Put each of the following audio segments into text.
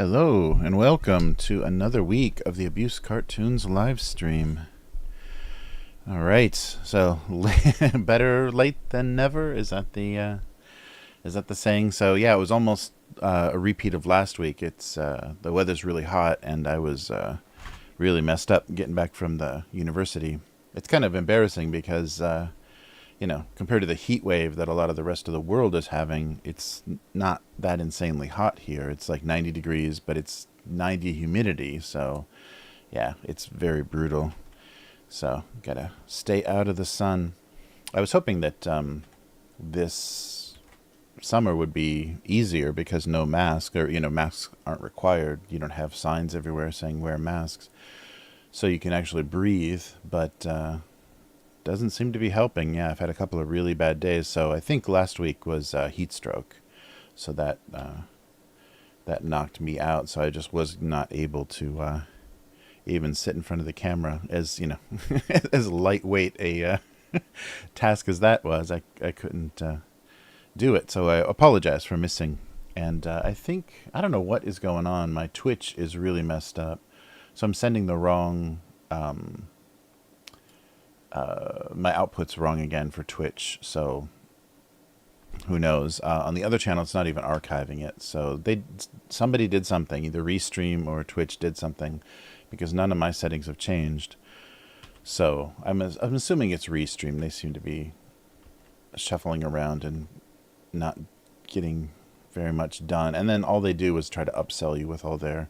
Hello, and welcome to another week of the Abusecartoons Livestream. Alright, so better late than never? Is that the saying? So yeah, it was almost a repeat of last week. It's the weather's really hot, and I was really messed up getting back from the university. It's kind of embarrassing because compared to the heat wave that a lot of the rest of the world is having, it's not that insanely hot here. It's like 90 degrees, but it's 90 humidity. So, yeah, it's very brutal. So, gotta stay out of the sun. I was hoping that this summer would be easier because no mask, or, masks aren't required. You don't have signs everywhere saying wear masks. So you can actually breathe, but doesn't seem to be helping. Yeah, I've had a couple of really bad days. So I think last week was heat stroke. So that knocked me out. So I just was not able to even sit in front of the camera. As as lightweight a task as that was, I couldn't do it. So I apologize for missing. And I don't know what is going on. My Twitch is really messed up. So I'm sending the wrong my output's wrong again for Twitch, so who knows. On the other channel, it's not even archiving it. So somebody did something, either Restream or Twitch did something, because none of my settings have changed. So I'm assuming it's Restream. They seem to be shuffling around and not getting very much done. And then all they do is try to upsell you with all their...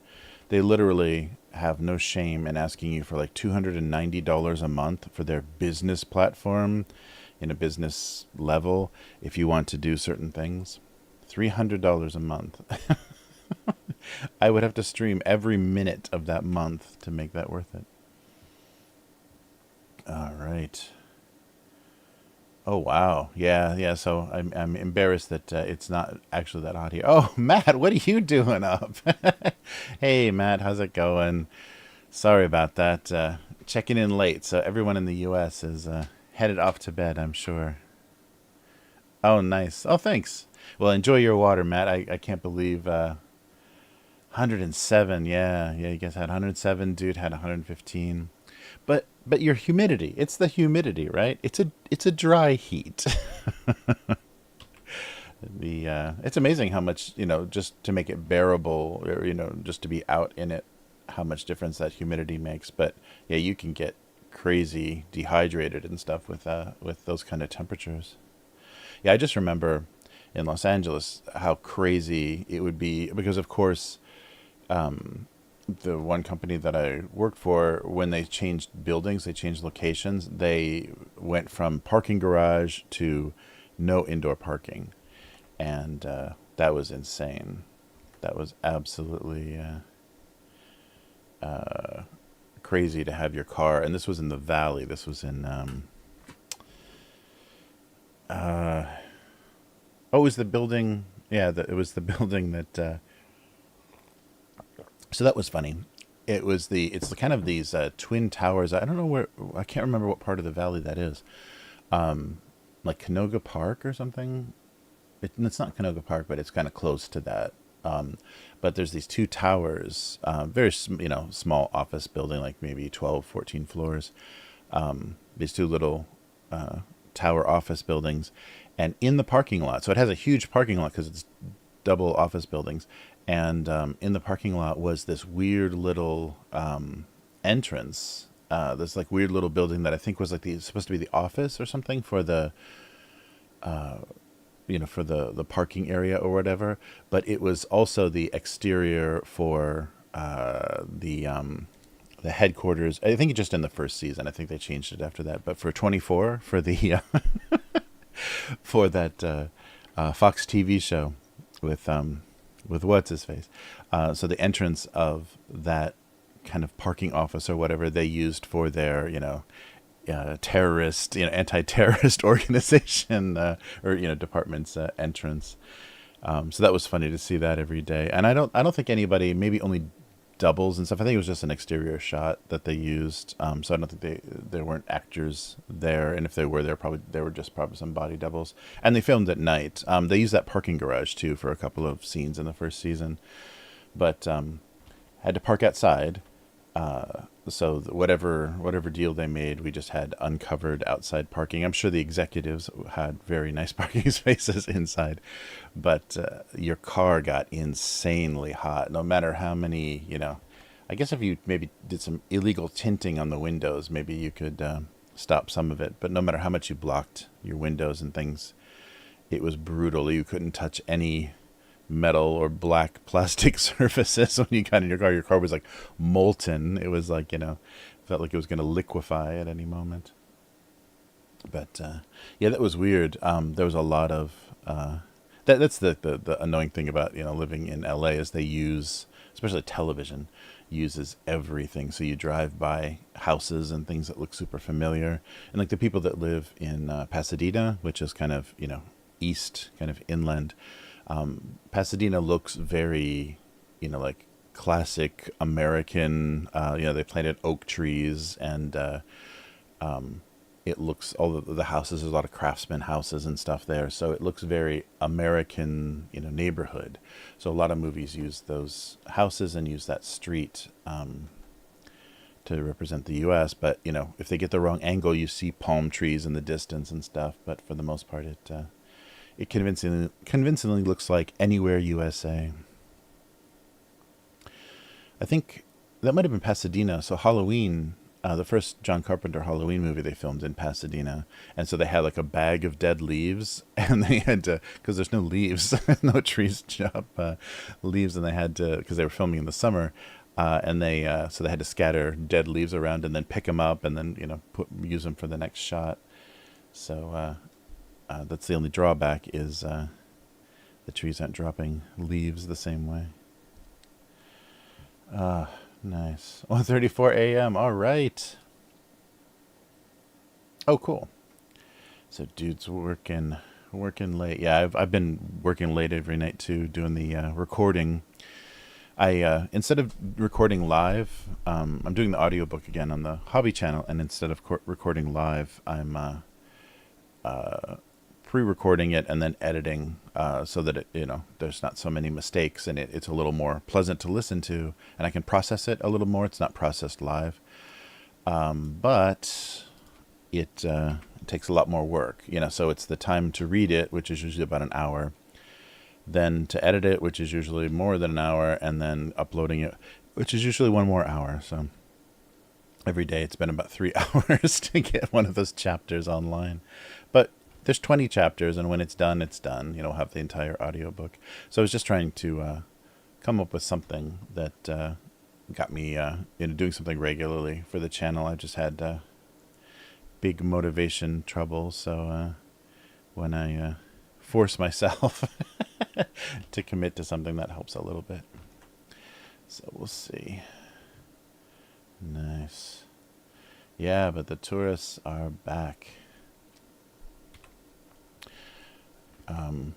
They literally have no shame in asking you for like $290 a month for their business platform in a business level if you want to do certain things. $300 a month. I would have to stream every minute of that month to make that worth it. All right. Oh, wow. Yeah. So I'm embarrassed that it's not actually that hot here. Oh, Matt, what are you doing up? Hey, Matt, how's it going? Sorry about that. Checking in late, so everyone in the U.S. is headed off to bed, I'm sure. Oh, nice. Oh, thanks. Well, enjoy your water, Matt. I can't believe 107. Yeah, you guys had 107. Dude had 115. But your humidity, it's the humidity, right? It's a dry heat. It's amazing how much, just to make it bearable, or just to be out in it, how much difference that humidity makes. But yeah, you can get crazy dehydrated and stuff with those kind of temperatures. Yeah, I just remember in Los Angeles how crazy it would be, because of course the one company that I worked for, when they changed buildings, they changed locations, they went from parking garage to no indoor parking. And that was insane. That was absolutely crazy to have your car. And this was in the valley. This was in... it was the building... Yeah, it was the building that... So that was funny. It's kind of these twin towers. I don't know where, I can't remember what part of the valley that is. Like Canoga Park or something. It's not Canoga Park, but it's kind of close to that. But there's these two towers, very small office building, like maybe 12, 14 floors. These two little tower office buildings, and in the parking lot. So it has a huge parking lot because it's double office buildings. And in the parking lot was this weird little entrance, this like weird little building that I think was like supposed to be the office or something for the, for the parking area or whatever. But it was also the exterior for the headquarters. I think just in the first season. I think they changed it after that. But for 24, for the for that Fox TV show with what's his face. So the entrance of that kind of parking office or whatever they used for their, terrorist, anti-terrorist organization or department's entrance. So that was funny to see that every day. And I don't think anybody, maybe only doubles and stuff. I think it was just an exterior shot that they used. So I don't think there weren't actors there, and if they were there, they were just probably some body doubles. And they filmed at night. They used that parking garage too for a couple of scenes in the first season. but had to park outside. So whatever deal they made, we just had uncovered outside parking. I'm sure the executives had very nice parking spaces inside, but your car got insanely hot. No matter how many, I guess if you maybe did some illegal tinting on the windows, maybe you could stop some of it. But no matter how much you blocked your windows and things, it was brutal. You couldn't touch any metal or black plastic surfaces when you got in your car. Your car was like molten. It was like, felt like it was going to liquefy at any moment. But yeah, that was weird. There was a lot of that's the annoying thing about living in LA is they use, especially television, uses everything. So you drive by houses and things that look super familiar, and like the people that live in Pasadena, which is kind of east, kind of inland. Pasadena looks very, like classic American. They planted oak trees, and it looks, all the houses, there's a lot of craftsman houses and stuff there. So it looks very American, neighborhood. So a lot of movies use those houses and use that street to represent the U.S. But, if they get the wrong angle, you see palm trees in the distance and stuff. But for the most part, it convincingly looks like Anywhere USA. I think that might have been Pasadena. So Halloween, the first John Carpenter Halloween movie they filmed in Pasadena. And so they had like a bag of dead leaves, and they had to, because there's no leaves, no trees chop leaves, and they had to, because they were filming in the summer, and so they had to scatter dead leaves around and then pick them up and then, use them for the next shot. So, that's the only drawback is the trees aren't dropping leaves the same way. Nice. 1:34 a.m. All right. Oh, cool. So dude's working late. Yeah, I've been working late every night too, doing the recording. I instead of recording live, I'm doing the audiobook again on the hobby channel, and instead of recording live, I'm pre-recording it and then editing so that it, there's not so many mistakes, and it's a little more pleasant to listen to, and I can process it a little more. It's not processed live, but it takes a lot more work, so it's the time to read it, which is usually about an hour, then to edit it, which is usually more than an hour, and then uploading it, which is usually one more hour. So every day it's been about 3 hours to get one of those chapters online. But there's 20 chapters, and when it's done, it's done. We'll have the entire audiobook. So I was just trying to come up with something that got me doing something regularly for the channel. I just had big motivation trouble, so when I force myself to commit to something, that helps a little bit. So we'll see. Nice. Yeah, but the tourists are back.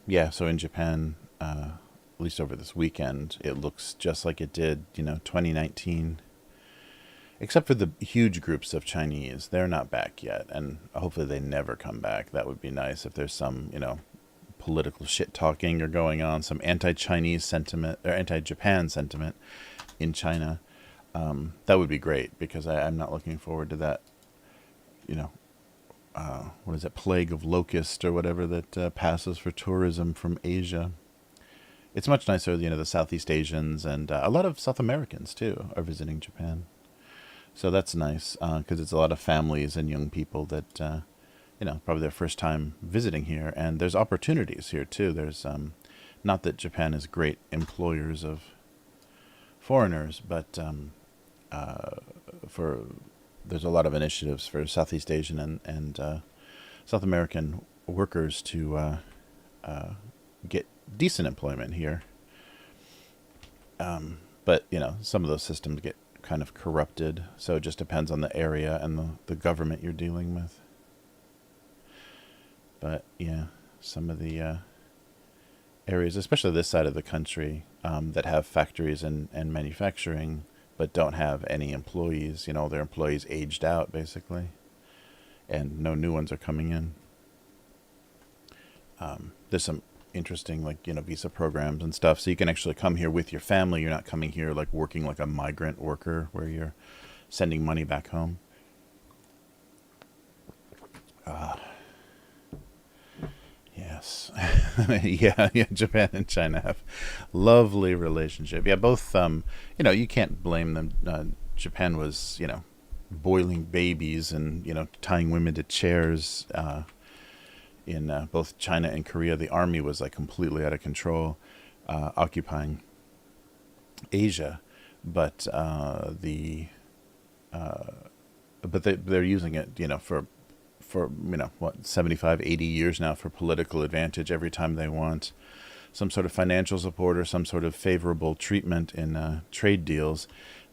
Yeah, so in Japan, at least over this weekend, it looks just like it did, 2019. Except for the huge groups of Chinese. They're not back yet, and hopefully they never come back. That would be nice if there's some, political shit-talking or going on, some anti-Chinese sentiment, or anti-Japan sentiment in China. That would be great, because I'm not looking forward to that, what is it, plague of locust or whatever that passes for tourism from Asia. It's much nicer, the Southeast Asians and a lot of South Americans too are visiting Japan. So that's nice, because it's a lot of families and young people that, probably their first time visiting here. And there's opportunities here too. There's, not that Japan is great employers of foreigners, but there's a lot of initiatives for Southeast Asian and South American workers to get decent employment here. But, some of those systems get kind of corrupted, so it just depends on the area and the government you're dealing with. But, yeah, some of the areas, especially this side of the country, that have factories and manufacturing, but don't have any employees. Their employees aged out, basically, and no new ones are coming in. There's some interesting, like, visa programs and stuff. So you can actually come here with your family. You're not coming here like working like a migrant worker where you're sending money back home. Yes. Yeah, Japan and China have lovely relationship. Yeah, both, you can't blame them. Japan was, boiling babies and, tying women to chairs in both China and Korea. The army was like completely out of control, occupying Asia, but the but they're using it, for 75, 80 years now for political advantage. Every time they want some sort of financial support or some sort of favorable treatment in trade deals,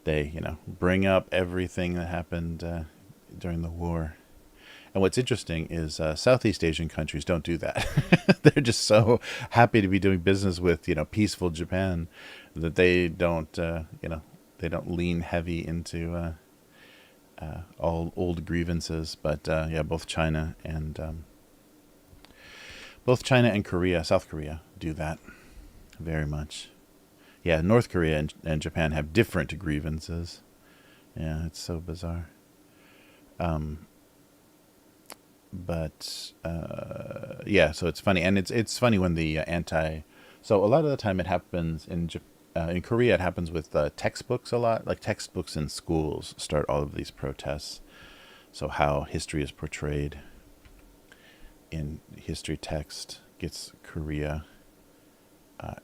they bring up everything that happened during the war. And what's interesting is Southeast Asian countries don't do that. They're just so happy to be doing business with peaceful Japan that they don't lean heavy into all old grievances. But yeah, both China and Korea, South Korea, do that very much. Yeah, North Korea and Japan have different grievances. Yeah, it's so bizarre. But yeah, so it's funny, and it's funny when the anti. So a lot of the time it happens in Korea. It happens with textbooks a lot. Like textbooks in schools start all of these protests. So how history is portrayed in history text gets Korea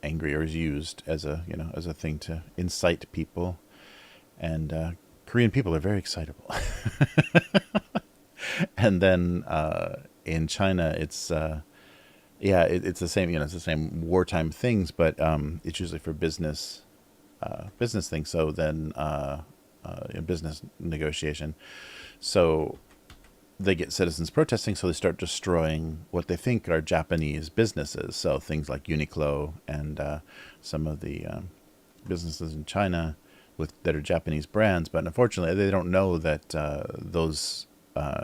angry, or is used as a thing to incite people, and Korean people are very excitable. And then in China, it's it's the same. It's the same wartime things, but it's usually for business things. So then business negotiation. So they get citizens protesting, so they start destroying what they think are Japanese businesses. So things like Uniqlo and some of the businesses in China that are Japanese brands. But unfortunately, they don't know that those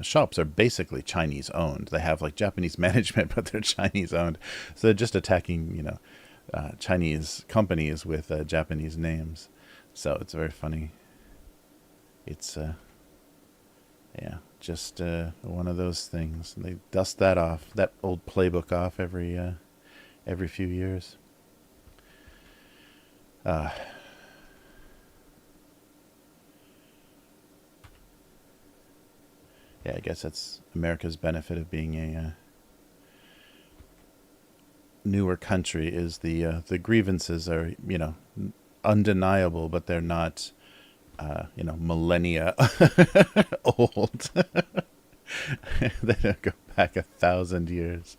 shops are basically Chinese owned. They have like Japanese management, but they're Chinese owned. So they're just attacking, Chinese companies with Japanese names. So it's very funny. It's yeah, just one of those things. They dust that old playbook off every few years. Yeah, I guess that's America's benefit of being a newer country, is the grievances are undeniable, but they're not millennia old. They don't go back 1,000 years,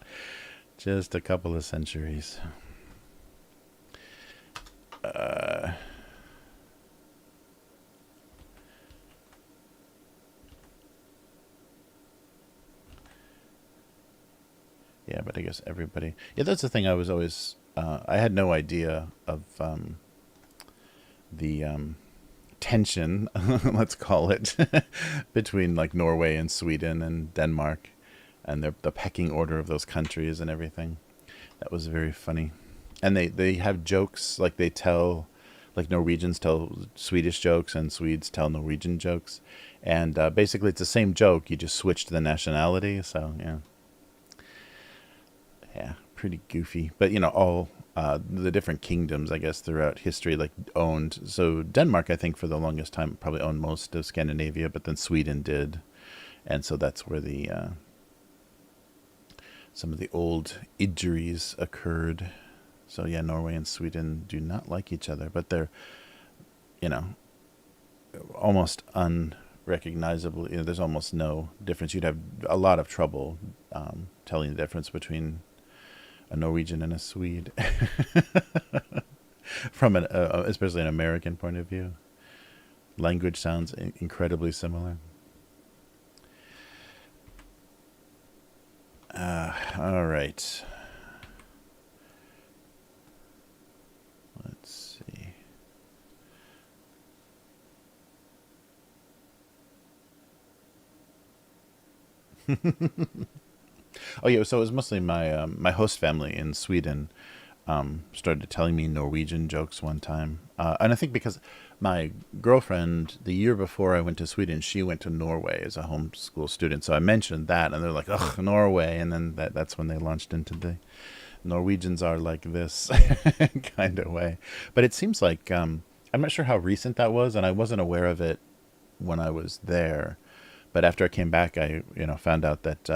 just a couple of centuries. Yeah, but I guess everybody. Yeah, that's the thing. I was always. I had no idea of the tension, let's call it, between like Norway and Sweden and Denmark, and the pecking order of those countries and everything. That was very funny. And they have jokes, like they tell, like Norwegians tell Swedish jokes and Swedes tell Norwegian jokes, and basically it's the same joke. You just switch to the nationality. So yeah, pretty goofy. But all the different kingdoms, I guess, throughout history, like owned. So Denmark, I think, for the longest time, probably owned most of Scandinavia, but then Sweden did, and so that's where the some of the old injuries occurred. So yeah, Norway and Sweden do not like each other, but they're almost unrecognizable. There's almost no difference. You'd have a lot of trouble telling the difference between a Norwegian and a Swede from especially an American point of view. Language sounds incredibly similar. All right. Let's see. Oh yeah, so it was mostly my my host family in Sweden started telling me Norwegian jokes one time, and I think because my girlfriend the year before I went to Sweden, she went to Norway as a homeschool student. So I mentioned that, and they're like, "Ugh, Norway," and then that's when they launched into the Norwegians are like this kind of way. But it seems like I'm not sure how recent that was, and I wasn't aware of it when I was there. But after I came back, I found out that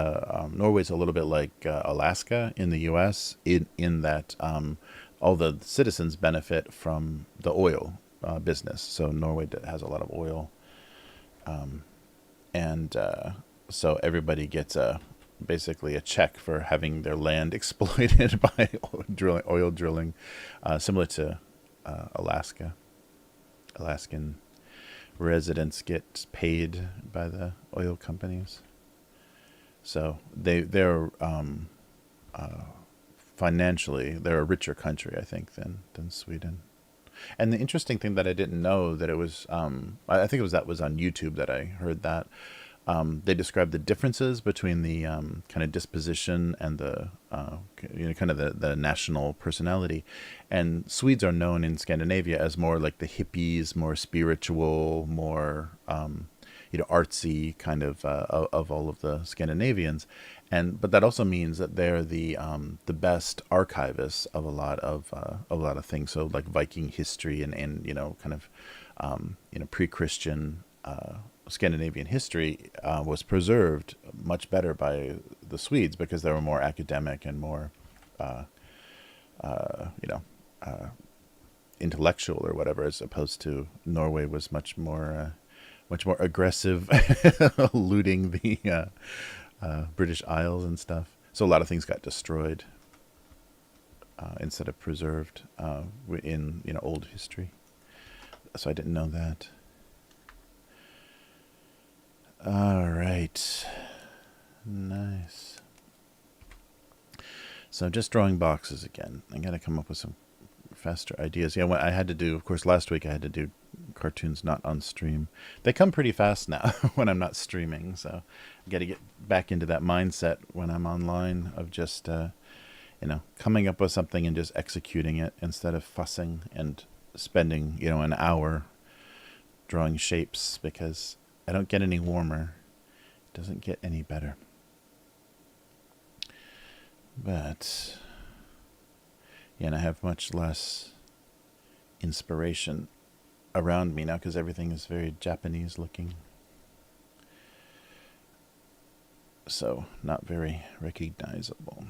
Norway's a little bit like Alaska in the U.S. in that all the citizens benefit from the oil business. So Norway has a lot of oil, and so everybody gets basically a check for having their land exploited by oil drilling, similar to Alaska. Alaskan residents get paid by the oil companies. So they're financially they're a richer country, I think, than Sweden. And the interesting thing that I didn't know that it was I think it was that was on YouTube that I heard that they described the differences between the kind of disposition and the kind of the national personality. And Swedes are known in Scandinavia as more like the hippies, more spiritual, more artsy kind of all of the Scandinavians. And but that also means that they're the best archivists of a lot of things. So like Viking history and kind of pre-Christian Scandinavian history was preserved much better by the Swedes because they were more academic and more, you know, intellectual or whatever, as opposed to Norway was much more aggressive, looting the British Isles and stuff. So a lot of things got destroyed instead of preserved in old history. So I didn't know that. All right. Nice. So just drawing boxes again. I got to come up with some faster ideas. Yeah, I had to do, of course, last week I had to do cartoons not on stream. They come pretty fast now when I'm not streaming. So I got to get back into that mindset when I'm online of just, coming up with something and just executing it instead of fussing and spending, an hour drawing shapes because I don't get any warmer. It doesn't get any better. But, yeah, and I have much less inspiration around me now because everything is very Japanese looking. So, not very recognizable.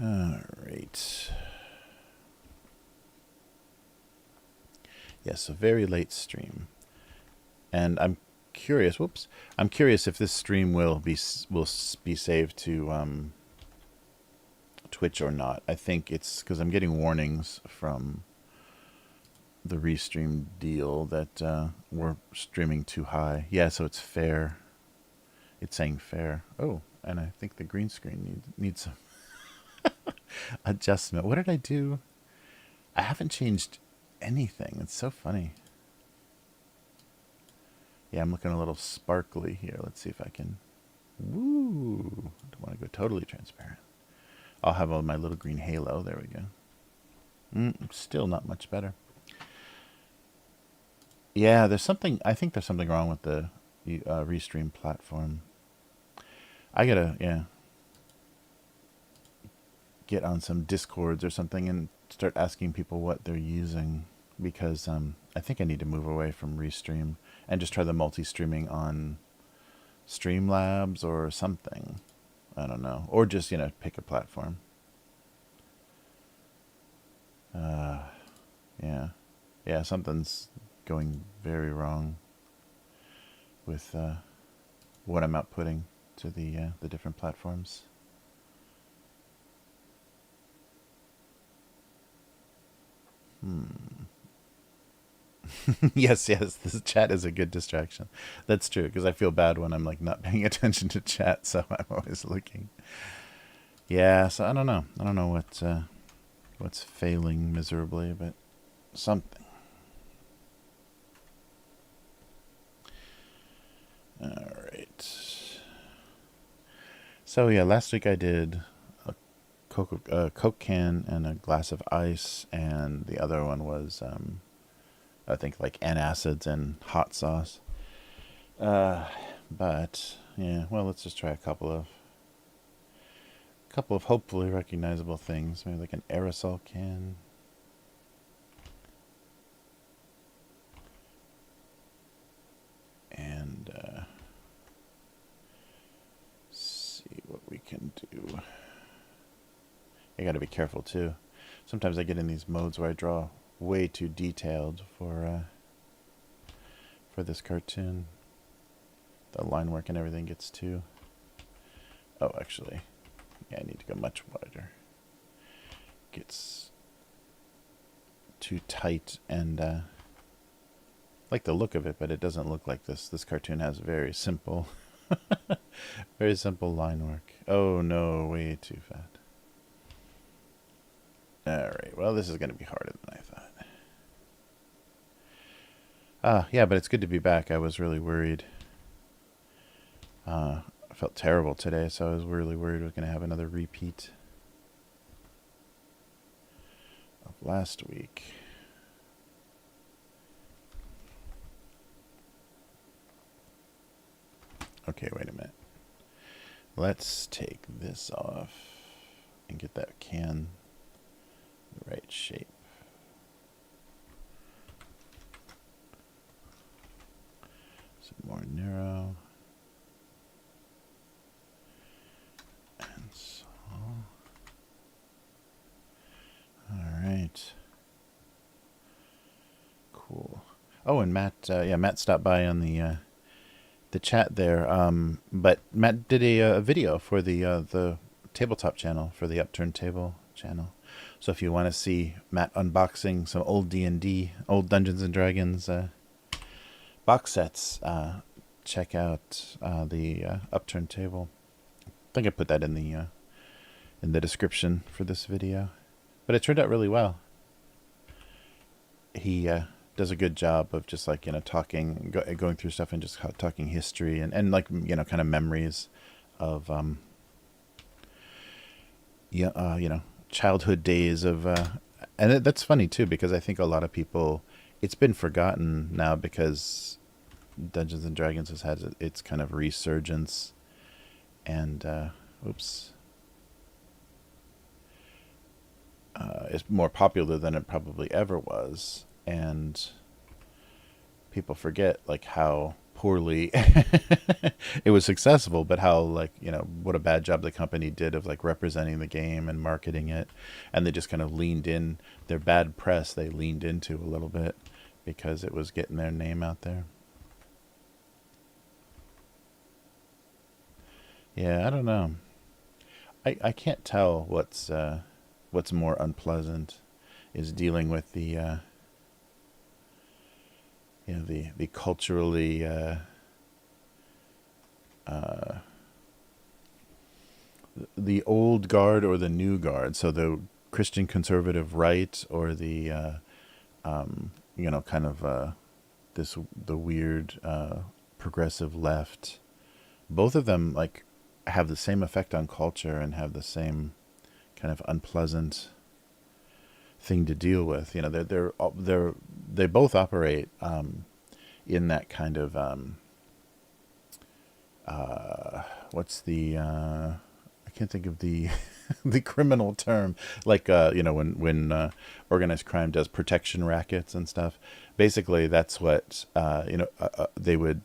All right. Yes, a very late stream. And I'm curious, I'm curious if this stream will be saved to Twitch or not. I think it's because I'm getting warnings from the restream deal that we're streaming too high. Yeah, so it's fair. It's saying fair. Oh, and I think the green screen needs some adjustment. What did I do? I haven't changed anything. It's so funny. Yeah, I'm looking a little sparkly here. Let's see if I can. Woo! I don't want to go totally transparent. I'll have my little green halo. There we go. Still not much better. Yeah, there's something. I think there's something wrong with the Restream platform. I gotta, get on some Discords or something and start asking people what they're using because I think I need to move away from Restream and just try the multi-streaming on Streamlabs or something. I don't know. Or just, pick a platform. Yeah, something's going very wrong with what I'm outputting to the different platforms. Yes, this chat is a good distraction. That's true, because I feel bad when I'm like not paying attention to chat, so I'm always looking. Yeah, so I don't know. I don't know what's failing miserably, but something. All right. So yeah, last week I did a Coke can and a glass of ice, and the other one was I think like antacids and hot sauce. But yeah, well, let's just try a couple of hopefully recognizable things. Maybe like an aerosol can. And see what we can do. I gotta be careful too. Sometimes I get in these modes where I draw way too detailed for this cartoon. The line work and everything gets too... Oh, actually, yeah, I need to go much wider. Gets too tight, and like the look of it, but it doesn't look like this. This cartoon has very simple, very simple line work. Oh no, way too fat. Alright, well, this is going to be harder than I thought. Yeah, but it's good to be back. I was really worried. I felt terrible today, so I was really worried I was going to have another repeat of last week. Okay, wait a minute. Let's take this off and get that can the right shape. Some more narrow. And so. Alright. Cool. Oh, and Matt, Matt stopped by on the chat there. But Matt did a video for the tabletop channel, for the Upturned table channel. So if you want to see Matt unboxing some old D&D, old Dungeons and Dragons box sets, check out the Upturned table. I think I put that in the description for this video. But it turned out really well. He does a good job of just like, talking, going through stuff and just talking history and like, kind of memories of, childhood days of, and that's funny too, because I think a lot of people, it's been forgotten now because Dungeons and Dragons has had its kind of resurgence, and, is more popular than it probably ever was, and people forget like how poorly it was successful, but how like what a bad job the company did of like representing the game and marketing it, and they just kind of leaned in their bad press. They leaned into a little bit because it was getting their name out there. Yeah, I don't know. I can't tell what's more unpleasant is dealing with the the culturally the old guard or the new guard. So the Christian conservative right or the kind of the weird progressive left. Both of them like have the same effect on culture and have the same kind of unpleasant thing to deal with. They both operate in that kind of what's the I can't think of the the criminal term, like when organized crime does protection rackets and stuff. Basically, that's what they would,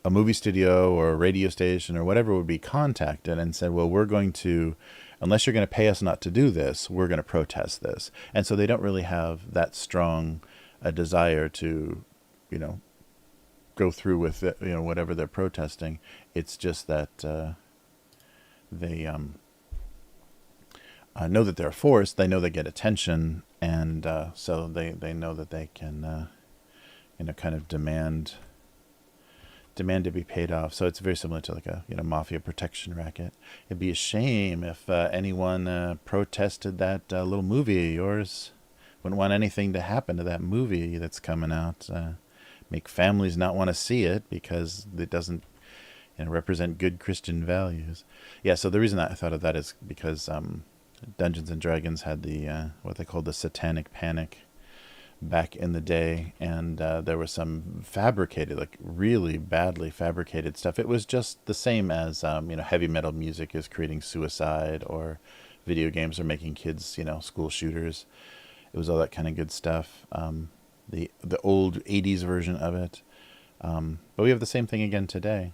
a movie studio or a radio station or whatever would be contacted and said, well, we're going to, unless you're going to pay us not to do this, we're going to protest this. And so they don't really have that strong a desire to, go through with it, whatever they're protesting. It's just that they know that they're forced. They know they get attention, and so they know that they can, kind of demand to be paid off. So it's very similar to like a mafia protection racket. It'd be a shame if anyone protested that little movie of yours. Wouldn't want anything to happen to that movie that's coming out. Make families not want to see it because it doesn't represent good Christian values. Yeah, so the reason that I thought of that is because Dungeons and Dragons had the what they called the Satanic Panic back in the day, and there was some fabricated, like really badly fabricated stuff. It was just the same as heavy metal music is creating suicide, or video games are making kids school shooters. It was all that kind of good stuff. The old '80s version of it, but we have the same thing again today.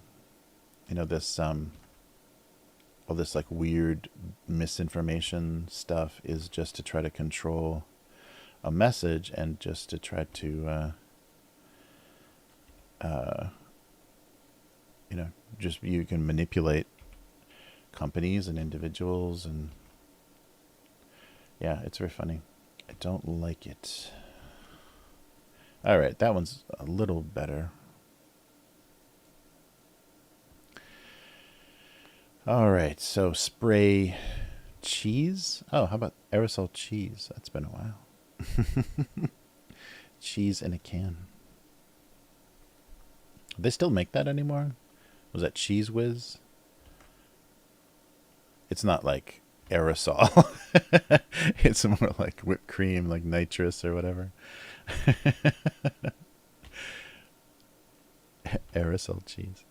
This all this like weird misinformation stuff is just to try to control a message, and just to try to just you can manipulate companies and individuals, and yeah, it's very funny. I don't like it. All right, that one's a little better. All right, so spray cheese. Oh, how about aerosol cheese? That's been a while. Cheese in a can. Do they still make that anymore? Was that Cheese Whiz? It's not like aerosol. It's more like whipped cream, like nitrous or whatever. Aerosol cheese.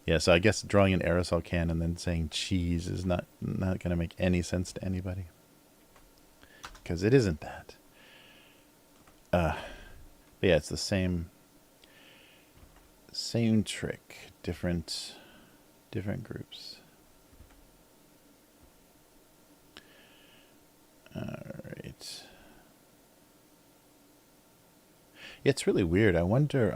Yeah, so I guess drawing an aerosol can and then saying cheese is not going to make any sense to anybody, because it isn't that. But yeah, it's the same trick, different groups. All right. Yeah, it's really weird. I wonder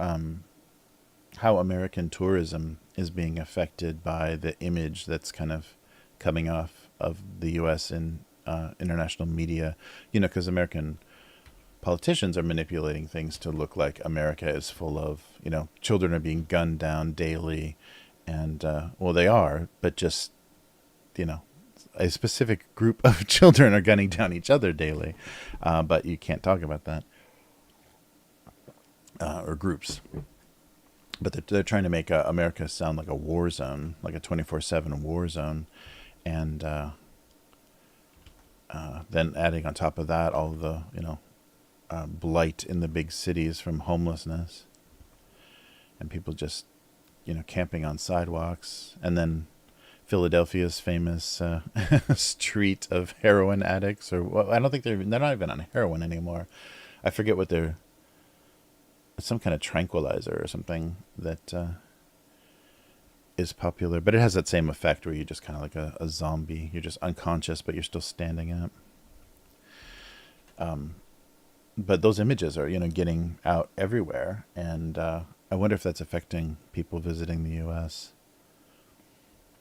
how American tourism is being affected by the image that's kind of coming off of the U.S. in international media. Because American politicians are manipulating things to look like America is full of, children are being gunned down daily. And, well, they are, but just, a specific group of children are gunning down each other daily. But you can't talk about that. Or groups. But they're trying to make America sound like a war zone, like a 24/7 war zone. And then adding on top of that all the, blight in the big cities from homelessness. And people just, camping on sidewalks. And then Philadelphia's famous street of heroin addicts. Or well, I don't think they're not even on heroin anymore. I forget what they're... some kind of tranquilizer or something that is popular, but it has that same effect where you're just kind of like a zombie. You're just unconscious, but you're still standing up. But those images are, getting out everywhere, and I wonder if that's affecting people visiting the U.S.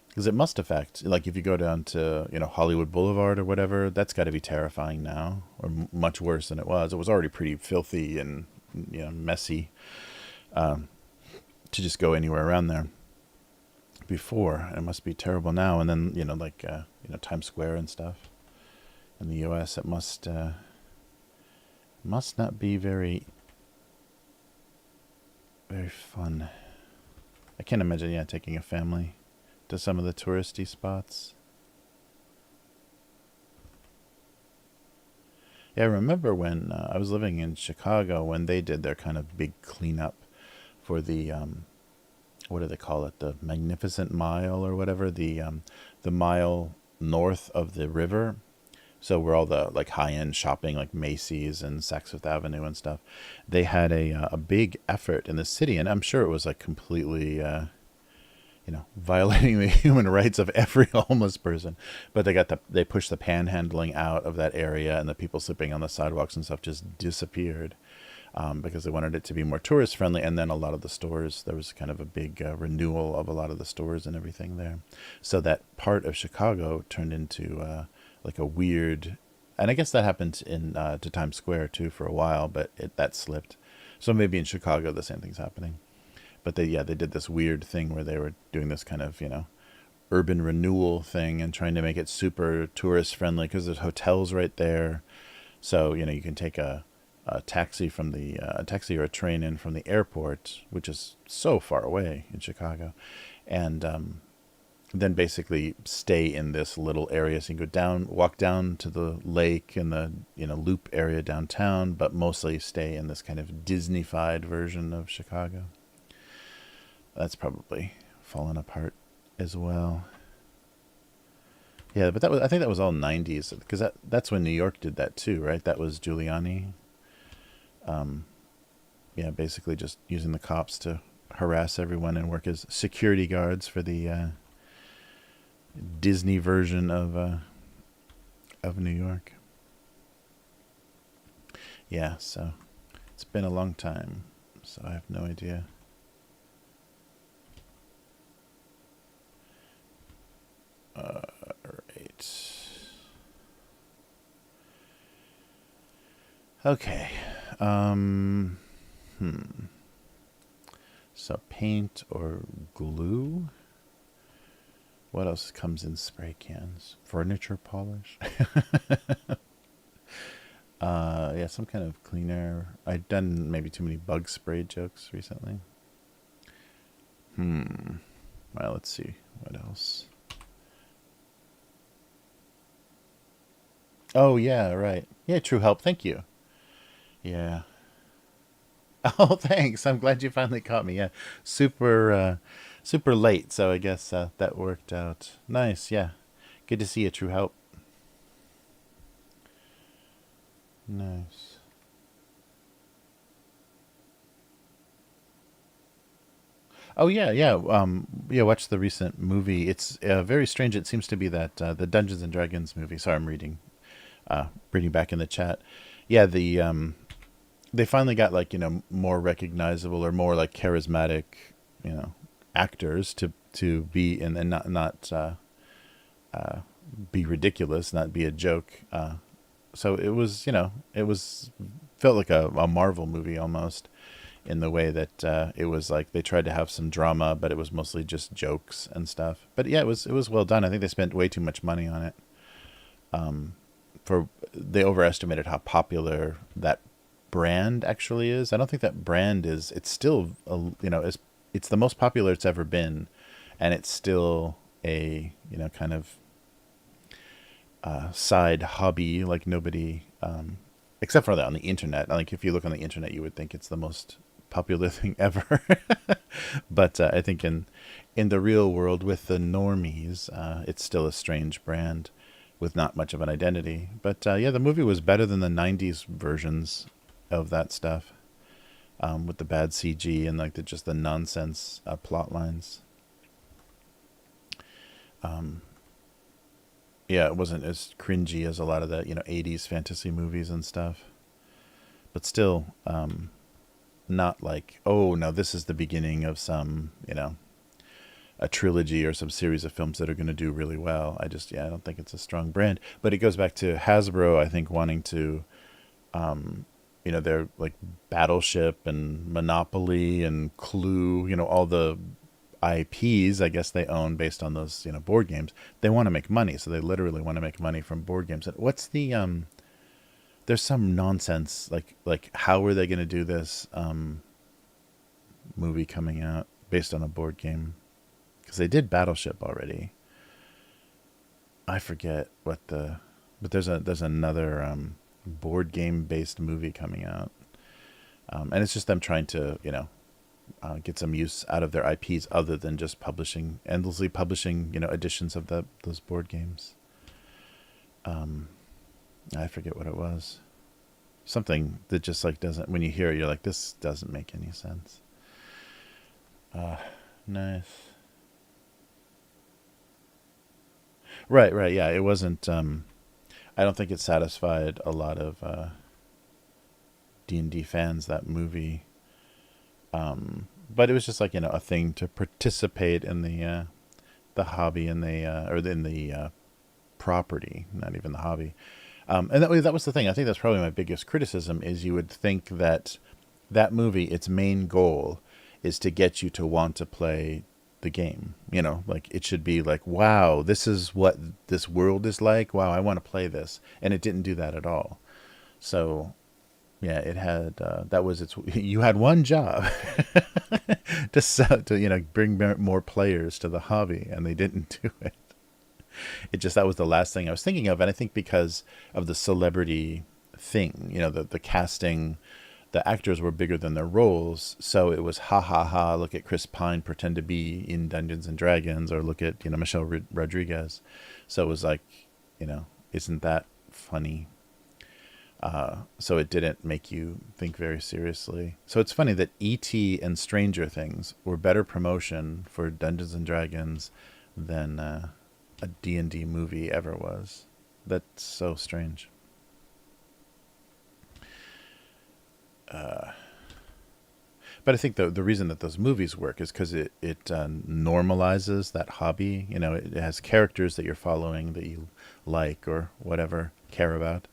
Because it must affect, like if you go down to, Hollywood Boulevard or whatever, that's got to be terrifying now, or much worse than it was. It was already pretty filthy and messy to just go anywhere around there before. It must be terrible now. And then Times Square and stuff in the US, it must not be very fun. I can't imagine taking a family to some of the touristy spots. Yeah, I remember when I was living in Chicago, when they did their kind of big cleanup for the, what do they call it? The Magnificent Mile or whatever, the mile north of the river. So where all the like high-end shopping, like Macy's and Saks Fifth Avenue and stuff, they had a big effort in the city, and I'm sure it was like completely violating the human rights of every homeless person. But they pushed the panhandling out of that area, and the people sleeping on the sidewalks and stuff just disappeared because they wanted it to be more tourist friendly. And then a lot of the stores, there was kind of a big renewal of a lot of the stores and everything there. So that part of Chicago turned into like a weird, and I guess that happened in to Times Square too for a while, but that slipped. So maybe in Chicago the same thing's happening. But they did this weird thing where they were doing this kind of, urban renewal thing and trying to make it super tourist friendly because there's hotels right there. So, you can take a taxi from a taxi or a train in from the airport, which is so far away in Chicago, and then basically stay in this little area. So you can go down, walk down to the lake and the loop area downtown, but mostly stay in this kind of Disney-fied version of Chicago. That's probably fallen apart as well. Yeah, but I think that was all 90s, because that's when New York did that too, right? That was Giuliani. Yeah, basically just using the cops to harass everyone and work as security guards for the Disney version of New York. Yeah, so it's been a long time, so I have no idea. Right. Okay. So paint or glue? What else comes in spray cans? Furniture polish? Yeah, some kind of cleaner. I've done maybe too many bug spray jokes recently. Well, let's see. What else? Oh, yeah, right. Yeah, True Help. Thank you. Yeah. Oh, thanks. I'm glad you finally caught me. Yeah. Super late, so I guess that worked out. Nice, yeah. Good to see you, True Help. Nice. Oh yeah, yeah. Yeah. Watch the recent movie. It's very strange. It seems to be that the Dungeons and Dragons movie. Sorry, I'm reading back in the chat. Yeah, they finally got like more recognizable or more like charismatic, actors to be in, and not be ridiculous, not be a joke. So it was it was felt like a Marvel movie almost, in the way that it was like they tried to have some drama, but it was mostly just jokes and stuff. But yeah, it was well done. I think they spent way too much money on it. For They overestimated how popular that brand actually is. I don't think that brand is. It's still it's the most popular it's ever been, and it's still a kind of side hobby. Like nobody, except for that on the internet. Like if you look on the internet, you would think it's the most popular thing ever. But I think in the real world with the normies, it's still a strange brand with not much of an identity. But yeah, the movie was better than the '90s versions of that stuff, with the bad CG and like just the nonsense plot lines. Yeah, it wasn't as cringy as a lot of the '80s fantasy movies and stuff, but still, not like, oh, now this is the beginning of some a trilogy or some series of films that are going to do really well. I don't think it's a strong brand. But it goes back to Hasbro, I think, wanting to, they're like Battleship and Monopoly and Clue, all the IPs I guess they own based on those, board games. They want to make money, so they literally want to make money from board games. What's the there's some nonsense like how are they going to do this movie coming out based on a board game? Because they did Battleship already. I forget but there's another board game based movie coming out, and it's just them trying to get some use out of their IPs other than just endlessly publishing editions of those board games. I forget what it was. Something that just like doesn't, when you hear it, you're like, this doesn't make any sense. Nice. Right, yeah. It wasn't. I don't think it satisfied a lot of D&D fans, that movie. But it was just like a thing to participate in the hobby and or in the property, not even the hobby. And that was the thing. I think that's probably my biggest criticism is you would think that movie, its main goal is to get you to want to play the game. Like it should be like, wow, this is what this world is like. Wow, I want to play this. And it didn't do that at all. So Yeah, it had that was its. You had one job to sell, to bring more players to the hobby, and they didn't do it. It just that was the last thing I was thinking of, and I think because of the celebrity thing, the casting, the actors were bigger than their roles, so it was ha ha ha. Look at Chris Pine pretend to be in Dungeons and Dragons, or look at Michelle Rodriguez. So it was like, isn't that funny? So it didn't make you think very seriously. So it's funny that E.T. and Stranger Things were better promotion for Dungeons and Dragons than a D&D movie ever was. That's so strange. But I think the reason that those movies work is because it normalizes that hobby. It has characters that you're following that you like or whatever, care about.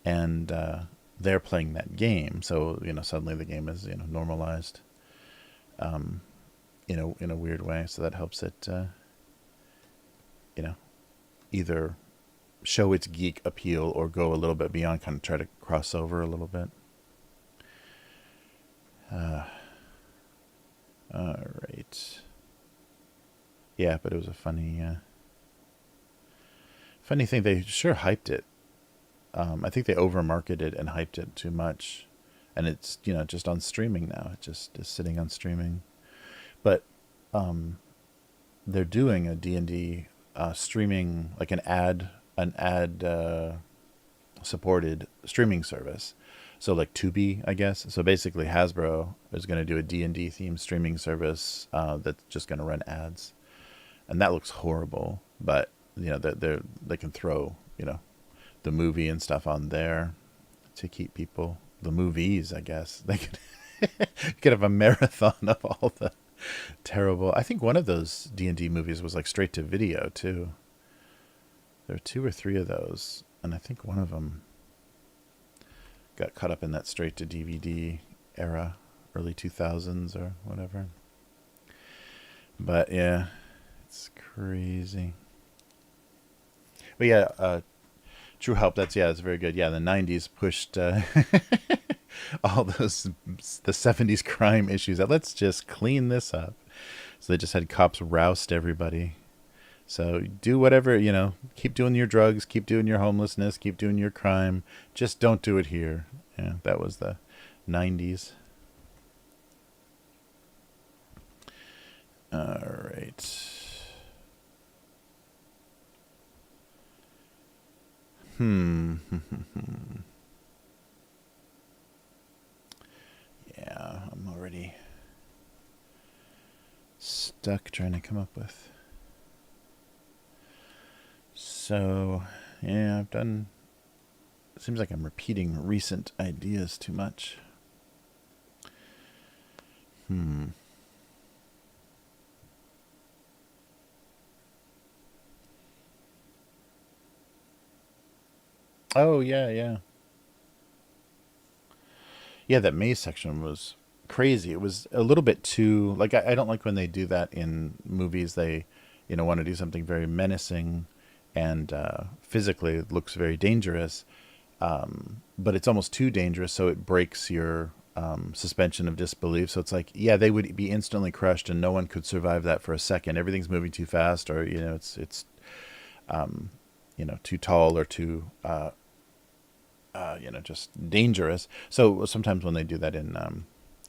And they're playing that game. So, suddenly the game is, normalized in a weird way. So that helps it, either show its geek appeal or go a little bit beyond, kind of try to cross over a little bit. All right. Yeah, but it was a funny thing. They sure hyped it. I think they overmarketed and hyped it too much, and it's just on streaming now. It just is sitting on streaming, but they're doing a D&D streaming, like an ad supported streaming service. So like Tubi, I guess. So basically, Hasbro is going to do a D&D themed streaming service that's just going to run ads, and that looks horrible. But they can throw the movie and stuff on there to keep people, the movies, I guess. They could have a marathon of all the terrible. I think one of those D&D movies was like straight to video too. There were 2 or 3 of those, and I think one of them got caught up in that straight to DVD era, early 2000s or whatever. But yeah, it's crazy. But yeah, True Help, that's very good. Yeah, the 90s pushed all the 70s crime issues out. Let's just clean this up. So they just had cops roust everybody. So do whatever, keep doing your drugs, keep doing your homelessness, keep doing your crime. Just don't do it here. Yeah, that was the 90s. All right. Yeah, I'm already stuck trying to come up with. So, yeah, I've done. It seems like I'm repeating recent ideas too much. Oh, yeah. Yeah, that maze section was crazy. It was a little bit too, like, I don't like when they do that in movies. They, want to do something very menacing and physically it looks very dangerous. But it's almost too dangerous, so it breaks your suspension of disbelief. So it's like, yeah, they would be instantly crushed and no one could survive that for a second. Everything's moving too fast, or, it's too tall or too just dangerous. So sometimes when they do that in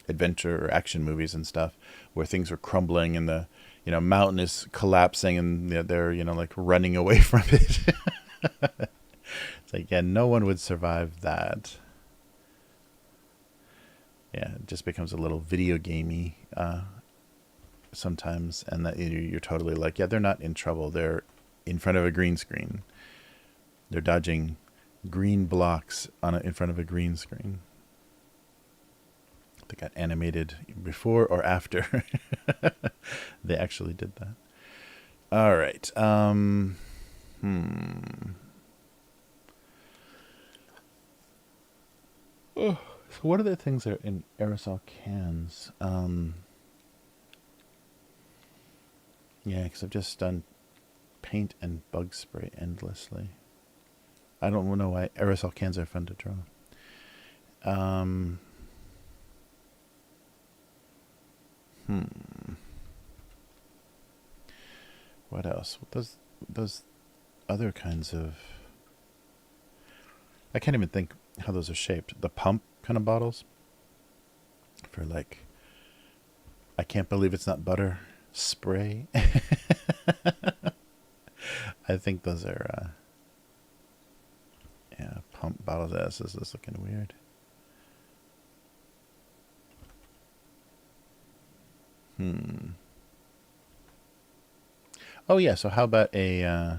adventure or action movies and stuff, where things are crumbling and the mountain is collapsing and they're like running away from it. It's like, yeah, no one would survive that. Yeah, it just becomes a little video gamey sometimes, and that you're totally like, yeah, they're not in trouble. They're in front of a green screen. They're dodging green blocks in front of a green screen. They got animated before or after they actually did that. All right. Oh, so what are the things that are in aerosol cans? Yeah, because I've just done paint and bug spray endlessly. I don't know why aerosol cans are fun to draw. Um, what else? Those other kinds of... I can't even think how those are shaped. The pump kind of bottles for like... I can't believe it's not butter spray. I think those are... yeah, pump bottles. This is looking weird. Oh yeah, so how about a...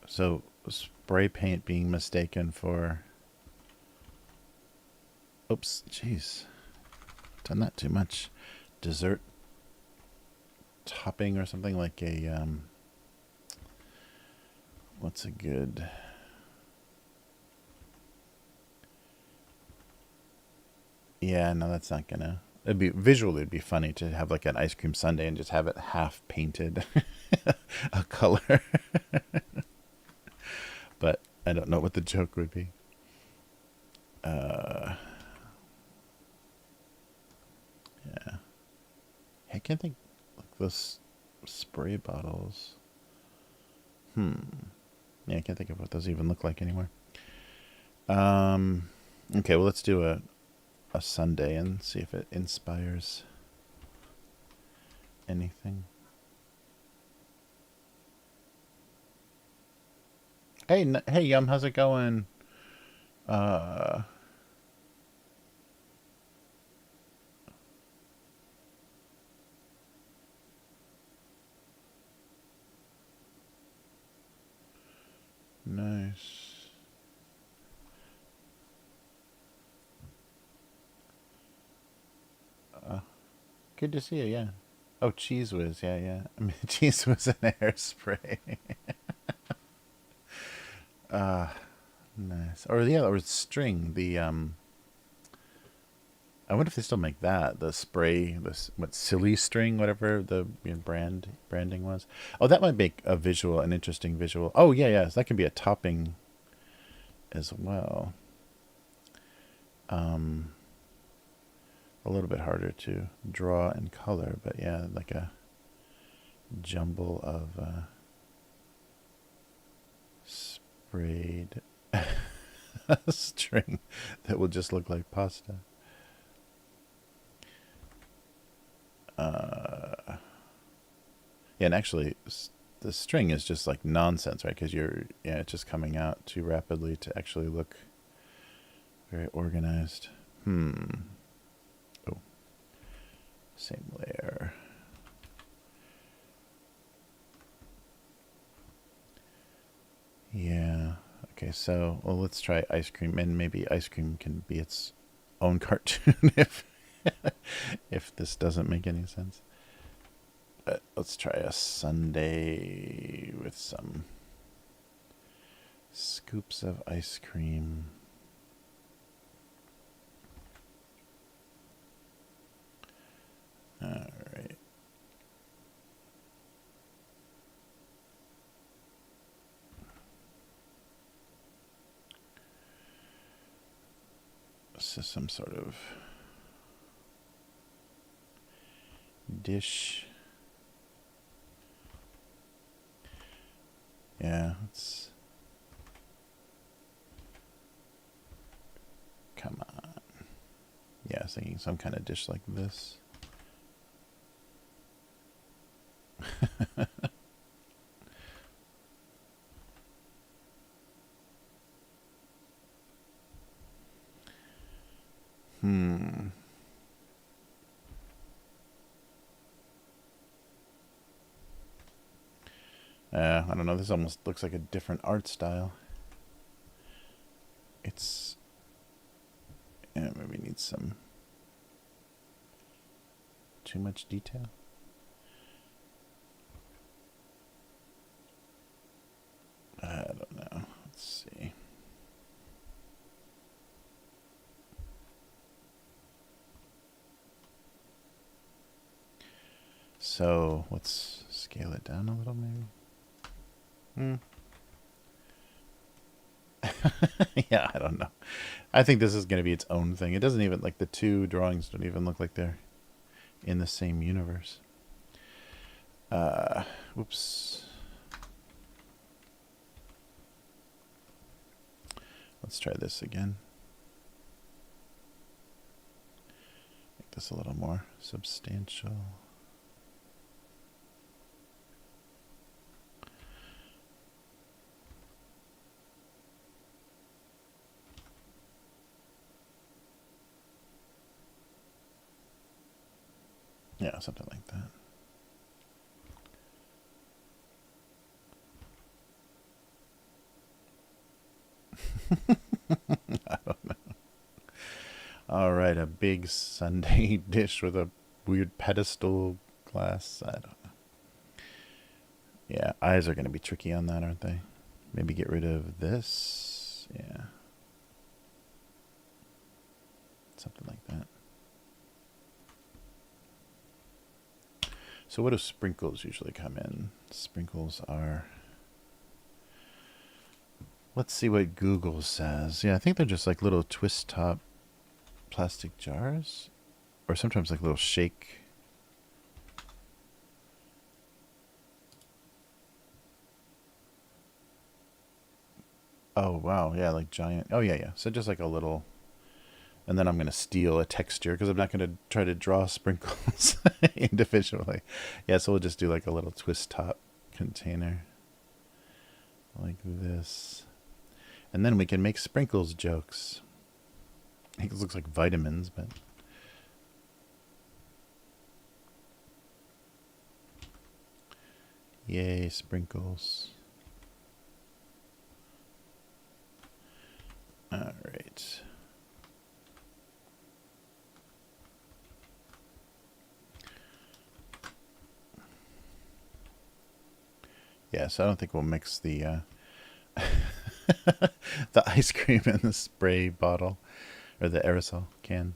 so spray paint being mistaken for... Oops, jeez. Done that too much. Dessert topping or something, like a... what's a good... yeah, no, that's not gonna... It'd be visually, it'd be funny to have like an ice cream sundae and just have it half painted a color. But I don't know what the joke would be. Yeah, I can't think like those spray bottles. Yeah, I can't think of what those even look like anymore. Okay, well, let's do a sundae and see if it inspires anything. Hey, hey, Yum, how's it going? Nice. Good to see you, yeah. Oh, Cheese Whiz, yeah, yeah. I mean, Cheese Whiz and hairspray. Nice. Or yeah, or string. I wonder if they still make that. The spray, what, silly string, whatever the branding was. Oh, that might make an interesting visual. Oh yeah, yeah. So that can be a topping as well. A little bit harder to draw and color, but yeah, like a jumble of sprayed string that will just look like pasta. Yeah, and actually, the string is just like nonsense, right? Because it's just coming out too rapidly to actually look very organized. Oh, same layer. Yeah. Okay, so, well, let's try ice cream, and maybe ice cream can be its own cartoon if this doesn't make any sense. But let's try a sundae with some scoops of ice cream. All right. This is some sort of dish. Yeah, it's... come on. Yeah, I was thinking some kind of dish like this. I don't know. This almost looks like a different art style. It's... yeah, maybe needs some... too much detail. I don't know. Let's see. So let's scale it down a little, maybe. Yeah, I don't know. I think this is going to be its own thing. It doesn't even, like, the two drawings don't even look like they're in the same universe. Oops. Let's try this again. Make this a little more substantial. Yeah, something like that. I don't know. All right, a big sundae dish with a weird pedestal glass. I don't know. Yeah, eyes are going to be tricky on that, aren't they? Maybe get rid of this. Yeah. Something like that. So what do sprinkles usually come in? Sprinkles are... Let's see what Google says. Yeah, I think they're just like little twist top plastic jars. Or sometimes like little shake. Oh, wow. Yeah, like giant. Oh, yeah. So just like a little... And then I'm going to steal a texture because I'm not going to try to draw sprinkles individually. Yeah, so we'll just do like a little twist top container. Like this. And then we can make sprinkles jokes. I think it looks like vitamins, but... Yay, sprinkles. All right. Yeah, so I don't think we'll mix the the ice cream in the spray bottle or the aerosol can.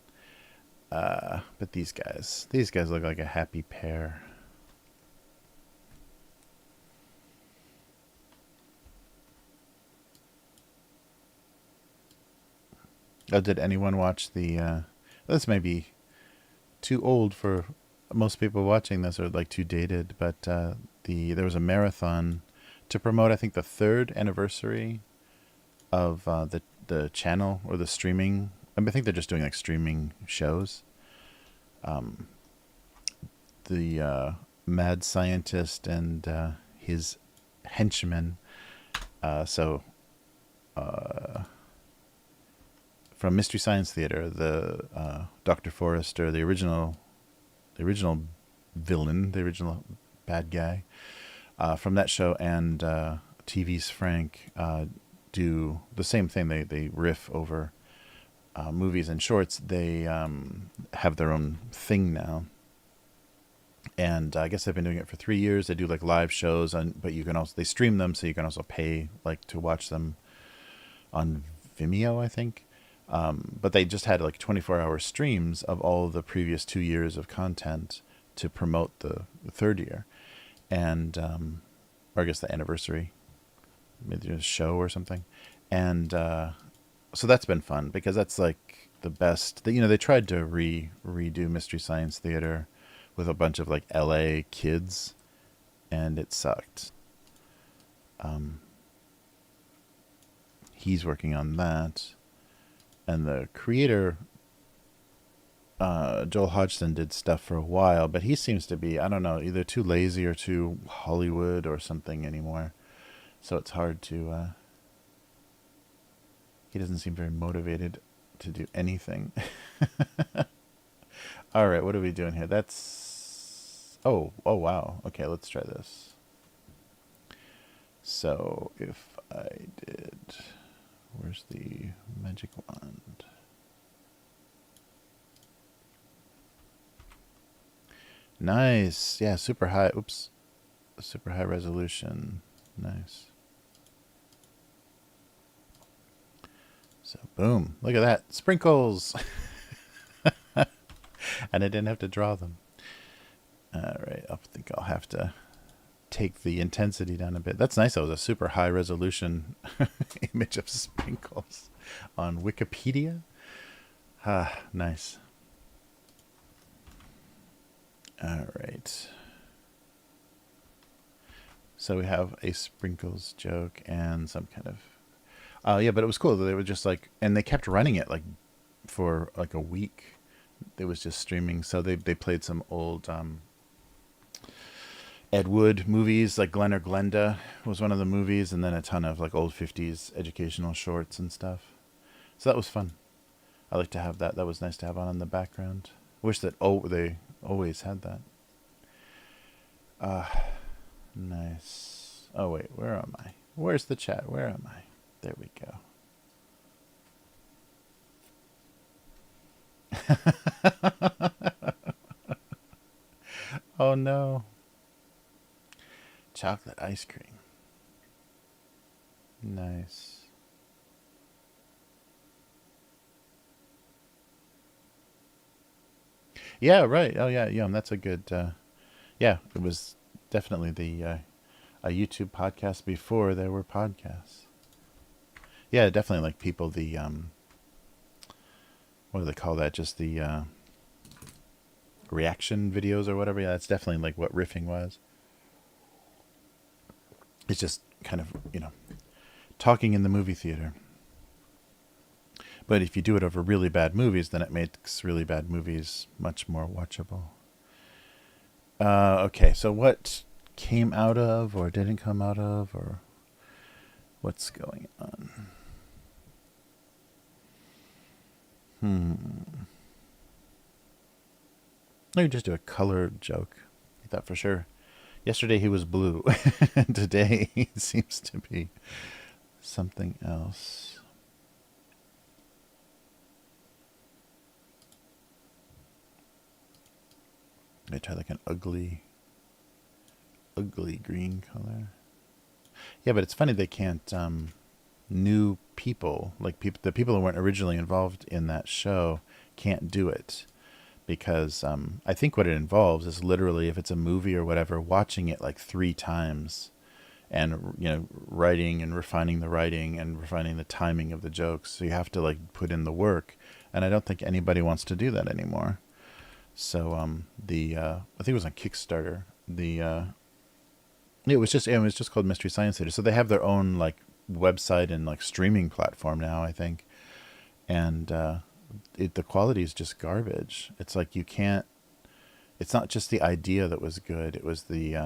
But these guys look like a happy pair. Oh, did anyone watch the? This may be too old for most people watching this, or like too dated. But there was a marathon to promote, I think, the 3rd anniversary of the channel or the streaming. I think they're just doing like streaming shows. The mad scientist and his henchmen. So from Mystery Science Theater, the Dr. Forrester, the original villain, the original bad guy from that show, and TV's Frank do the same thing. They riff over movies and shorts. They have their own thing now, and I guess they've been doing it for 3 years. They do like live shows, but you can also, they stream them, so you can also pay like to watch them on Vimeo, I think. But they just had like 24-hour streams of all of the previous 2 years of content to promote the 3rd year, and or I guess the anniversary, maybe a show or something. And so that's been fun because that's like the best. They tried to redo Mystery Science Theater with a bunch of like LA kids, and it sucked. He's working on that, and the creator Joel Hodgson did stuff for a while, but he seems to be, I don't know, either too lazy or too Hollywood or something anymore. So it's hard to... he doesn't seem very motivated to do anything. All right, what are we doing here? That's... Oh, wow. Okay, let's try this. So if I did... Where's the magic wand? Nice. Yeah, super high. Oops. Super high resolution. Nice. So, boom. Look at that. Sprinkles. And I didn't have to draw them. All right. I think I'll have to take the intensity down a bit. That's nice. That was a super high resolution image of sprinkles on Wikipedia. Ah, nice. All right. So we have a sprinkles joke and some kind of... yeah, but it was cool. They were just like... And they kept running it like for like a week. It was just streaming. So they played some old Ed Wood movies, like Glen or Glenda was one of the movies, and then a ton of like old 50s educational shorts and stuff. So that was fun. I like to have that. That was nice to have on in the background. Wish that they always had that. Nice. Oh wait, where am I? Where's the chat? Where am I? There we go. Oh no. Chocolate ice cream. Nice. Yeah, right. Oh yeah, yum. That's a good... yeah, it was definitely the a YouTube podcast before there were podcasts. Yeah, definitely like people, the what do they call that? Just the reaction videos or whatever. Yeah, that's definitely like what riffing was. It's just kind of, talking in the movie theater. But if you do it over really bad movies, then it makes really bad movies much more watchable. Okay, so what came out of or didn't come out of, or what's going on? Let me just do a color joke. I thought for sure. Yesterday he was blue. And today he seems to be something else. I try like an ugly green color. Yeah, but it's funny they can't... new people, like the people who weren't originally involved in that show, can't do it. Because I think what it involves is literally, if it's a movie or whatever, watching it like 3 times and, writing and refining the writing and refining the timing of the jokes. So you have to like put in the work. And I don't think anybody wants to do that anymore. So I think it was on Kickstarter. It was just called Mystery Science Theater. So they have their own like website and like streaming platform now, I think. And the quality is just garbage. It's like you can't... It's not just the idea that was good. It was the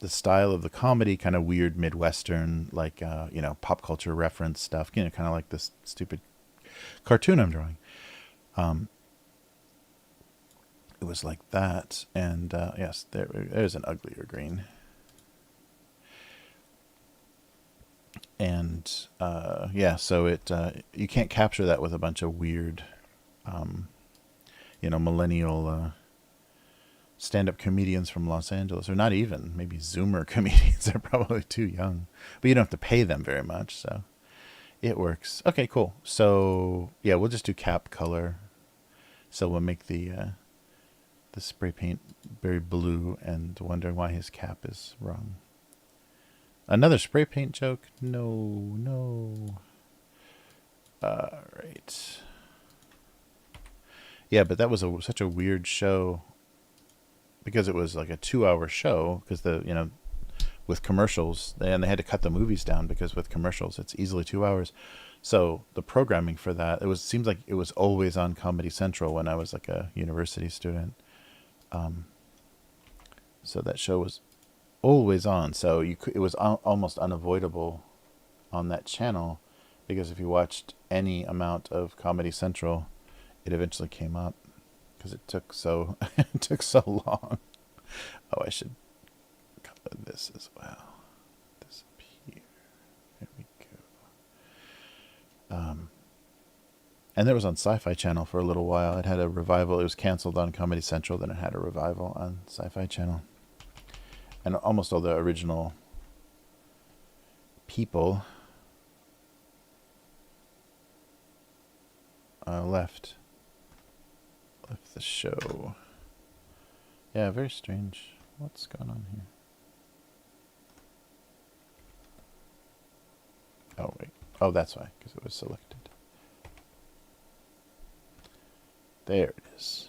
style of the comedy, kind of weird Midwestern, like pop culture reference stuff. Kind of like this stupid cartoon I'm drawing. It was like that, and yes, there's an uglier green. And yeah, so you can't capture that with a bunch of weird, millennial stand-up comedians from Los Angeles, or not even, maybe Zoomer comedians. They're probably too young, but you don't have to pay them very much, so it works. Okay, cool. So yeah, we'll just do cap color. So we'll make the spray paint very blue, and wondering why his cap is wrong. Another spray paint joke? No. Right. Yeah, but that was such a weird show, because it was like a 2-hour show, because with commercials, and they had to cut the movies down, because with commercials it's easily 2 hours. So the programming for that, seems like it was always on Comedy Central when I was like a university student. So that show was always on. So it was almost unavoidable on that channel, because if you watched any amount of Comedy Central, it eventually came up, because it took so long. Oh, I should color this as well. This up here. There we go. And it was on Sci-Fi Channel for a little while. It had a revival. It was canceled on Comedy Central, then it had a revival on Sci-Fi Channel. And almost all the original people left the show. Yeah, very strange. What's going on here? Oh, wait. Oh, that's why, because it was selected. There it is.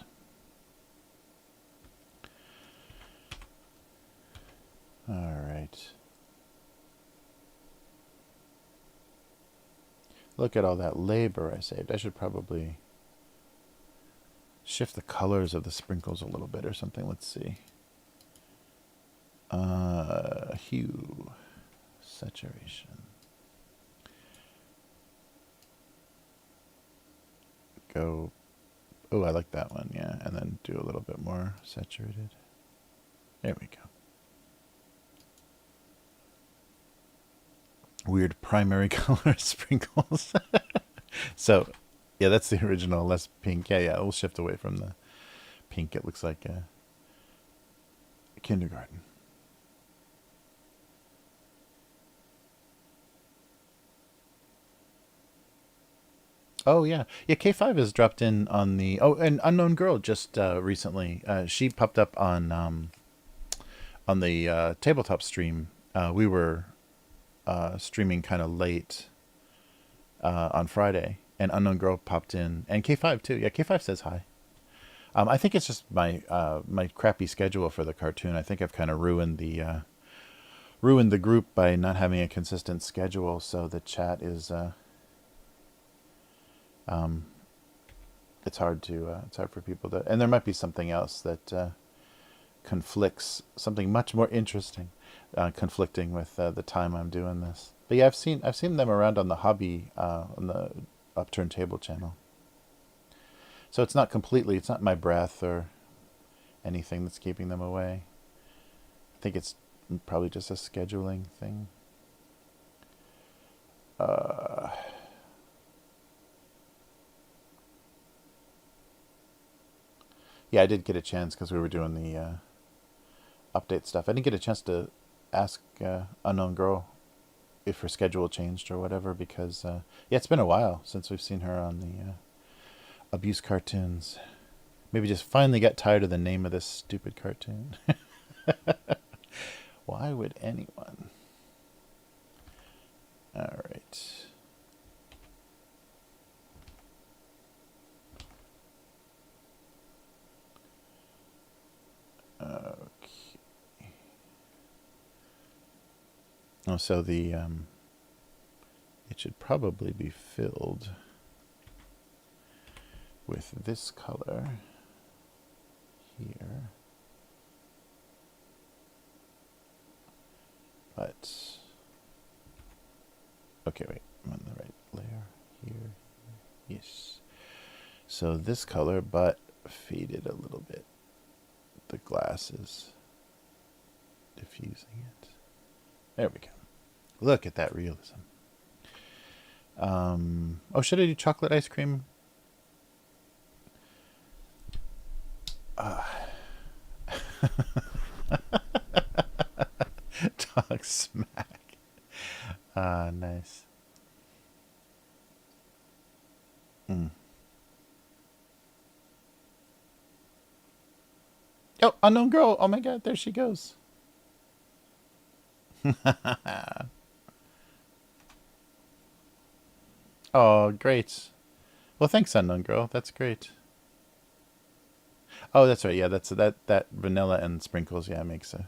All right. Look at all that labor I saved. I should probably shift the colors of the sprinkles a little bit or something. Let's see. Hue, saturation. Go. Oh, I like that one. Yeah, and then do a little bit more saturated. There we go. Weird primary color sprinkles. So, yeah, that's the original, less pink. Yeah, we'll shift away from the pink. It looks like a kindergarten. Oh yeah, yeah. K5 has dropped in on the. Oh, and Unknown Girl just recently. She popped up on the tabletop stream. We were streaming kind of late on Friday, and Unknown Girl popped in, and K5 too. Yeah, K5 says hi. I think it's just my my crappy schedule for the cartoon. I think I've kind of ruined the group by not having a consistent schedule. So the chat is it's hard for people to, and there might be something else that conflicts, something much more interesting, conflicting with the time I'm doing this. But yeah, I've seen them around on the hobby on the Upturned table channel. So it's not my breath or anything that's keeping them away. I think it's probably just a scheduling thing. Yeah, I did get a chance because we were doing the update stuff. I didn't get a chance to ask Unknown Girl if her schedule changed or whatever because yeah, it's been a while since we've seen her on the Abuse Cartoons. Maybe just finally got tired of the name of this stupid cartoon. Why would anyone? All right. Okay. Oh, so the it should probably be filled with this color here. But okay, wait, I'm on the right layer here. Yes. So this color, but faded a little bit. The glass is diffusing it. There we go. Look at that realism. Oh, should I do chocolate ice cream? Talk smack. Nice. Oh, Unknown Girl. Oh my god, there she goes. Oh, great. Well, thanks, Unknown Girl. That's great. Oh, that's right. Yeah, that vanilla and sprinkles. Yeah, makes a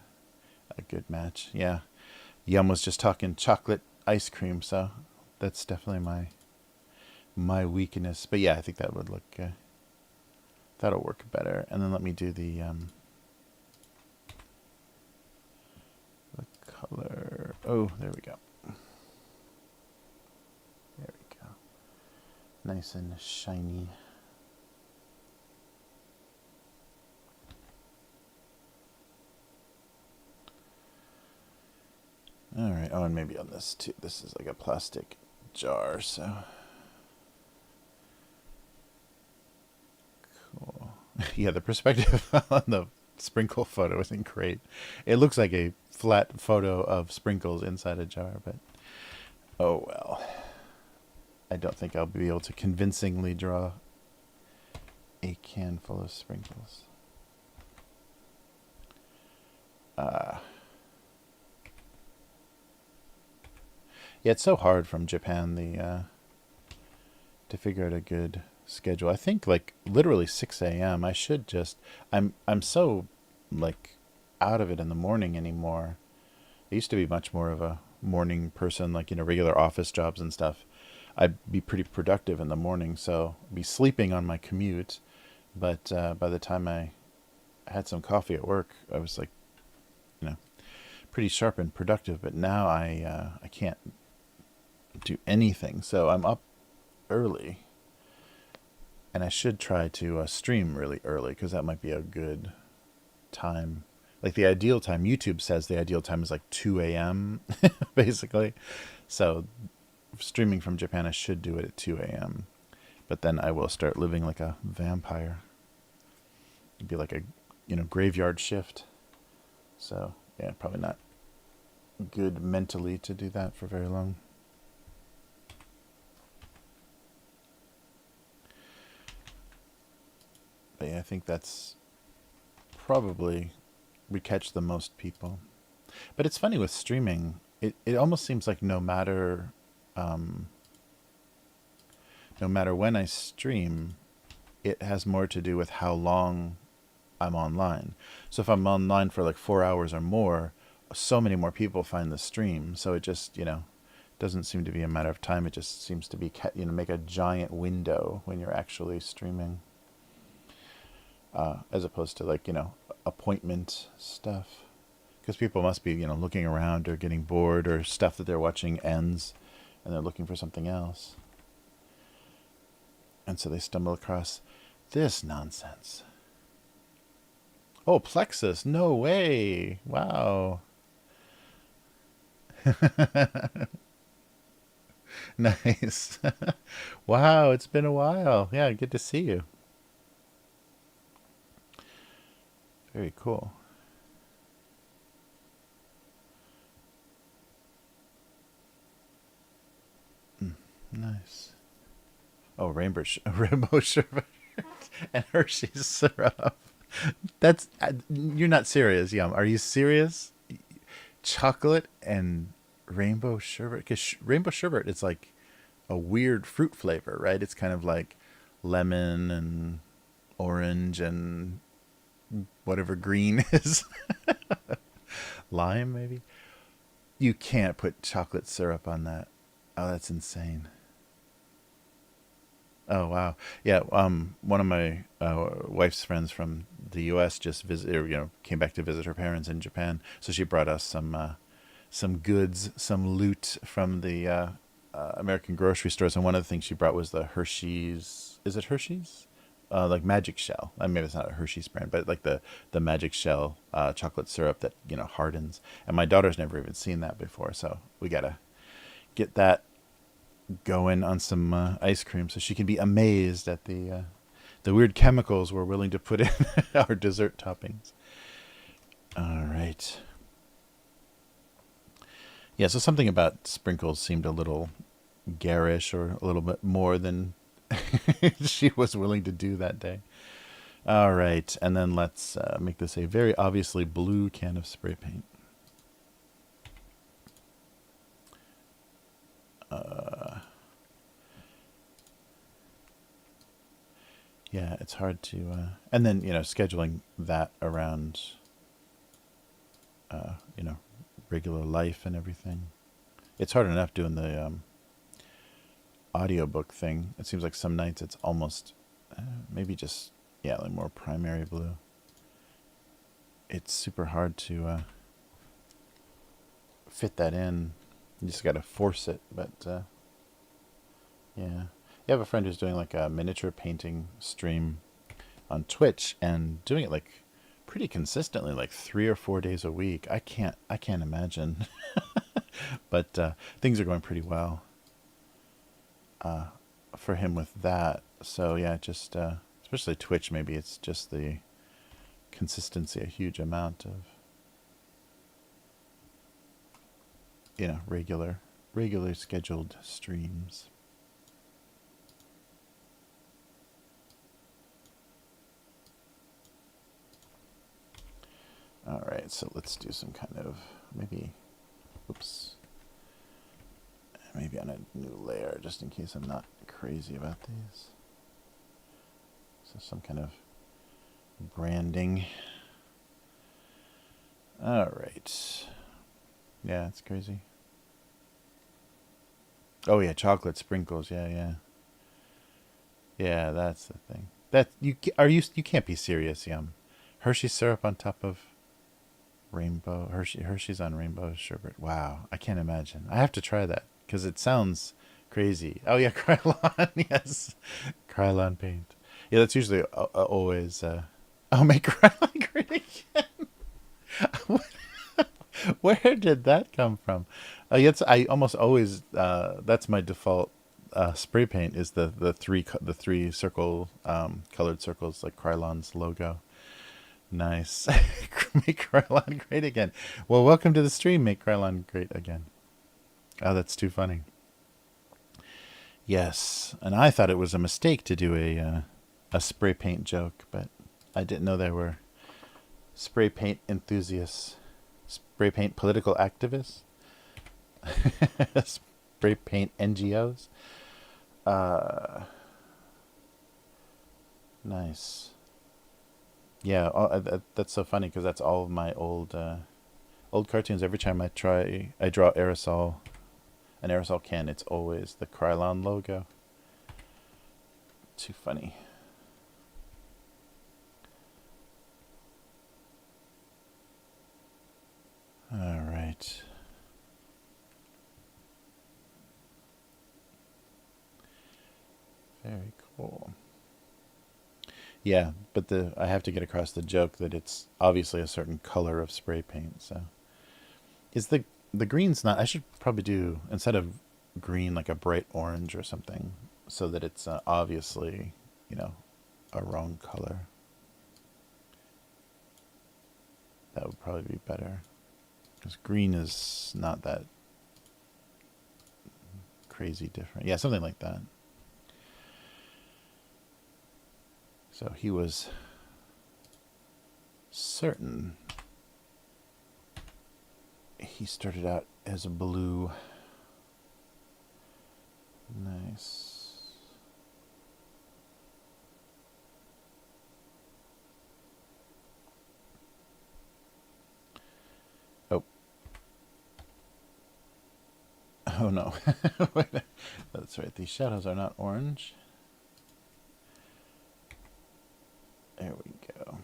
good match. Yeah, Yum was just talking chocolate ice cream, so that's definitely my weakness. But yeah, I think that would look that'll work better. And then let me do the color. Oh, there we go. There we go. Nice and shiny. All right. Oh, and maybe on this too. This is like a plastic jar, so cool. Yeah, the perspective on the sprinkle photo isn't great. It looks like a flat photo of sprinkles inside a jar, but oh well. I don't think I'll be able to convincingly draw a can full of sprinkles. Yeah, it's so hard from Japan to figure out a good schedule. I think like literally 6 a.m. I should just I'm so like out of it in the morning anymore. I used to be much more of a morning person, like, regular office jobs and stuff. I'd be pretty productive in the morning, so I'd be sleeping on my commute. But by the time I had some coffee at work, I was like, you know, pretty sharp and productive. But now I can't do anything, so I'm up early, and I should try to stream really early because that might be a good time. Like the ideal time, YouTube says the ideal time is like 2 a.m. basically. So streaming from Japan, I should do it at 2 a.m. But then I will start living like a vampire. It'd be like a, graveyard shift. So yeah, probably not good mentally to do that for very long. But yeah, I think that's probably would catch the most people. But it's funny with streaming, it almost seems like um, no matter when I stream, it has more to do with how long I'm online. So if I'm online for like 4 hours or more, so many more people find the stream. So it just, doesn't seem to be a matter of time. It just seems to be, make a giant window when you're actually streaming, as opposed to like, appointment stuff. Because people must be, looking around or getting bored, or stuff that they're watching ends and they're looking for something else. And so they stumble across this nonsense. Oh, Plexus. No way. Wow. Nice. Wow, it's been a while. Yeah, good to see you. Very cool. Nice. Oh, Rainbow Sherbet and Hershey's syrup. That's you're not serious, Yum. Are you serious? Chocolate and rainbow sherbet? Because rainbow sherbet, it's like a weird fruit flavor, right? It's kind of like lemon and orange and whatever green is. Lime, maybe? You can't put chocolate syrup on that. Oh, that's insane. Oh wow, yeah. One of my wife's friends from the U.S. just came back to visit her parents in Japan. So she brought us some goods, some loot from the American grocery stores. And one of the things she brought was the Hershey's. Is it Hershey's? Like Magic Shell. I mean, maybe it's not a Hershey's brand, but like the Magic Shell chocolate syrup that hardens. And my daughter's never even seen that before, so we gotta get that going on some ice cream so she can be amazed at the weird chemicals we're willing to put in our dessert toppings. All right. Yeah, so something about sprinkles seemed a little garish, or a little bit more than she was willing to do that day. All right, and then let's make this a very obviously blue can of spray paint. Yeah, it's hard to, and then scheduling that around, uh, you know, regular life and everything. It's hard enough doing the audiobook thing. It seems like some nights it's almost maybe just, yeah, like more primary blue. It's super hard to fit that in. You just got to force it. But yeah, you have a friend who's doing like a miniature painting stream on Twitch and doing it like pretty consistently, like 3 or 4 days a week. I can't imagine. But things are going pretty well for him with that. So yeah, just especially Twitch, maybe it's just the consistency, a huge amount of regular scheduled streams. All right, so let's do some kind of maybe, oops, maybe on a new layer, just in case I'm not crazy about these. So some kind of branding. All right. Yeah, it's crazy. Oh yeah, chocolate sprinkles. Yeah, yeah. Yeah, that's the thing. That you can't be serious, Yum. Hershey syrup on top of rainbow. Hershey's on rainbow sherbet. Wow, I can't imagine. I have to try that because it sounds crazy. Oh yeah, Krylon. Yes, Krylon paint. Yeah, that's usually always. Oh, make Krylon great again. Where did that come from? Yes, I almost always. That's my default spray paint. Is the three circle colored circles like Krylon's logo. Nice. Make Krylon great again. Well, welcome to the stream. Make Krylon great again. Oh, that's too funny. Yes, and I thought it was a mistake to do a spray paint joke, but I didn't know there were spray paint enthusiasts, spray paint political activists, spray paint NGOs. Uh, nice. Yeah, that's so funny because that's all of my old cartoons. Every time I draw an aerosol can, it's always the Krylon logo. Too funny. All right. Very cool. Yeah, but I have to get across the joke that it's obviously a certain color of spray paint. So is the green's not? I should probably do, instead of green, like a bright orange or something, so that it's obviously, you know, a wrong color. That would probably be better, because green is not that crazy different. Yeah, something like that. So he was certain. He started out as a blue. Nice. Oh. Oh no. That's right. These shadows are not orange. There we go.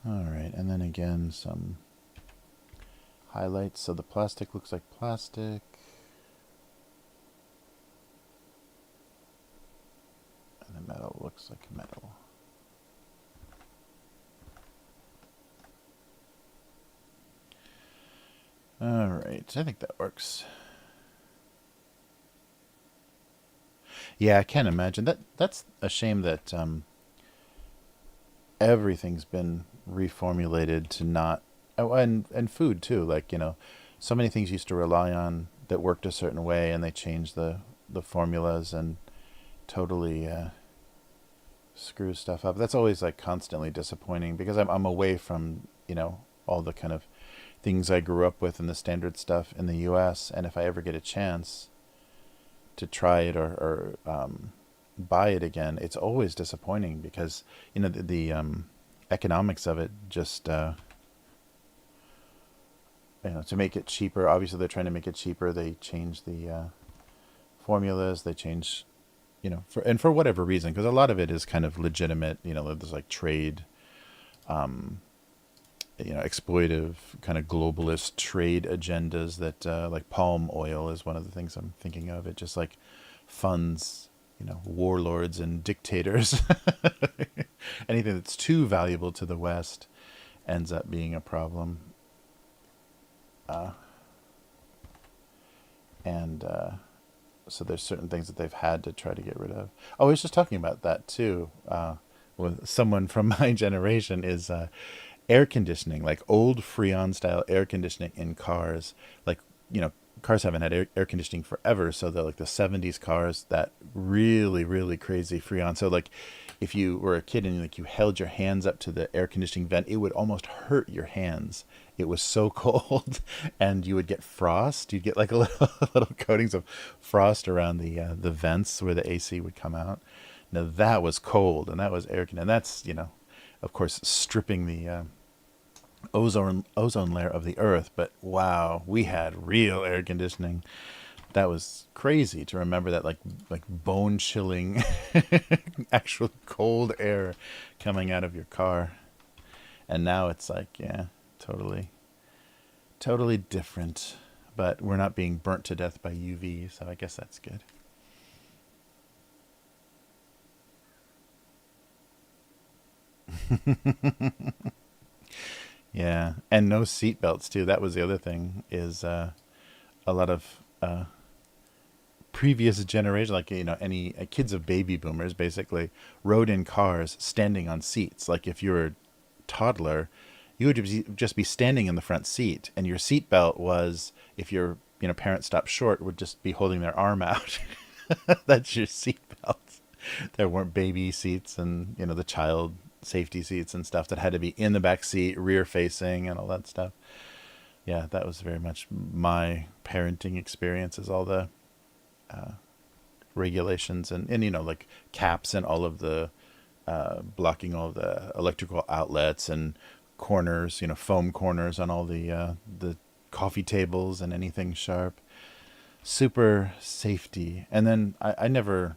All right, and then again some highlights so the plastic looks like plastic. And the metal looks like metal. All right, I think that works. Yeah, I can't imagine that. That's a shame that everything's been reformulated to not. Oh, and food too. Like, you know, so many things used to rely on that worked a certain way, and they changed the formulas and totally screw stuff up. That's always like constantly disappointing because I'm away from, you know, all the kind of things I grew up with and the standard stuff in the U.S. And if I ever get a chance to try it or buy it again, it's always disappointing because, you know, the economics of it just you know, to make it cheaper. Obviously, they're trying to make it cheaper. They change the formulas. They change, you know, for whatever reason, because a lot of it is kind of legitimate. You know, there's like trade, you know, exploitive kind of globalist trade agendas that like palm oil is one of the things I'm thinking of. It just like funds, you know, warlords and dictators. Anything that's too valuable to the West ends up being a problem. And so there's certain things that they've had to try to get rid of. Oh, I was just talking about that too with someone from my generation is air conditioning, like old Freon style air conditioning in cars, like, you know, cars haven't had air conditioning forever, so they're like the 70s cars that really, really crazy freon. So like if you were a kid and like you held your hands up to the air conditioning vent, it would almost hurt your hands. It was so cold, and you would get frost. You'd get like a little, little coatings of frost around the vents where the AC would come out. Now that was cold, and that was air conditioning. And that's, of course, stripping the ozone layer of the earth. But wow, we had real air conditioning. That was crazy to remember that, like bone chilling actual cold air coming out of your car. And now it's like, yeah, totally different. But we're not being burnt to death by UV, so I guess that's good. Yeah, and no seat belts too. That was the other thing, is a lot of previous generation, like, any kids of baby boomers basically rode in cars standing on seats. Like if you were a toddler, you would just be standing in the front seat, and your seat belt was, if your parent stopped short, would just be holding their arm out. That's your seat belt. There weren't baby seats and the child safety seats and stuff that had to be in the back seat, rear facing, and all that stuff. Yeah, that was very much my parenting experience, is all the regulations and like caps and all of the blocking all the electrical outlets and corners, foam corners on all the coffee tables and anything sharp. Super safety. And then I never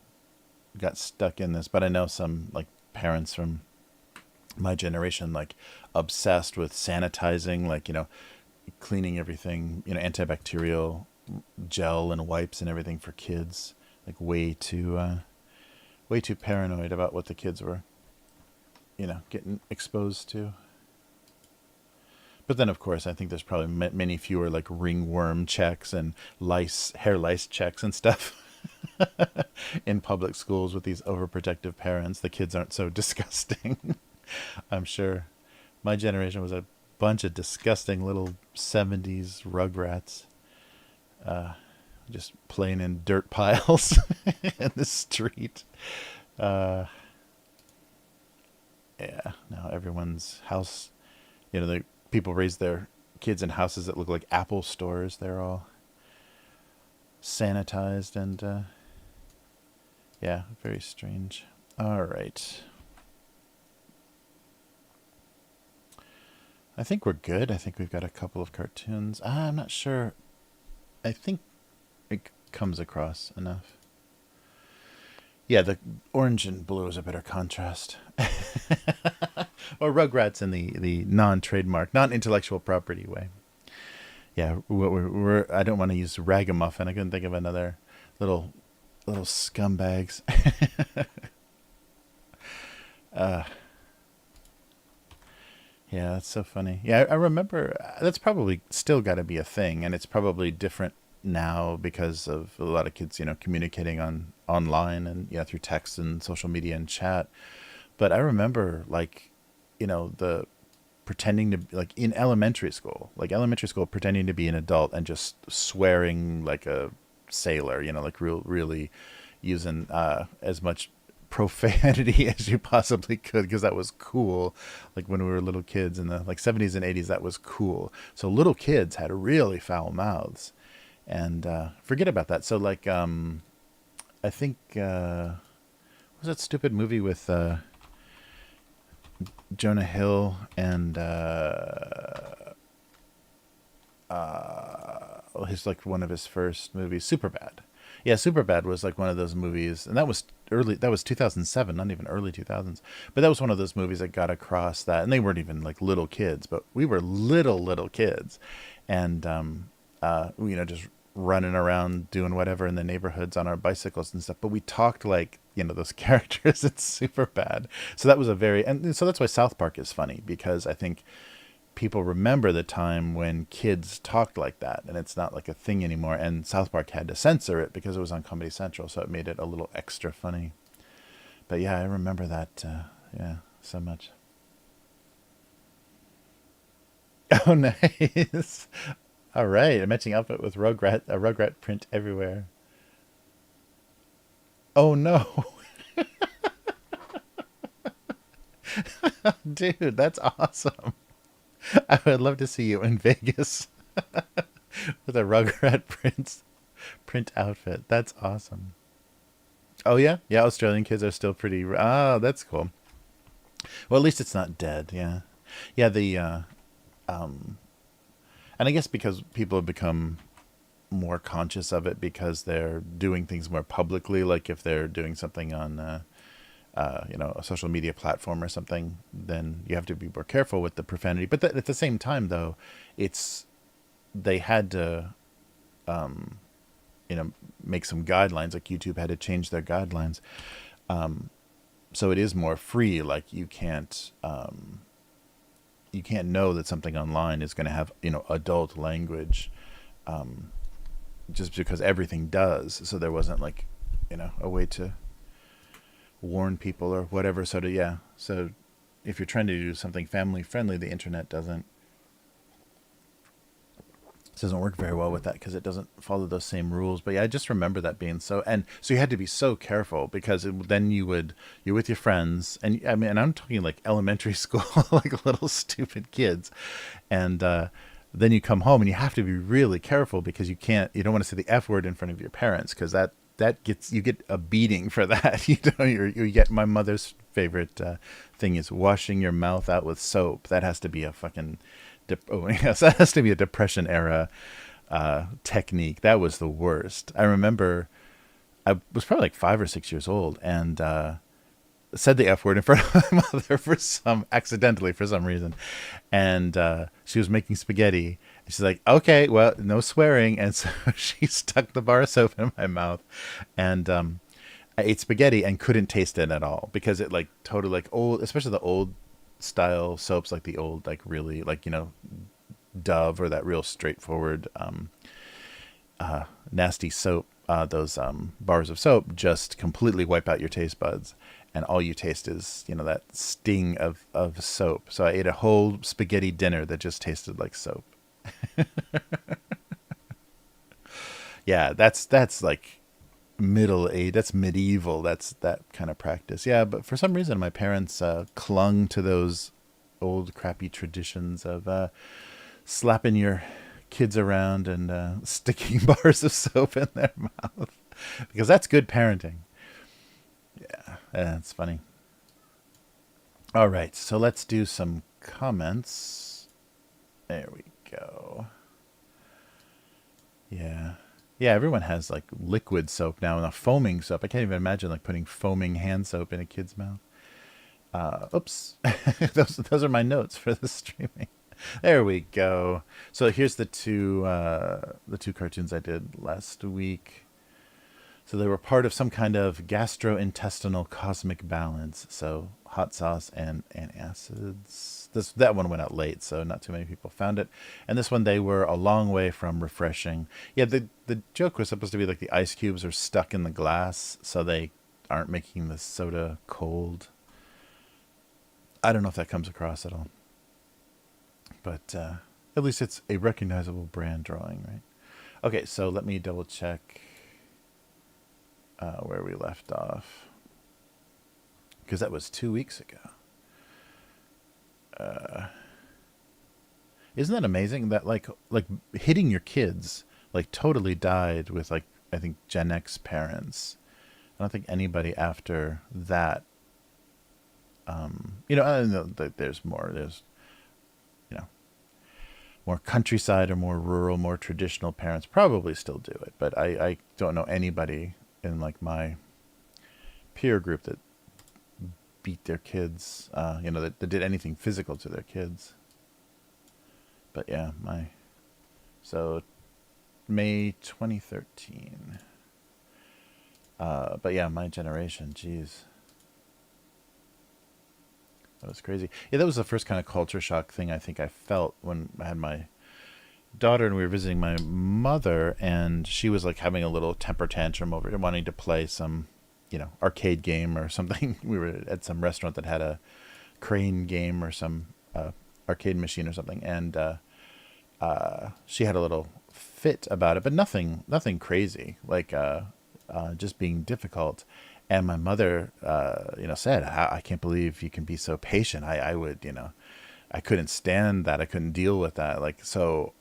got stuck in this, but I know some like parents from my generation, like, obsessed with sanitizing, like, cleaning everything, antibacterial gel and wipes and everything for kids, like way too paranoid about what the kids were, getting exposed to. But then, of course, I think there's probably many fewer like ringworm checks and hair lice checks and stuff in public schools with these overprotective parents. The kids aren't so disgusting. I'm sure my generation was a bunch of disgusting little 70s rugrats, just playing in dirt piles in the street. Uh, yeah, now everyone's house, the people raise their kids in houses that look like Apple stores. They're all sanitized and, yeah, very strange. All right. I think we're good. I think we've got a couple of cartoons. I'm not sure. I think it comes across enough. Yeah, the orange and blue is a better contrast. Or Rugrats in the non-trademark, non-intellectual property way. Yeah, I don't want to use ragamuffin. I couldn't think of another little scumbags. uh, yeah, that's so funny. Yeah, I remember that's probably still got to be a thing, and it's probably different now because of a lot of kids, communicating online and through text and social media and chat. But I remember, like, the pretending to, like, in elementary school, pretending to be an adult and just swearing like a sailor, like really using as much profanity as you possibly could, because that was cool. Like when we were little kids in the like 70s and 80s, that was cool. So little kids had really foul mouths, and forget about that. So like I think what was that stupid movie with Jonah Hill and his, like, one of his first movies, Superbad. Yeah, Superbad was like one of those movies, and that was early. That was 2007, not even early 2000s. But that was one of those movies that got across that, and they weren't even like little kids, but we were little kids, and just running around doing whatever in the neighborhoods on our bicycles and stuff. But we talked like those characters. It's Superbad. So that was and so that's why South Park is funny, because I think people remember the time when kids talked like that, and it's not like a thing anymore. And South Park had to censor it because it was on Comedy Central, so it made it a little extra funny. But yeah, I remember that. Yeah, so much. Oh, nice. All right, a matching outfit with a Rugrat print everywhere. Oh no, dude, that's awesome. I would love to see you in Vegas with a Rugrat print outfit. That's awesome. Oh yeah, yeah. Australian kids are still pretty. Ah, that's cool. Well, at least it's not dead. Yeah, yeah. And I guess because people have become more conscious of it because they're doing things more publicly. Like if they're doing something on, a social media platform or something, then you have to be more careful with the profanity. But at the same time, though, it's they had to, make some guidelines. Like YouTube had to change their guidelines, so it is more free. Like you can't know that something online is going to have adult language, just because everything does. So there wasn't like a way to warn people or whatever. So if you're trying to do something family friendly, the internet doesn't work very well with that because it doesn't follow those same rules. But yeah, I just remember that being and so you had to be so careful because then you're with your friends, and I mean, and I'm talking like elementary school, like little stupid kids, and then you come home and you have to be really careful because you don't want to say the F word in front of your parents because you get a beating for that. You get my mother's favorite thing is washing your mouth out with soap. That has to be a fucking yes, that has to be a Depression era technique. That was the worst. I remember I was probably like 5 or 6 years old and said the F word in front of my mother accidentally for some reason. And she was making spaghetti. And she's like, okay, well, no swearing. And so she stuck the bar of soap in my mouth. And I ate spaghetti and couldn't taste it at all because it like totally like old, especially the old style soaps, like the old, like really like, Dove or that real straightforward, nasty soap. Those bars of soap just completely wipe out your taste buds. And all you taste is, that sting of soap. So I ate a whole spaghetti dinner that just tasted like soap. Yeah, that's like middle age. That's medieval. That's that kind of practice. Yeah, but for some reason, my parents clung to those old crappy traditions of slapping your kids around and sticking bars of soap in their mouth because that's good parenting. Yeah, that's funny. All right, so let's do some comments. There we go. Yeah. Yeah, everyone has like liquid soap now and a foaming soap. I can't even imagine like putting foaming hand soap in a kid's mouth. Oops. those are my notes for the streaming. There we go. So here's the two cartoons I did last week. So they were part of some kind of gastrointestinal cosmic balance. So hot sauce and antacids. That one went out late, so not too many people found it. And this one, they were a long way from refreshing. Yeah, the joke was supposed to be like the ice cubes are stuck in the glass, so they aren't making the soda cold. I don't know if that comes across at all. But at least it's a recognizable brand drawing, right? Okay, so let me double check where we left off. Because that was 2 weeks ago. Isn't that amazing that like hitting your kids like totally died with like I think Gen X parents. I don't think anybody after that. I don't know that there's more. There's more countryside or more rural, more traditional parents probably still do it, but I don't know anybody in like my peer group that beat their kids, that did anything physical to their kids. But yeah, so May 2013. But yeah, my generation, geez. That was crazy. Yeah, that was the first kind of culture shock thing I think I felt when I had my daughter and we were visiting my mother, and she was like having a little temper tantrum over wanting to play some, arcade game or something. We were at some restaurant that had a crane game or some arcade machine or something, and she had a little fit about it, but nothing crazy, like just being difficult. And my mother, said, I can't believe you can be so patient. I would, I couldn't stand that. I couldn't deal with that. Like, so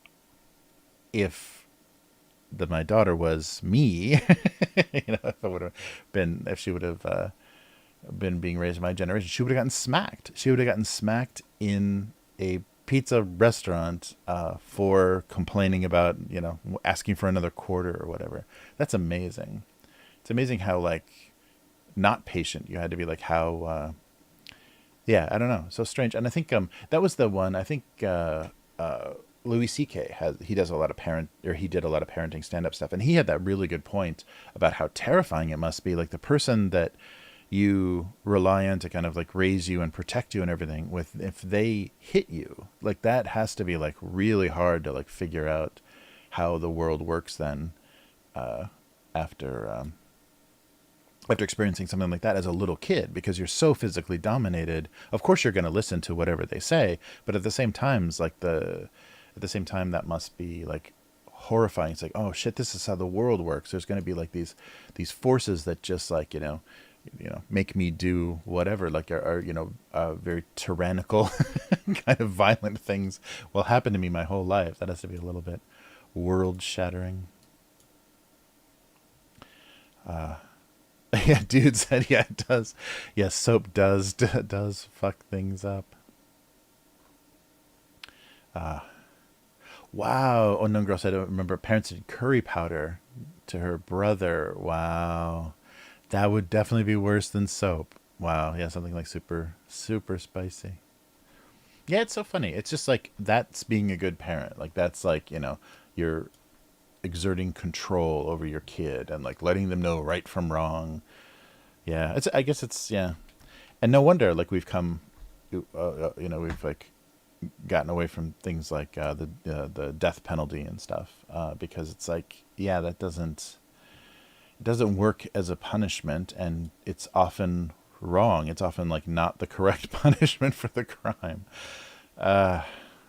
if my daughter was me, if she would have been being raised in my generation, she would have gotten smacked. She would have gotten smacked in a pizza restaurant for complaining about, asking for another quarter or whatever. That's amazing. It's amazing how, like, not patient you had to be, like, how yeah, I don't know, so strange. And I think that was the one. I think Louis C.K. he did a lot of parenting stand-up stuff, and he had that really good point about how terrifying it must be, like the person that you rely on to kind of like raise you and protect you and everything, with if they hit you, like that has to be like really hard to like figure out how the world works then after experiencing something like that as a little kid, because you're so physically dominated. Of course you're going to listen to whatever they say, but at the same time, that must be like horrifying. It's like, oh shit, this is how the world works. There's going to be like these forces that just like, make me do whatever, like are very tyrannical kind of violent things will happen to me my whole life. That has to be a little bit world shattering. Yeah, dude said, yeah, it does. Yeah, soap does fuck things up. Wow. Unknown Girl said, I remember parents did curry powder to her brother. Wow. That would definitely be worse than soap. Wow. Yeah, something like super, super spicy. Yeah, it's so funny. It's just like, that's being a good parent. Like, that's like, you're exerting control over your kid and like letting them know right from wrong. Yeah, I guess it's, yeah. And no wonder, like, we've we've like gotten away from things like the death penalty and stuff, because it's like, yeah, it doesn't work as a punishment, and it's often wrong. It's often like not the correct punishment for the crime.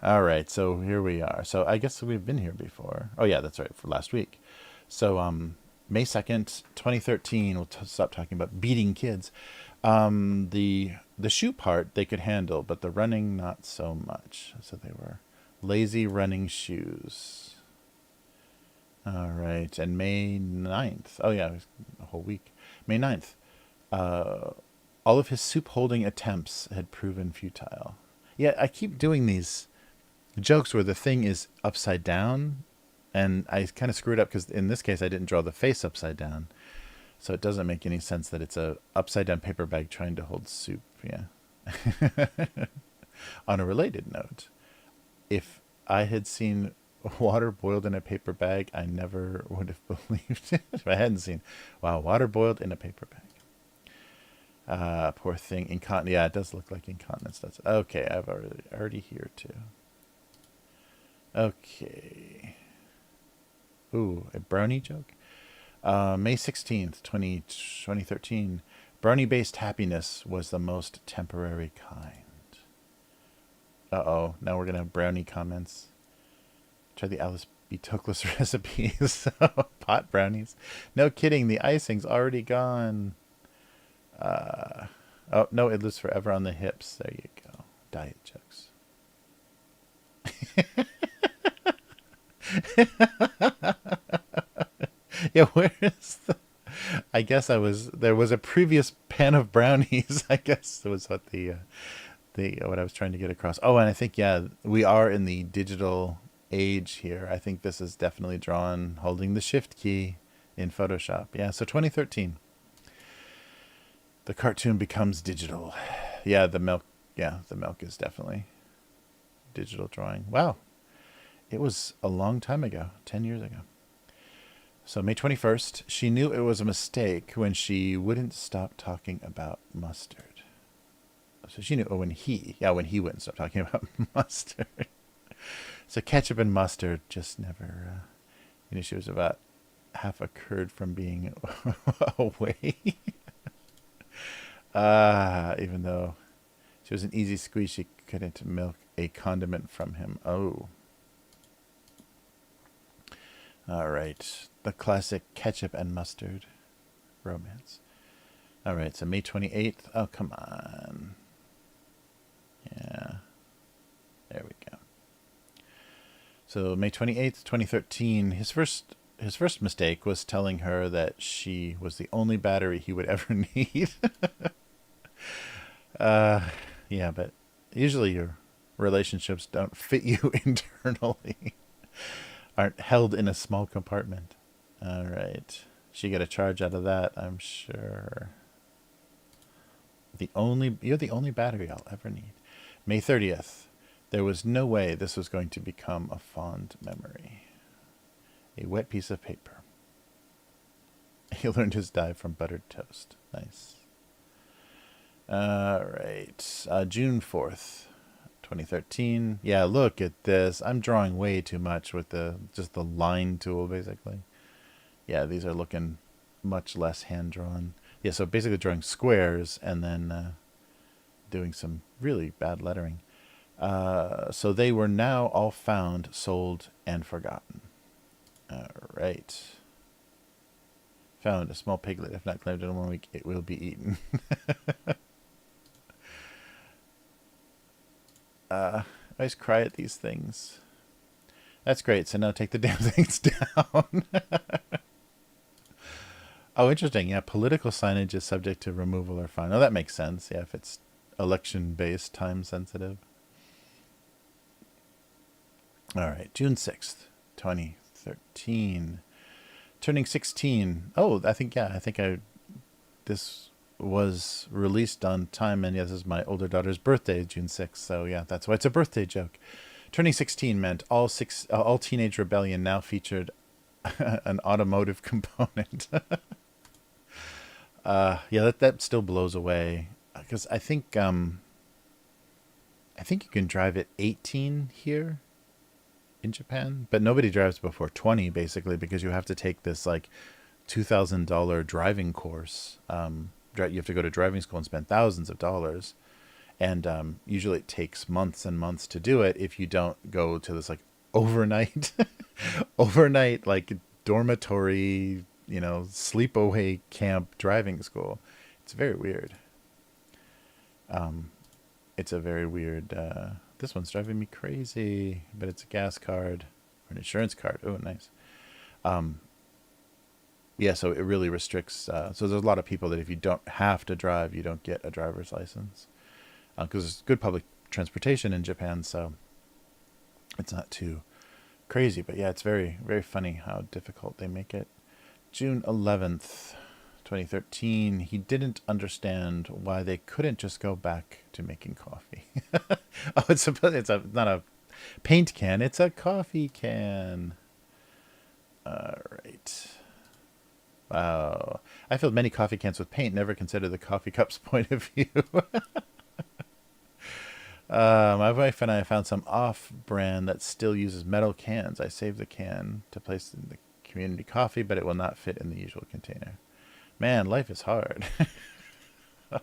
All right, so here we are. So I guess we've been here before. Oh yeah, that's right, for last week. So May 2nd, 2013, we'll stop talking about beating kids. The shoe part they could handle, but the running not so much. So they were lazy running shoes. All right, and May 9th. Oh yeah, a whole week. May 9th. All of his soup holding attempts had proven futile. Yeah, I keep doing these jokes where the thing is upside down, and I kind of screwed up because in this case I didn't draw the face upside down, so it doesn't make any sense that it's a upside down paper bag trying to hold soup. Yeah. On a related note, if I had seen water boiled in a paper bag, I never would have believed it. If I hadn't seen, wow, water boiled in a paper bag. Poor thing. Yeah, it does look like incontinence. That's okay. I've already here too. Okay. Ooh, a brownie joke. May 16th, 2013. Brownie-based happiness was the most temporary kind. Uh-oh. Now we're going to have brownie comments. Try the Alice B. Toklas recipes. Pot brownies. No kidding. The icing's already gone. Oh, no, it lives forever on the hips. There you go. Diet jokes. Yeah, where is the... I guess there was a previous pan of brownies. I guess that was what what I was trying to get across. Oh, and I think, yeah, we are in the digital age here. I think this is definitely drawn holding the shift key in Photoshop. Yeah, so 2013. The cartoon becomes digital. Yeah, the milk is definitely digital drawing. Wow. It was a long time ago, 10 years ago. So May 21st, she knew it was a mistake when she wouldn't stop talking about mustard. So she knew when he wouldn't stop talking about mustard. So ketchup and mustard just never, she was about half a curd from being away. Even though she was an easy squeeze, she couldn't milk a condiment from him. Oh. All right. The classic ketchup and mustard romance. All right. So May 28th. Oh, come on. Yeah. There we go. So May 28th, 2013, his first mistake was telling her that she was the only battery he would ever need. Yeah, but usually your relationships don't fit you internally, aren't held in a small compartment. All right. She got a charge out of that, I'm sure. You're the only battery I'll ever need. May 30th. There was no way this was going to become a fond memory. A wet piece of paper. He learned his dive from buttered toast. Nice. All right. June 4th, 2013. Yeah, look at this. I'm drawing way too much with just the line tool, basically. Yeah, these are looking much less hand-drawn. Yeah, so basically drawing squares and then doing some really bad lettering. So they were now all found, sold, and forgotten. All right. Found a small piglet. If not claimed in 1 week, it will be eaten. I always cry at these things. That's great. So now take the damn things down. Oh, interesting. Yeah, political signage is subject to removal or fine. Oh, that makes sense. Yeah, if it's election-based, time-sensitive. All right, June 6th, 2013. Turning 16. Oh, I think this was released on time, and yes, this is my older daughter's birthday, June 6th. So yeah, that's why it's a birthday joke. Turning 16 meant all teenage rebellion now featured an automotive component. Yeah, that still blows away, because I think you can drive at 18 here in Japan, but nobody drives before 20, basically, because you have to take this like $2,000 driving course. You have to go to driving school and spend thousands of dollars, and usually it takes months and months to do it if you don't go to this like overnight like dormitory, sleepaway camp driving school. It's very weird. It's a very weird. This one's driving me crazy, but it's a gas card or an insurance card. Oh, nice. Yeah, so it really restricts. So there's a lot of people that if you don't have to drive, you don't get a driver's license, because there's good public transportation in Japan, so it's not too crazy. But yeah, it's very, very funny how difficult they make it. June 11th, 2013, he didn't understand why they couldn't just go back to making coffee. Oh, it's not a paint can, it's a coffee can. All right. Wow. I filled many coffee cans with paint, never considered the coffee cup's point of view. My wife and I found some off-brand that still uses metal cans. I saved the can to place in the community coffee, but it will not fit in the usual container. Man, life is hard. Well,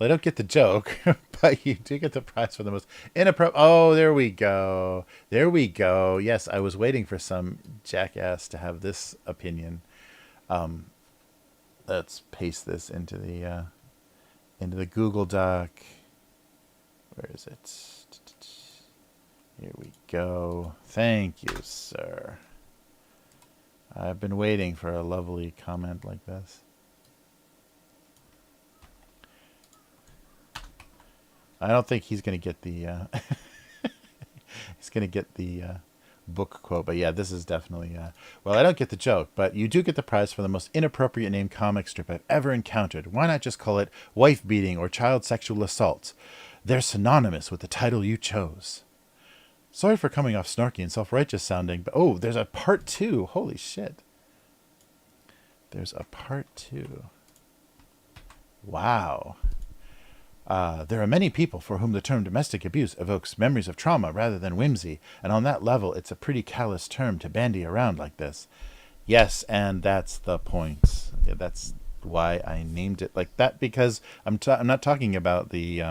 I don't get the joke, but you do get the prize for the most inappropriate. Oh, there we go. There we go. Yes, I was waiting for some jackass to have this opinion. Let's paste this into the Google Doc. Where is it? Here we go. Thank you, sir. I've been waiting for a lovely comment like this. I don't think he's going to get the he's going to get the book quote, but yeah, this is definitely well, I don't get the joke, but you do get the prize for the most inappropriate named comic strip I've ever encountered. Why not just call it Wife Beating or Child Sexual Assault? They're synonymous with the title you chose. Sorry for coming off snarky and self-righteous sounding, but oh, there's a part 2. Holy shit. There's a part 2. Wow. There are many people for whom the term domestic abuse evokes memories of trauma rather than whimsy, and on that level, it's a pretty callous term to bandy around like this. Yes, and that's the point. Yeah, that's why I named it like that, because I'm not talking about the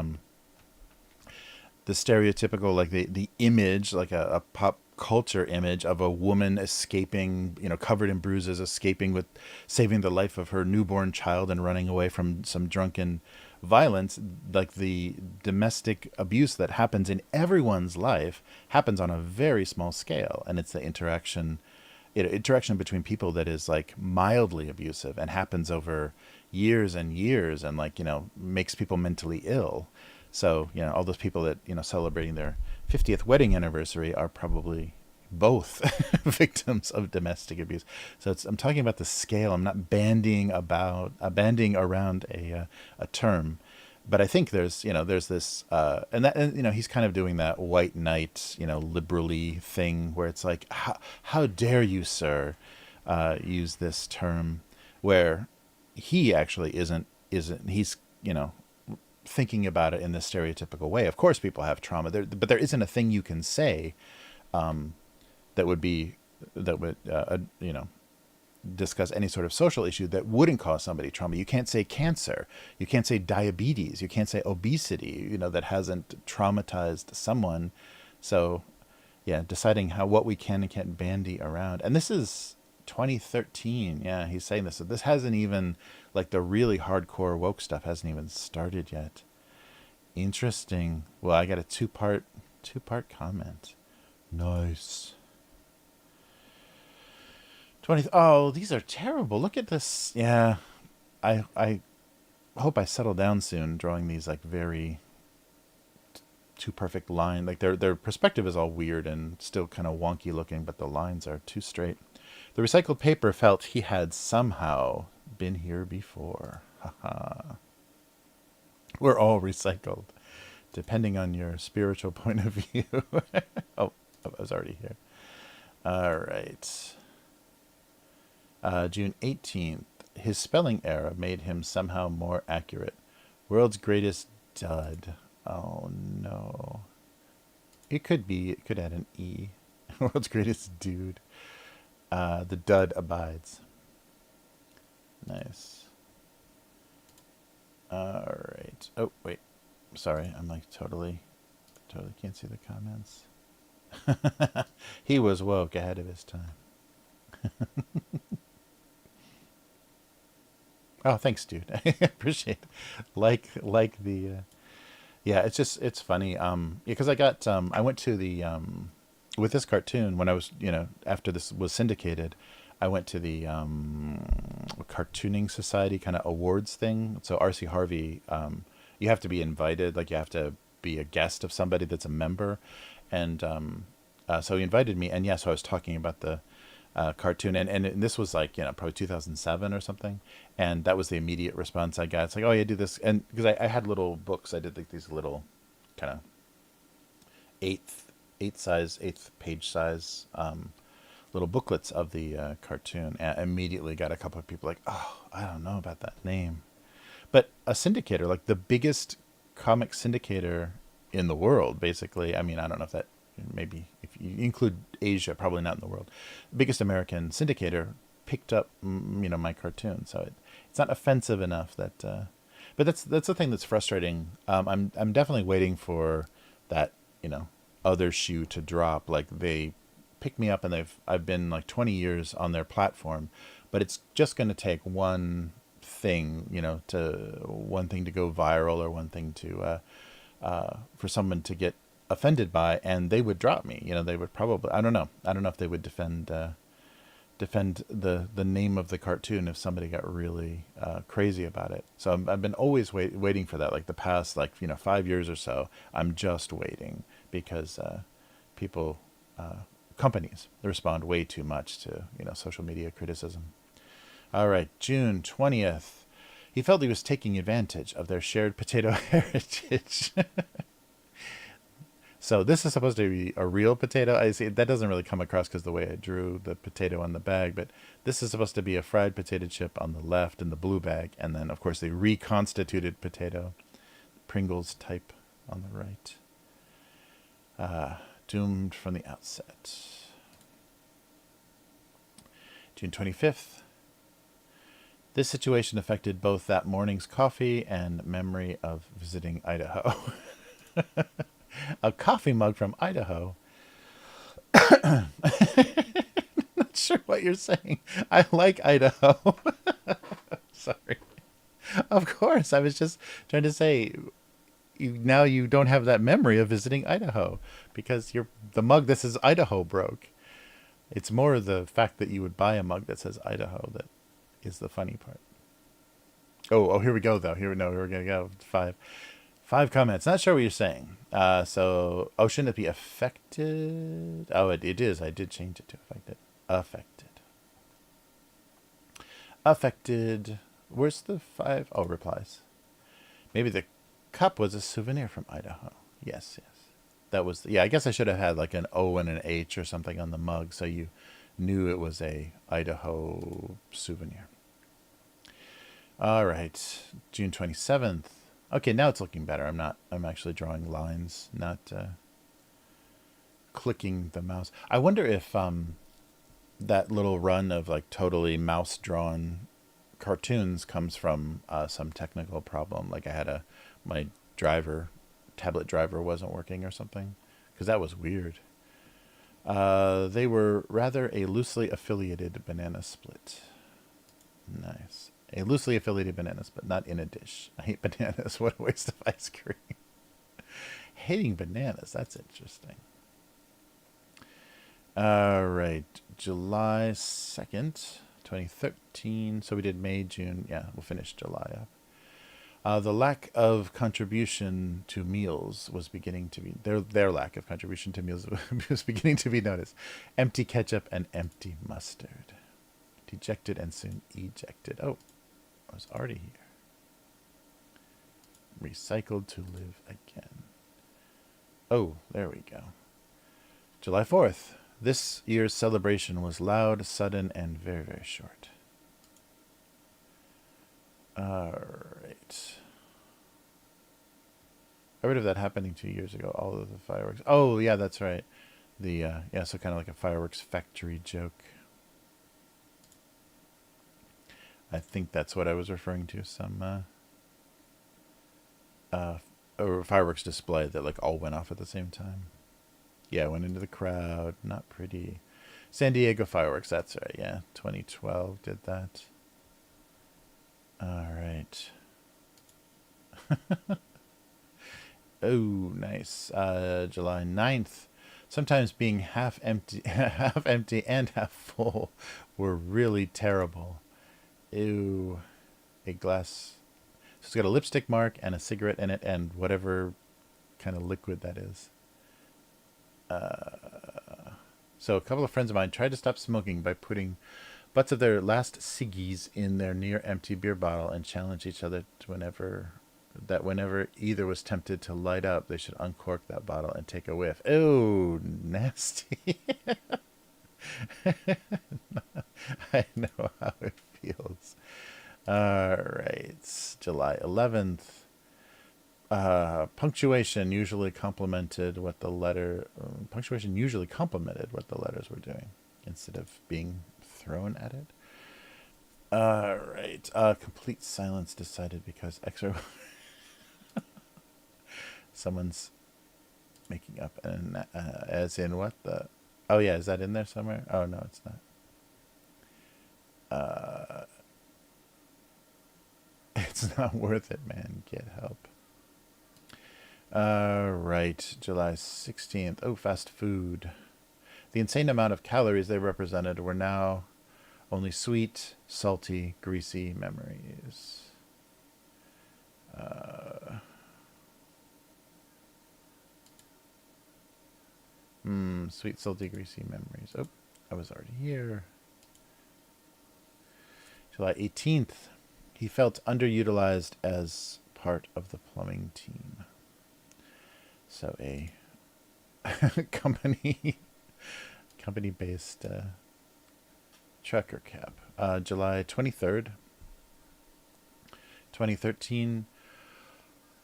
stereotypical, like the image, like a pop culture image of a woman escaping, covered in bruises, escaping with saving the life of her newborn child and running away from some drunken violence. Like the domestic abuse that happens in everyone's life happens on a very small scale, and it's the interaction between people that is like mildly abusive and happens over years and years, and like makes people mentally ill. So all those people that celebrating their 50th wedding anniversary are probably both victims of domestic abuse. So I'm talking about the scale. I'm not bandying around a term, but I think there's this and he's kind of doing that white knight liberally thing where it's like, how dare you, sir, use this term, where he actually isn't he's thinking about it in this stereotypical way. Of course people have trauma there, but there isn't a thing you can say that would discuss any sort of social issue that wouldn't cause somebody trauma. You can't say cancer, you can't say diabetes, you can't say obesity, that hasn't traumatized someone. So yeah, deciding what we can and can't bandy around. And this is 2013. Yeah, he's saying this. So this hasn't even, like, the really hardcore woke stuff hasn't even started yet. Interesting. Well, I got a two-part comment. Nice. 20. Oh, these are terrible. Look at this. Yeah, I hope I settle down soon drawing these like very too perfect line. Like their perspective is all weird and still kind of wonky looking, but the lines are too straight. The recycled paper felt he had somehow been here before. Haha. We're all recycled, depending on your spiritual point of view. Oh, I was already here. All right. June 18th. His spelling error made him somehow more accurate. World's greatest dud. Oh, no. It could add an E. World's greatest dude. The dud abides. Nice. All right. Oh, wait. Sorry, I'm like totally can't see the comments. He was woke ahead of his time. Oh, thanks, dude. I appreciate it. Like the yeah, it's funny. Because I got I went to the with this cartoon when I was, after this was syndicated, I went to the cartooning society kind of awards thing. So RC Harvey, you have to be invited, like you have to be a guest of somebody that's a member, and so he invited me, and yeah, so I was talking about the cartoon, and this was like probably 2007 or something, and that was the immediate response I got. It's like, oh yeah, do this, and because I had little books, I did like these little kind of eighth page size little booklets of the cartoon, and immediately got a couple of people like, oh, I don't know about that name, but a syndicator, like the biggest comic syndicator in the world, basically. I mean, I don't know if that, maybe if you include Asia, probably not in the world. The biggest American syndicator picked up, my cartoon, so it's not offensive enough that. But that's the thing that's frustrating. I'm definitely waiting for that other shoe to drop. Like they pick me up, and I've been like 20 years on their platform, but it's just going to take one thing, to go viral, or one thing to for someone to get offended by, and they would drop me. They would probably, I don't know if they would defend the name of the cartoon if somebody got really crazy about it. So I've been always waiting for that, like the past 5 years or so. I'm just waiting because people, companies, respond way too much to social media criticism. All right, June 20th. He felt he was taking advantage of their shared potato heritage. So this is supposed to be a real potato. I see that doesn't really come across because the way I drew the potato on the bag, but this is supposed to be a fried potato chip on the left in the blue bag, and then of course the reconstituted potato, Pringles type, on the right. Doomed from the outset. June 25th. This situation affected both that morning's coffee and memory of visiting Idaho. A coffee mug from Idaho. Not sure what you're saying. I like Idaho. Sorry. Of course, I was just trying to say now you don't have that memory of visiting Idaho because the mug that says Idaho broke. It's more the fact that you would buy a mug that says Idaho that is the funny part. Oh, here we go though. Here we're gonna go. Five comments. Not sure what you're saying. Shouldn't it be affected? Oh, it is. I did change it to affected. Affected. Where's the 5? Oh, replies. Maybe the cup was a souvenir from Idaho. Yes. That was, yeah, I guess I should have had like an O and an H or something on the mug so you knew it was a Idaho souvenir. All right, June 27th. Okay, now it's looking better. I'm actually drawing lines, not clicking the mouse. I wonder if that little run of like totally mouse drawn cartoons comes from some technical problem. Like I had my tablet driver wasn't working or something, because that was weird. They were rather a loosely affiliated banana split. Nice. A loosely affiliated banana split, not in a dish. I hate bananas. What a waste of ice cream. Hating bananas, that's interesting. All right, July 2nd, 2013. So we did May, June. Yeah, we'll finish July up. The lack of contribution to meals was beginning to be their lack of contribution to meals was beginning to be noticed. Empty ketchup and empty mustard. Dejected and soon ejected. Oh, I was already here. Recycled to live again. Oh, there we go. July 4th. This year's celebration was loud, sudden, and very, very short. All right. I heard of that happening 2 years ago. All of the fireworks. Oh, yeah, that's right. So kind of like a fireworks factory joke. I think that's what I was referring to. Some a fireworks display that like all went off at the same time. Yeah, went into the crowd. Not pretty. San Diego fireworks. That's right. Yeah, 2012 did that. All right. Oh, nice. July 9th. Sometimes being half empty and half full were really terrible. Ew. A glass. So it's got a lipstick mark and a cigarette in it and whatever kind of liquid that is. So a couple of friends of mine tried to stop smoking by putting butts of their last ciggies in their near empty beer bottle and challenged each other to whenever either was tempted to light up, they should uncork that bottle and take a whiff. Oh, nasty. I know how it feels. All right. July 11th. Punctuation usually complimented what the letters were doing instead of being thrown at it. All right. Complete silence decided because extra. Someone's making up an as in what the. Oh yeah, is that in there somewhere? Oh no, it's not. It's not worth it, man. Get help. Right, July 16th. Oh, fast food. The insane amount of calories they represented were now only sweet, salty, greasy memories. Sweet, salty, greasy memories. Oh, I was already here. July 18th. He felt underutilized as part of the plumbing team. So a company-based trucker cap. July 23rd, 2013.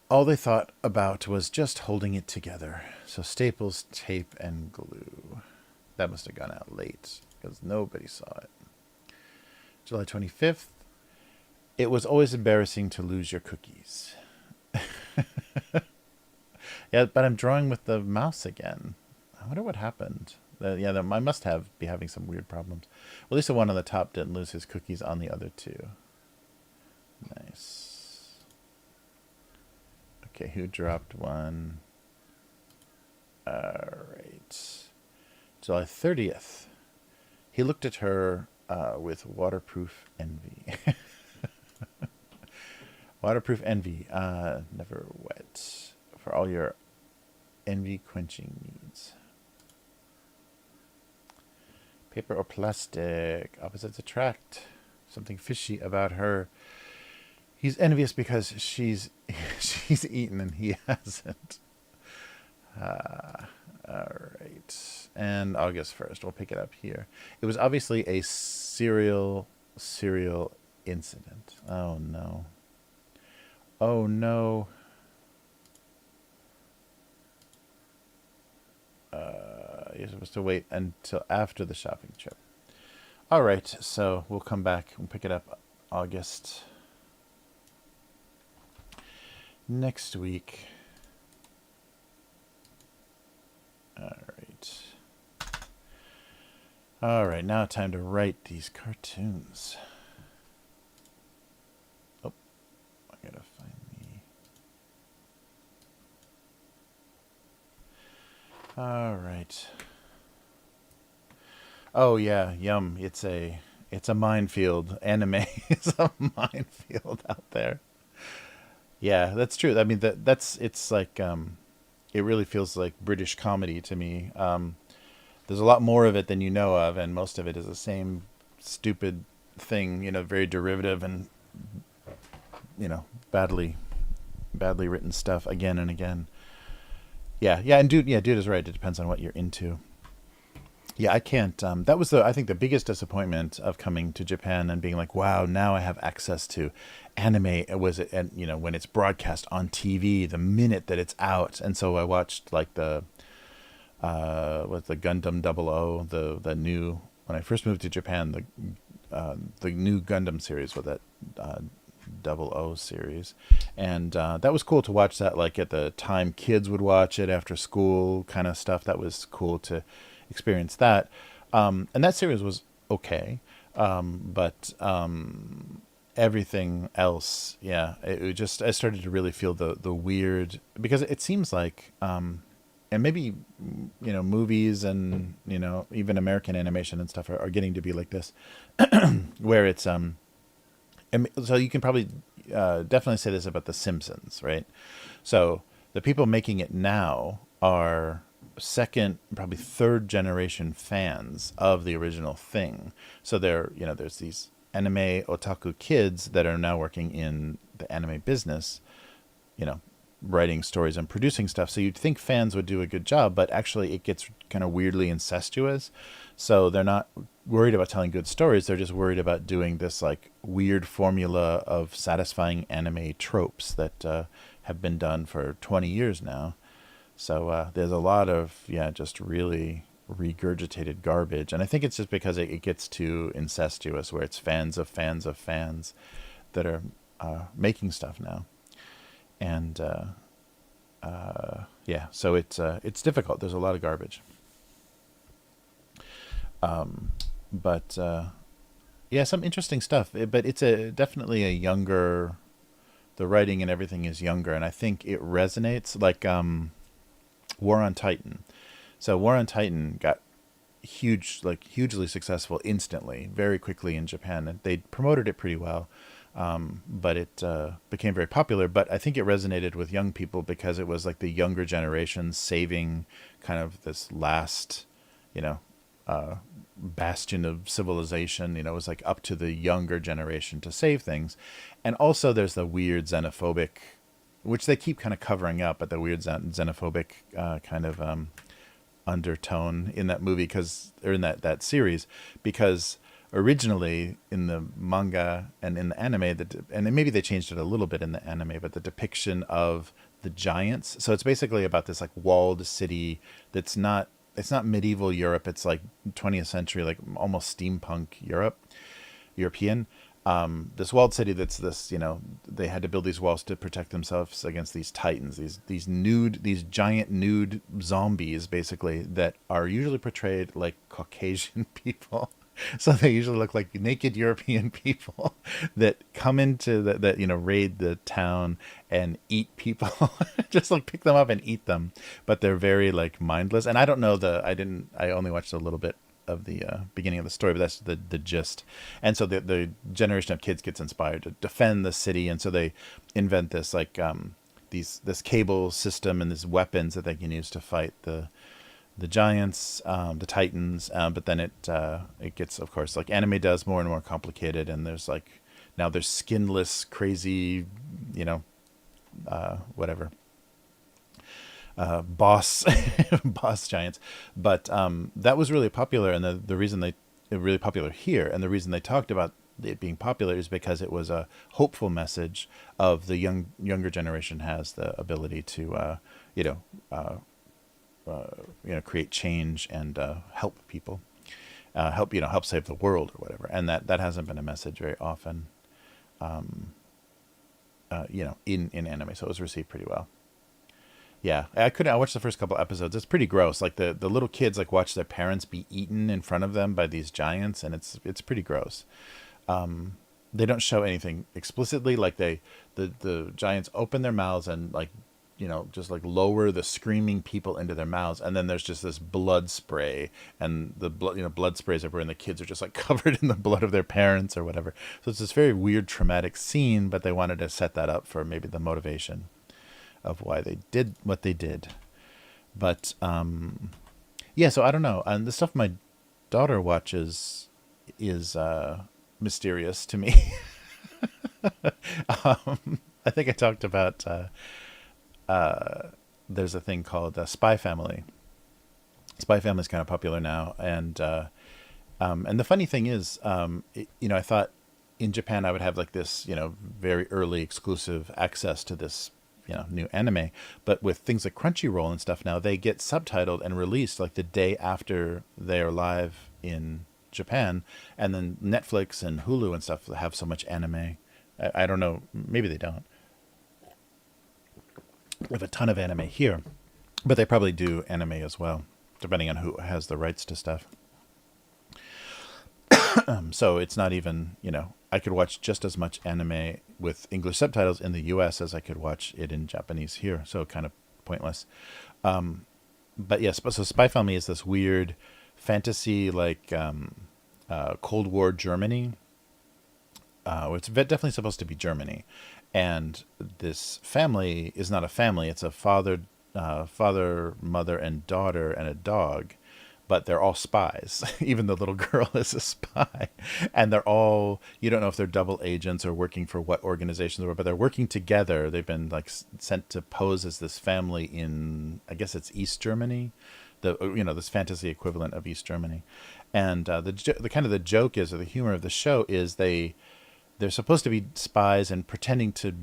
All they thought about was just holding it together. So staples, tape, and glue. That must have gone out late because nobody saw it. July 25th. It was always embarrassing to lose your cookies. Yeah, but I'm drawing with the mouse again. I wonder what happened. Yeah, I must be having some weird problems. Well, at least the one on the top didn't lose his cookies on the other two. Nice. Okay, who dropped one? All right. July 30th. He looked at her with waterproof envy. Waterproof envy. Never wet. For all your envy quenching needs. Paper or plastic. Opposites attract. Something fishy about her. He's envious because she's eaten and he hasn't. All right. And August 1st. We'll pick it up here. It was obviously a serial incident. Oh, no. Oh, no. You're supposed to wait until after the shopping trip. All right. So we'll come back and pick it up August next week. All right, now time to write these cartoons. Oh, I gotta find the... All right. Oh yeah, yum. It's a minefield. Anime is a minefield out there. Yeah, that's true. I mean, it's like it really feels like British comedy to me. There's a lot more of it than you know of, and most of it is the same stupid thing, very derivative and, badly written stuff again and again. Yeah, and dude is right. It depends on what you're into. Yeah, I can't. That was I think the biggest disappointment of coming to Japan and being like, wow, now I have access to anime. And when it's broadcast on TV, the minute that it's out, and so I watched like the Gundam 00, the new, when I first moved to Japan, the new Gundam series with that 00 series, and that was cool to watch that, like at the time kids would watch it after school kind of stuff. That was cool to experience that, and that series was okay, but everything else, yeah, it just, I started to really feel the weird, because it seems like and maybe movies and even American animation and stuff are getting to be like this, where it's and so you can probably definitely say this about The Simpsons, right? So the people making it now are second, probably third generation fans of the original thing. So there's these anime otaku kids that are now working in the anime business, writing stories and producing stuff. So you'd think fans would do a good job, but actually it gets kind of weirdly incestuous. So they're not worried about telling good stories. They're just worried about doing this like weird formula of satisfying anime tropes that have been done for 20 years now. So there's a lot of, just really regurgitated garbage. And I think it's just because it gets too incestuous, where it's fans of fans of fans that are making stuff now. And so it's difficult. There's a lot of garbage. But some interesting stuff. But it's definitely a younger. The writing and everything is younger, and I think it resonates. Like War on Titan. So War on Titan got hugely successful instantly, very quickly in Japan, and they promoted it pretty well. But it became very popular. But I think it resonated with young people because it was like the younger generation saving kind of this last, bastion of civilization. It was like up to the younger generation to save things. And also there's the weird xenophobic, which they keep kind of covering up, but the weird xenophobic kind of undertone in that movie, or in that series, because originally in the manga and in the anime, and maybe they changed it a little bit in the anime, but the depiction of the giants. So it's basically about this like walled city it's not medieval Europe. It's like 20th century, like almost steampunk European. this walled city that's this, they had to build these walls to protect themselves against these titans, these giant nude zombies, basically, that are usually portrayed like Caucasian people. So they usually look like naked European people that come into that raid the town and eat people, just like pick them up and eat them. But they're very like mindless. And I don't know I only watched a little bit of the beginning of the story, but that's the gist. And so the generation of kids gets inspired to defend the city, and so they invent this like this cable system and these weapons that they can use to fight the giants, the titans. But then it gets, of course, like anime does, more and more complicated. And there's like now there's skinless, crazy, whatever boss boss giants. But that was really popular, and the reason really popular here, and the reason they talked about it being popular is because it was a hopeful message of the younger generation has the ability to create change and help people, help save the world or whatever. And that hasn't been a message very often, in anime. So it was received pretty well. Yeah, I watched the first couple episodes. It's pretty gross. Like the little kids like watch their parents be eaten in front of them by these giants, and it's pretty gross. They don't show anything explicitly. Like the giants open their mouths and like just like lower the screaming people into their mouths, and then there's just this blood spray, and the blood sprays everywhere, and the kids are just like covered in the blood of their parents or whatever. So it's this very weird traumatic scene, but they wanted to set that up for maybe the motivation of why they did what they did. But yeah, so I don't know. And the stuff my daughter watches is mysterious to me. I think I talked about there's a thing called Spy Family. Spy Family is kind of popular now, and the funny thing is, I thought in Japan I would have like this, very early exclusive access to this new anime, but with things like Crunchyroll and stuff now, they get subtitled and released like the day after they are live in Japan. And then Netflix and Hulu and stuff have so much anime. I don't know, maybe they don't. We have a ton of anime here, but they probably do anime as well, depending on who has the rights to stuff. So it's not even, I could watch just as much anime with English subtitles in the US as I could watch it in Japanese here. So kind of pointless. But yes, so Spy Family is this weird fantasy, like Cold War Germany. It's definitely supposed to be Germany. And this family is not a family. It's a father, mother, and daughter, and a dog. But they're all spies. Even the little girl is a spy. And they're all, you don't know if they're double agents or working for what organizations they were, but they're working together. They've been like sent to pose as this family in, I guess it's East Germany, this fantasy equivalent of East Germany. And the kind of the joke is, or the humor of the show is, they're supposed to be spies and pretending to,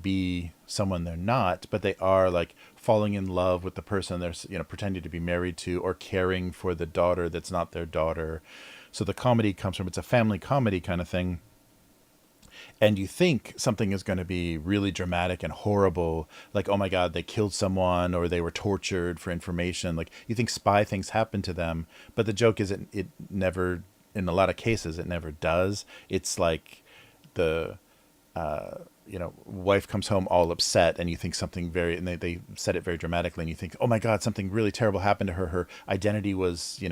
be someone they're not, but they are like falling in love with the person they're, pretending to be married to, or caring for the daughter that's not their daughter. So the comedy comes from, it's a family comedy kind of thing. And you think something is going to be really dramatic and horrible, like, oh my God, they killed someone, or they were tortured for information. Like, you think spy things happen to them, but the joke is it never, in a lot of cases, it never does. It's like the wife comes home all upset, and you think something and they said it very dramatically, and you think, oh my God, something really terrible happened to her. Her identity was,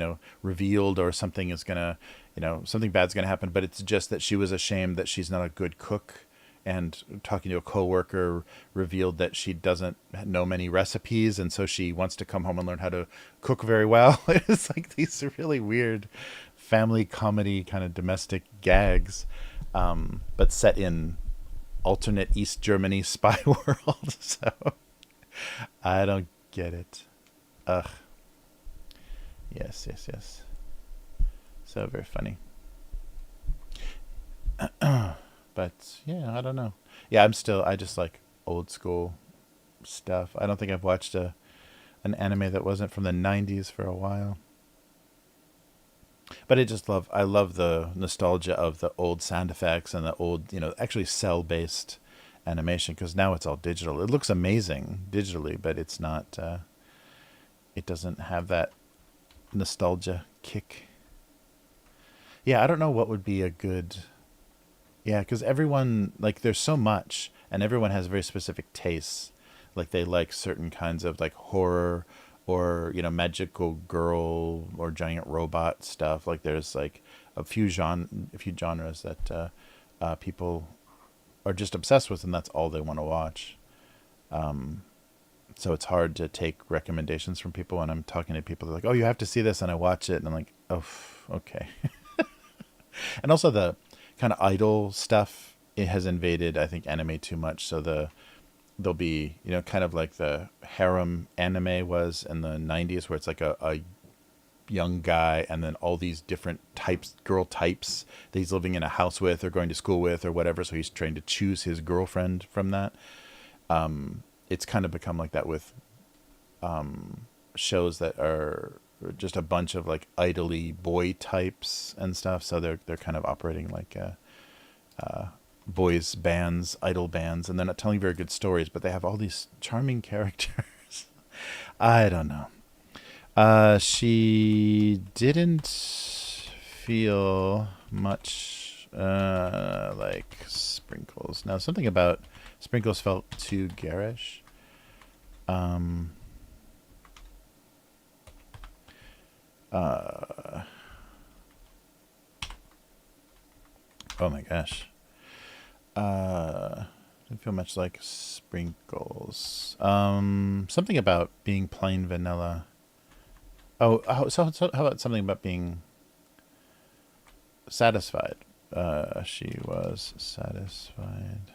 revealed, or something is gonna, something bad's gonna happen. But it's just that she was ashamed that she's not a good cook, and talking to a coworker revealed that she doesn't know many recipes, and so she wants to come home and learn how to cook very well. It's like these really weird family comedy kind of domestic gags, but set in alternate East Germany spy world. So I don't get it. Ugh. Yes. So very funny. But yeah, I don't know. Yeah, I just like old school stuff. I don't think I've watched an anime that wasn't from the 90s for a while. But I love the nostalgia of the old sound effects and the old, actually cell based animation, because now it's all digital. It looks amazing digitally, but it's not. It doesn't have that nostalgia kick. Yeah, I don't know what would be a good. Yeah, because everyone, like, there's so much, and everyone has very specific tastes. Like, they like certain kinds of, like, horror or, magical girl or giant robot stuff. Like, there's, like, a few genres that people are just obsessed with, and that's all they want to watch. So it's hard to take recommendations from people when I'm talking to people. They're like, "Oh, you have to see this," and I watch it, and I'm like, "Oh, okay." And also the kind of idol stuff, it has invaded, I think, anime too much. So there'll be, kind of like the harem anime was in the 90s, where it's like a young guy and then all these different types, girl types that he's living in a house with or going to school with or whatever. So he's trying to choose his girlfriend from that. It's kind of become like that with shows that are just a bunch of like idly boy types and stuff. So they're kind of operating like boys bands, idol bands, and they're not telling very good stories, but they have all these charming characters. I don't know. She didn't feel much like Sprinkles. Now, something about Sprinkles felt too garish. Um, uh, oh my gosh. Didn't feel much like Sprinkles. Something about being plain vanilla. Oh, so how about something about being satisfied? She was satisfied.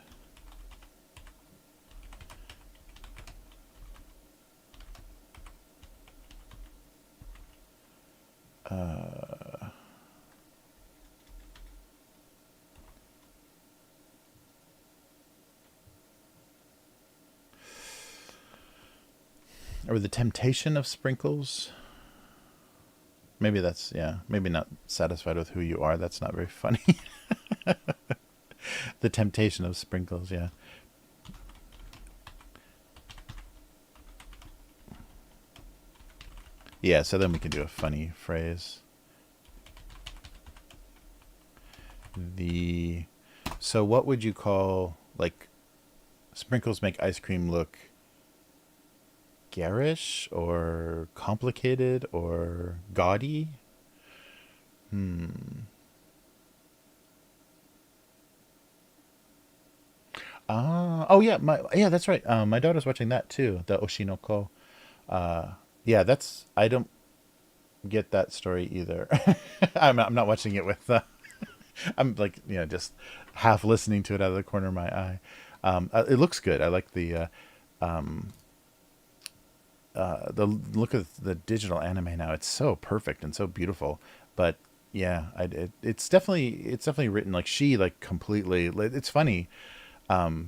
Or the temptation of Sprinkles. Maybe that's, yeah. Maybe not satisfied with who you are. That's not very funny. The temptation of Sprinkles. Yeah. Yeah. So then we can do a funny phrase. The So what would you call, like, Sprinkles make ice cream look garish or complicated or gaudy? Hmm. Oh yeah, that's right. My daughter's watching that too, the Oshinoko. Yeah, that's I don't get that story either. I'm not watching it with. I'm like, just half listening to it out of the corner of my eye. It looks good. I like the look of the digital anime now. It's so perfect and so beautiful. But yeah, it's definitely written like she like completely. It's funny.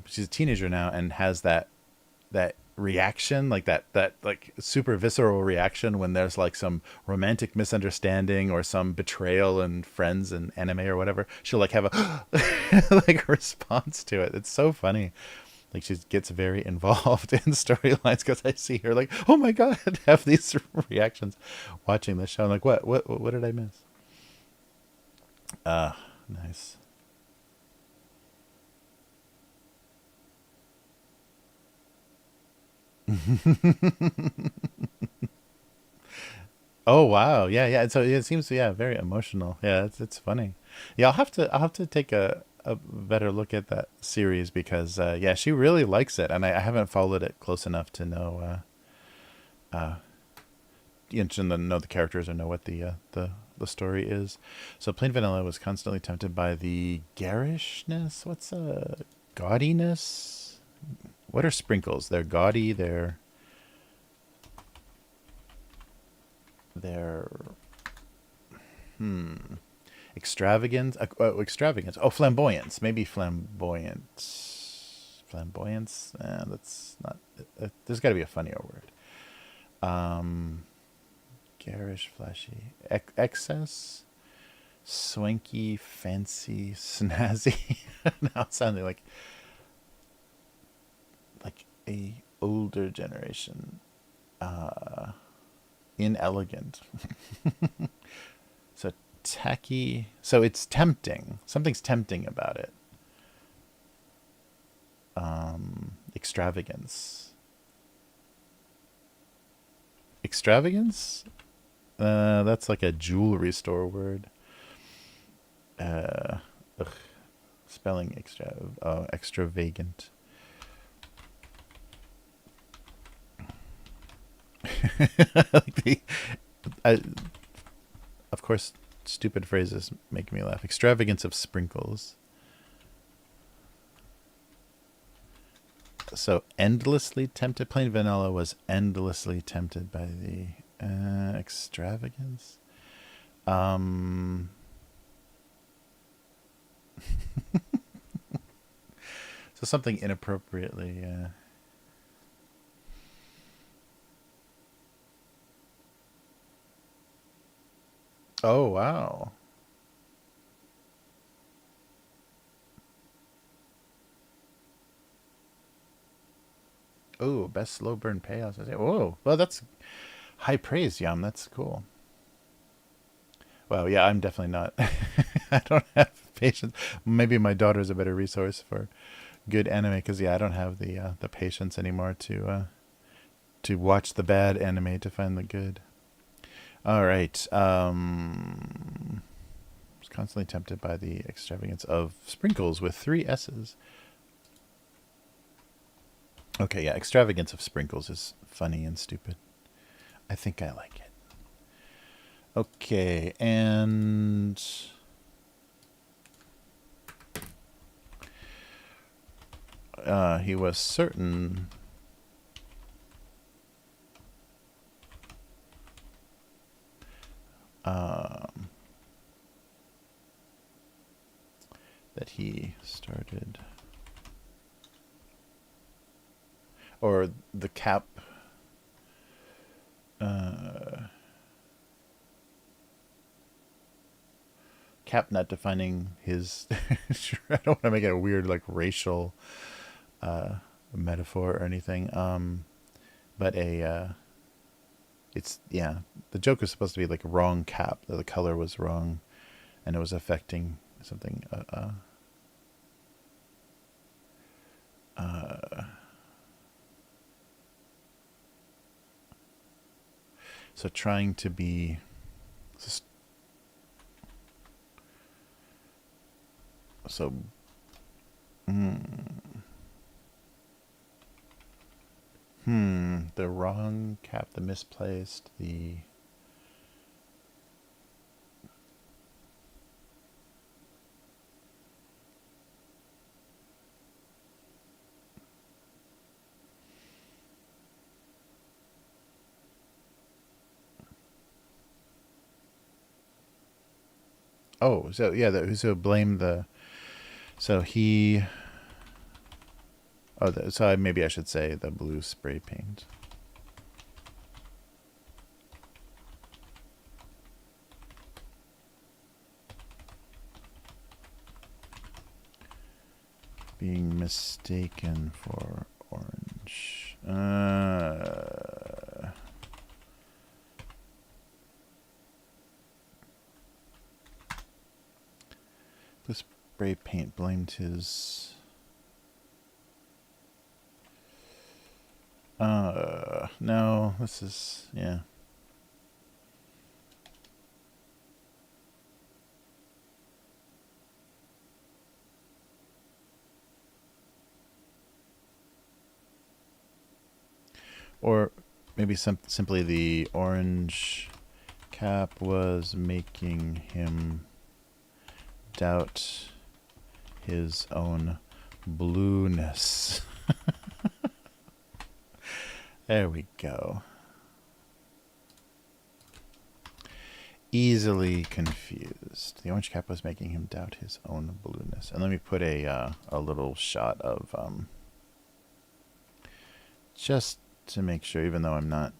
She's a teenager now and has that reaction, like that like super visceral reaction when there's like some romantic misunderstanding or some betrayal in friends and anime or whatever. She'll like have a like response to it. It's so funny. Like she gets very involved in storylines because I see her like, oh my god, have these reactions watching the show. I'm like, what did I miss? Nice. Oh wow, yeah, yeah. So it seems, yeah, very emotional. Yeah, it's funny. Yeah, I'll have to take a better look at that series because yeah, she really likes it, and I haven't followed it close enough to know to know the characters or know what the story is. So Plain Vanilla was constantly tempted by the garishness. What's gaudiness? What are Sprinkles? They're gaudy. They're extravagance. Extravagance. Oh, flamboyance. Maybe flamboyance. Flamboyance. That's not. There's got to be a funnier word. Um, Garish, flashy, excess. Swanky, fancy, snazzy. Now it's sounding like a older generation. Inelegant. So tacky. So it's tempting. Something's tempting about it. Extravagance. Extravagance? That's like a jewelry store word. Ugh. Spelling extravagant. Of course, stupid phrases make me laugh. Extravagance of sprinkles. So endlessly tempted. Plain vanilla was endlessly tempted by the extravagance. So something inappropriately. Oh, wow. Oh, best slow burn payouts. Whoa. Well, that's high praise, Yum. That's cool. Well, yeah, I'm definitely not. I don't have patience. Maybe my daughter's a better resource for good anime because, yeah, I don't have the patience anymore to watch the bad anime to find the good. All right. I was constantly tempted by the extravagance of sprinkles with 3 S's. Okay, yeah, extravagance of sprinkles is funny and stupid. I think I like it. Okay, and he was certain that he started, or the cap cap not defining his I don't want to make it a weird like racial metaphor or anything, but it's, yeah, the joke was supposed to be like wrong cap, that the color was wrong and it was affecting something so trying to be so the wrong cap, the misplaced, the oh, so yeah, so blame the, so he, oh, so maybe I should say the blue spray paint. Being mistaken for orange. The spray paint blamed his. No, this is, yeah. Or maybe simply the orange cap was making him doubt his own blueness. There we go. Easily confused. The orange cap was making him doubt his own blueness. And let me put a little shot of just to make sure, even though I'm not.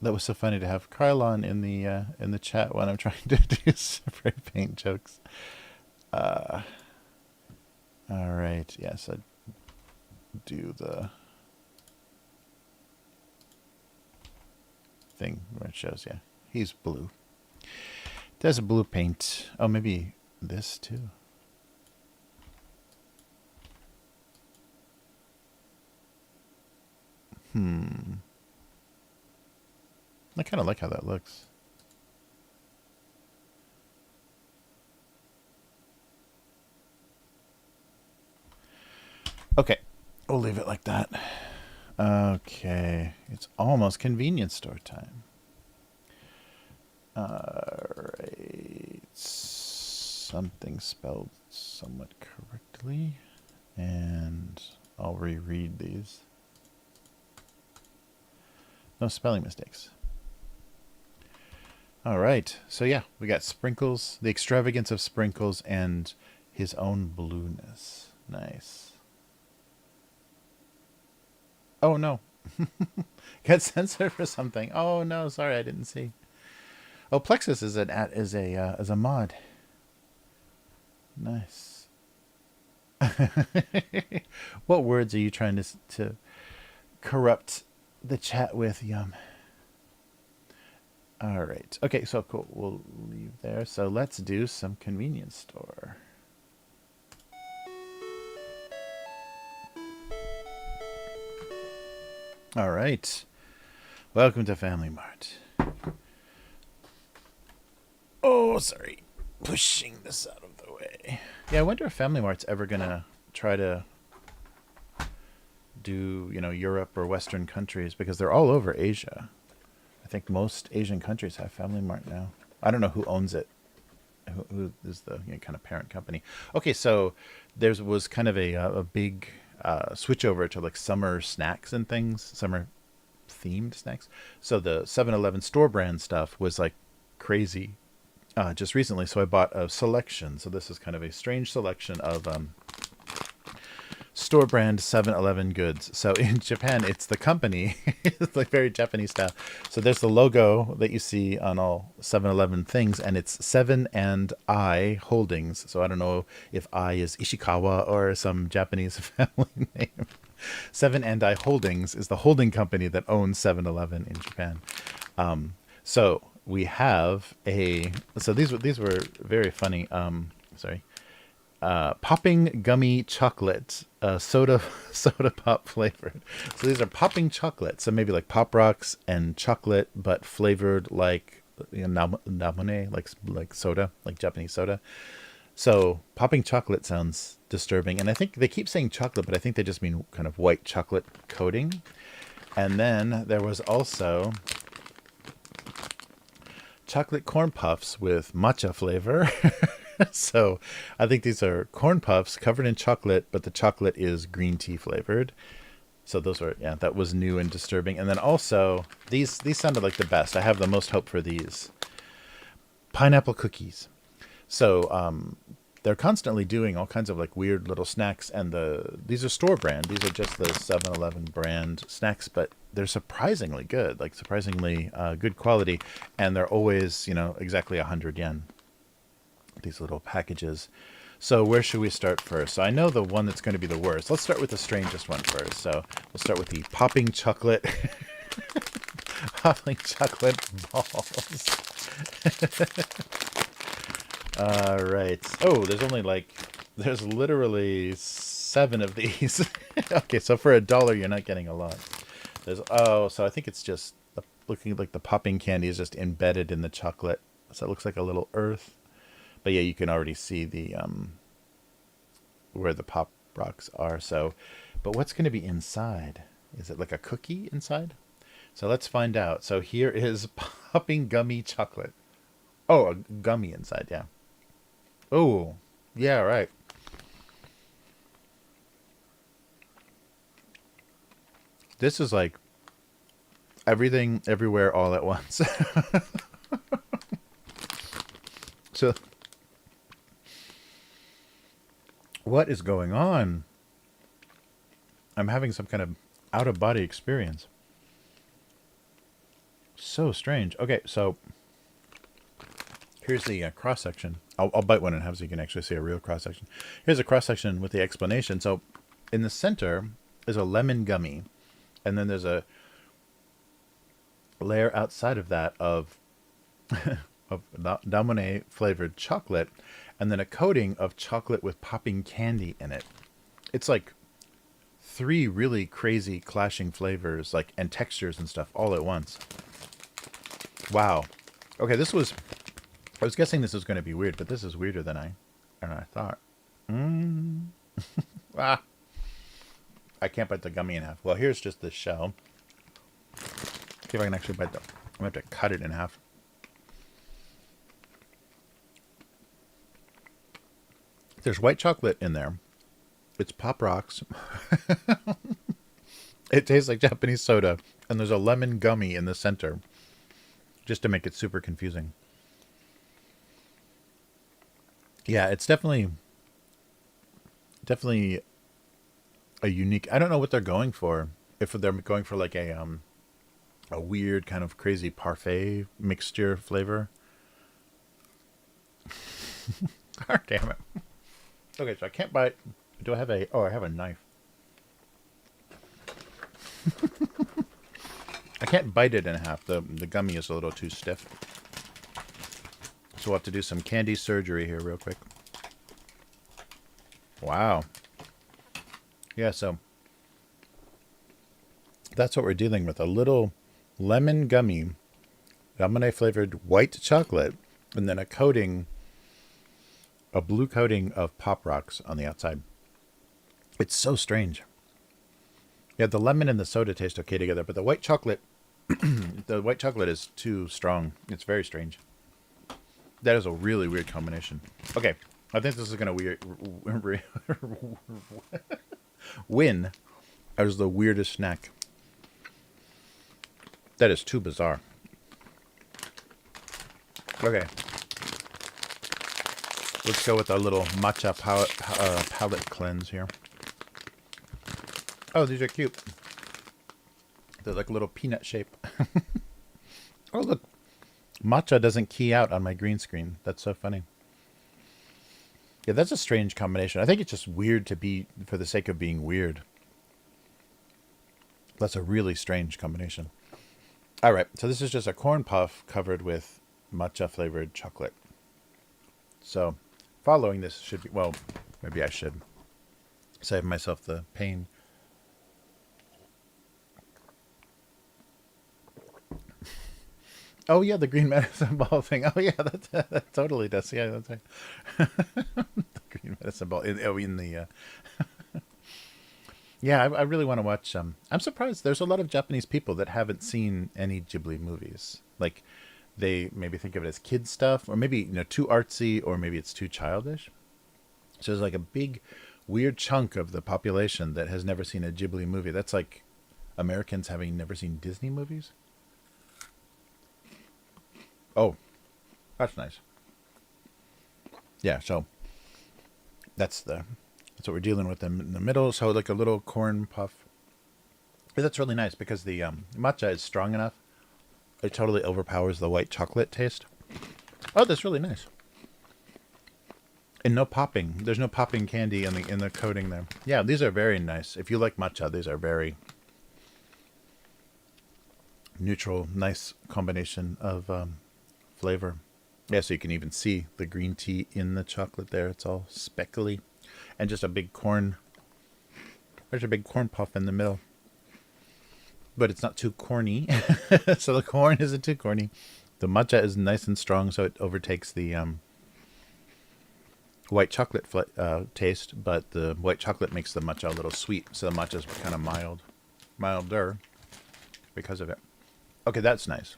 That was so funny to have Krylon in the chat when I'm trying to do spray paint jokes. All right, yes, I do the thing where it shows. Yeah, he's blue. There's a blue paint. Oh, maybe this too. I kind of like how that looks. Okay, we'll leave it like that. Okay, it's almost convenience store time. Alright, something spelled somewhat correctly, and I'll reread these. No spelling mistakes. Alright, so yeah, we got Sprinkles, the extravagance of Sprinkles, and his own blueness. Nice. Oh no. Got censored for something. Oh no, sorry, I didn't see. Oh, Plexus is a mod. Nice. What words are you trying to corrupt the chat with, Yum? All right. Okay, so cool. We'll leave there. So let's do some convenience store. All right. Welcome to Family Mart. Oh, sorry. Pushing this out of the way. Yeah, I wonder if Family Mart's ever going to try to do, Europe or Western countries, because they're all over Asia. I think most Asian countries have Family Mart now. I don't know who owns it. Who is the kind of parent company? Okay, so there was kind of a big switch over to like summer snacks and things, summer themed snacks. So the 7-Eleven store brand stuff was like crazy just recently. So I bought a selection. So this is kind of a strange selection of store brand 7-Eleven goods. So in Japan, it's the company. It's like very Japanese style. So there's the logo that you see on all 7-Eleven things, and it's 7 and I Holdings. So I don't know if I is Ishikawa or some Japanese family name. 7 and I Holdings is the holding company that owns 7-Eleven in Japan. So we have so these were very funny. Sorry. Popping gummy chocolate, soda pop flavored. So these are popping chocolate. So maybe like Pop Rocks and chocolate, but flavored like namone, like soda, like Japanese soda. So popping chocolate sounds disturbing, and I think they keep saying chocolate, but I think they just mean kind of white chocolate coating. And then there was also chocolate corn puffs with matcha flavor. So I think these are corn puffs covered in chocolate, but the chocolate is green tea flavored. So those were, yeah, that was new and disturbing. And then also these sounded like the best. I have the most hope for these. Pineapple cookies. So they're constantly doing all kinds of like weird little snacks, and these are store brand. These are just the 7-Eleven brand snacks, but they're surprisingly good, like surprisingly good quality, and they're always, exactly 100 yen. These little packages. So where should we start first? So I know the one that's going to be the worst. Let's start with the strangest one first. So we'll start with the popping chocolate popping chocolate balls. All right. Oh, there's literally 7 of these. Okay, so for $1 you're not getting a lot. So I think it's just looking like the popping candy is just embedded in the chocolate. So it looks like a little earth. But yeah, you can already see the where the Pop Rocks are. So, but what's going to be inside? Is it like a cookie inside? So let's find out. So here is popping gummy chocolate. Oh, a gummy inside, yeah. Oh, yeah, right. This is like everything, everywhere, all at once. So what is going on? I'm having some kind of out-of-body experience. So strange. Okay, so here's the cross section. I'll bite one in half so you can actually see a real cross section. Here's a cross section with the explanation. So in the center is a lemon gummy, and then there's a layer outside of that of Nmity flavored chocolate, and then a coating of chocolate with popping candy in it. It's like 3 really crazy clashing flavors, like, and textures and stuff all at once. Wow. Okay, I was guessing this was going to be weird, but this is weirder than I thought. Ah, I can't bite the gummy in half. Well, here's just the shell. See if I can actually bite I'm going to have to cut it in half. There's white chocolate in there. It's Pop Rocks. It tastes like Japanese soda. And there's a lemon gummy in the center. Just to make it super confusing. Yeah, it's definitely a unique... I don't know what they're going for. If they're going for like a weird kind of crazy parfait mixture flavor. God damn it. Okay, so I can't bite. Do I have a... Oh, I have a knife. I can't bite it in half. The gummy is a little too stiff. So we'll have to do some candy surgery here real quick. Wow. Yeah, so that's what we're dealing with. A little lemon gummy, Nmity flavored white chocolate, and then a blue coating of Pop Rocks on the outside. It's so strange. Yeah, the lemon and the soda taste okay together, but the white chocolate, the white chocolate is too strong. It's very strange. That is a really weird combination. Okay, I think this is going to win as the weirdest snack. That is too bizarre. Okay. Let's go with our little matcha palette cleanse here. Oh, these are cute. They're like a little peanut shape. Oh, look. Matcha doesn't key out on my green screen. That's so funny. Yeah, that's a strange combination. I think it's just weird to be for the sake of being weird. That's a really strange combination. All right, so this is just a corn puff covered with matcha flavored chocolate. So following this should be, well, maybe I should save myself the pain. Oh yeah, the green medicine ball thing. Oh yeah, that totally does. Yeah, that's right. The green medicine ball in the. Yeah, I really want to watch. I'm surprised there's a lot of Japanese people that haven't seen any Ghibli movies. Like, they maybe think of it as kid stuff, or maybe too artsy, or maybe it's too childish. So there's like a big, weird chunk of the population that has never seen a Ghibli movie. That's like Americans having never seen Disney movies. Oh, that's nice. Yeah, so that's what we're dealing with in the middle. So like a little corn puff. But that's really nice because the matcha is strong enough. It totally overpowers the white chocolate taste. Oh, that's really nice. And no popping. There's no popping candy in the coating there. Yeah, these are very nice. If you like matcha, these are very neutral, nice combination of flavor. Yeah, so you can even see the green tea in the chocolate there. It's all speckly. And just a big corn. There's a big corn puff in the middle. But it's not too corny. So the corn isn't too corny. The matcha is nice and strong, so it overtakes the white chocolate taste. But the white chocolate makes the matcha a little sweet. So the matcha is kind of milder because of it. Okay, that's nice.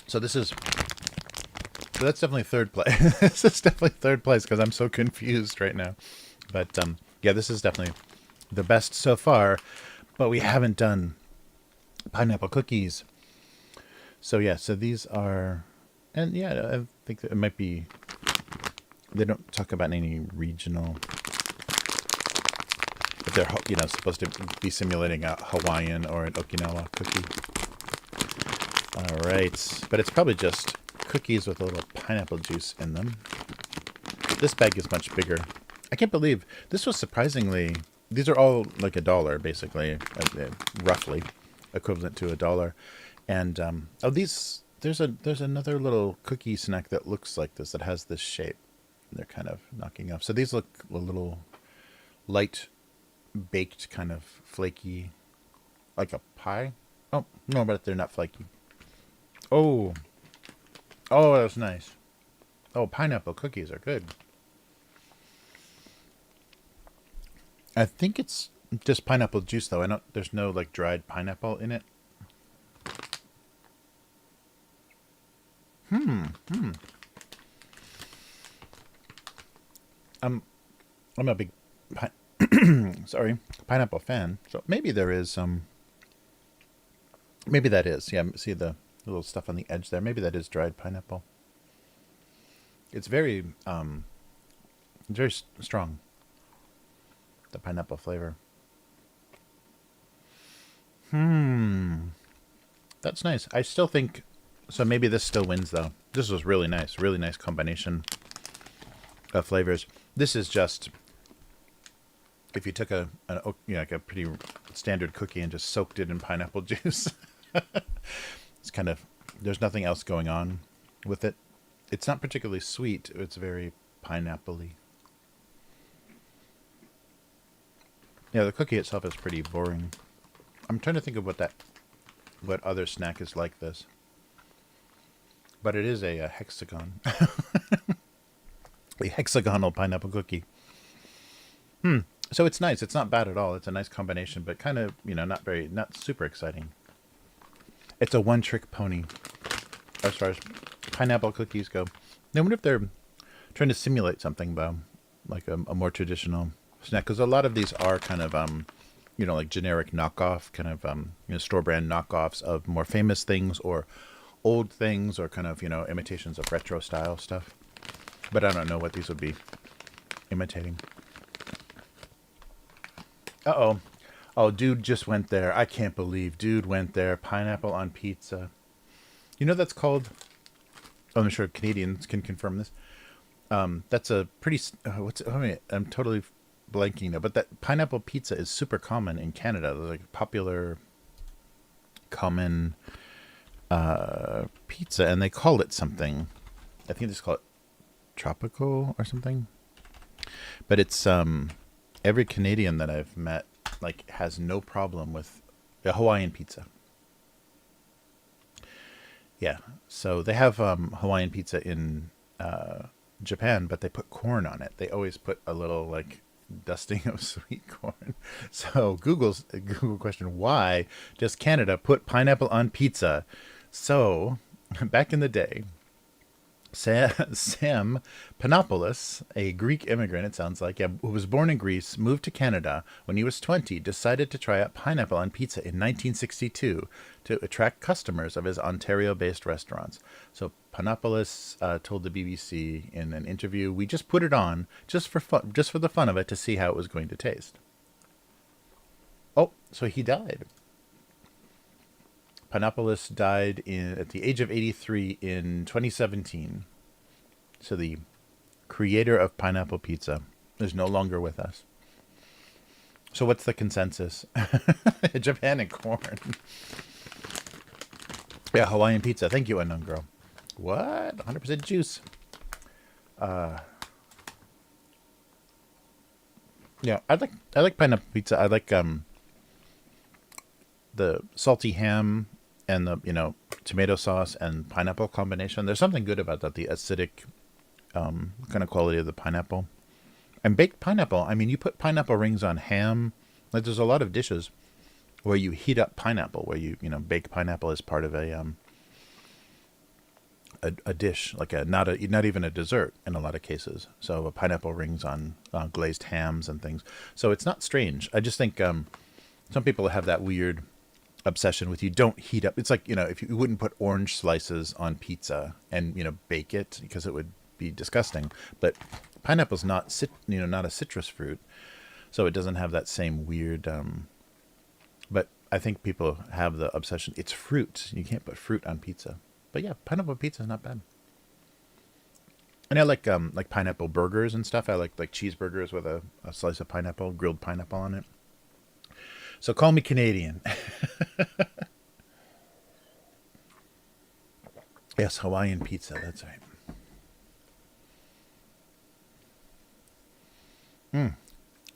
So that's definitely third place. This is definitely third place because I'm so confused right now. But yeah, this is definitely the best so far. But we haven't done pineapple cookies. So yeah, so these are, and yeah, I think it might be. They don't talk about any regional. but they're supposed to be simulating a Hawaiian or an Okinawa cookie. All right, but it's probably just cookies with a little pineapple juice in them. This bag is much bigger. I can't believe this was surprisingly. These are all like $1 basically, roughly equivalent to $1. And there's another little cookie snack that looks like this, that has this shape. They're kind of knocking off. So these look a little light baked, kind of flaky, like a pie. Oh no, but they're not flaky. Oh, that's nice. Oh, pineapple cookies are good. I think it's just pineapple juice though. There's no like dried pineapple in it. I'm a big pineapple fan. So maybe there is some. Maybe that is. Yeah, see the little stuff on the edge there. Maybe that is dried pineapple. It's very strong. The pineapple flavor. That's nice. I still think so. Maybe this still wins though. This was really nice combination of flavors. This is just if you took like a pretty standard cookie and just soaked it in pineapple juice. It's kind of, there's nothing else going on with it. It's not particularly sweet. It's very pineapple-y. Yeah, the cookie itself is pretty boring. I'm trying to think of what other snack is like this. But it is a hexagon. A hexagonal pineapple cookie. So it's nice. It's not bad at all. It's a nice combination, but kind of, not super exciting. It's a one-trick pony as far as pineapple cookies go. I wonder if they're trying to simulate something, though, like a more traditional snack, because a lot of these are kind of like generic knockoff, kind of store brand knockoffs of more famous things or old things, or kind of imitations of retro style stuff. But I don't know what these would be imitating. Oh, dude just went there. I can't believe dude went there. Pineapple on pizza. That's called. Oh, I'm sure Canadians can confirm this. That's a pretty. I'm totally blanking now, but that pineapple pizza is super common in Canada. Like popular, common pizza, and they call it something. I think they just call it tropical or something. But it's every Canadian that I've met has no problem with a Hawaiian pizza. Yeah, so they have Hawaiian pizza in Japan, but they put corn on it. They always put a little dusting of sweet corn. So Google question: why does Canada put pineapple on pizza? So back in the day, Sam Panopoulos, a Greek immigrant, it sounds like, who was born in Greece, moved to Canada when he was 20, decided to try out pineapple on pizza in 1962 to attract customers of his Ontario-based restaurants. So Panopoulos told the BBC in an interview, "We just put it on just for fun, just for the fun of it, to see how it was going to taste." Oh, so he died. Panopoulos died at the age of 83 in 2017. So the creator of pineapple pizza is no longer with us. So what's the consensus? Japan and corn. Yeah, Hawaiian pizza. Thank you, unknown girl. What? 100% juice. Yeah, I like pineapple pizza. I like the salty ham and the tomato sauce and pineapple combination. There's something good about that, the acidic kind of quality of the pineapple. And baked pineapple, I mean, you put pineapple rings on ham. There's a lot of dishes where you heat up pineapple, where you bake pineapple as part of a dish, not even a dessert in a lot of cases. So pineapple rings on glazed hams and things. So it's not strange. I just think some people have that weird obsession with, you don't heat up. It's like, if you wouldn't put orange slices on pizza and bake it, because it would be disgusting. But pineapple's not not a citrus fruit, so it doesn't have that same weird. But I think people have the obsession. It's fruit. You can't put fruit on pizza. But yeah, pineapple pizza is not bad. And I like pineapple burgers and stuff. I like cheeseburgers with a slice of pineapple, grilled pineapple on it. So call me Canadian. Yes, Hawaiian pizza. That's right.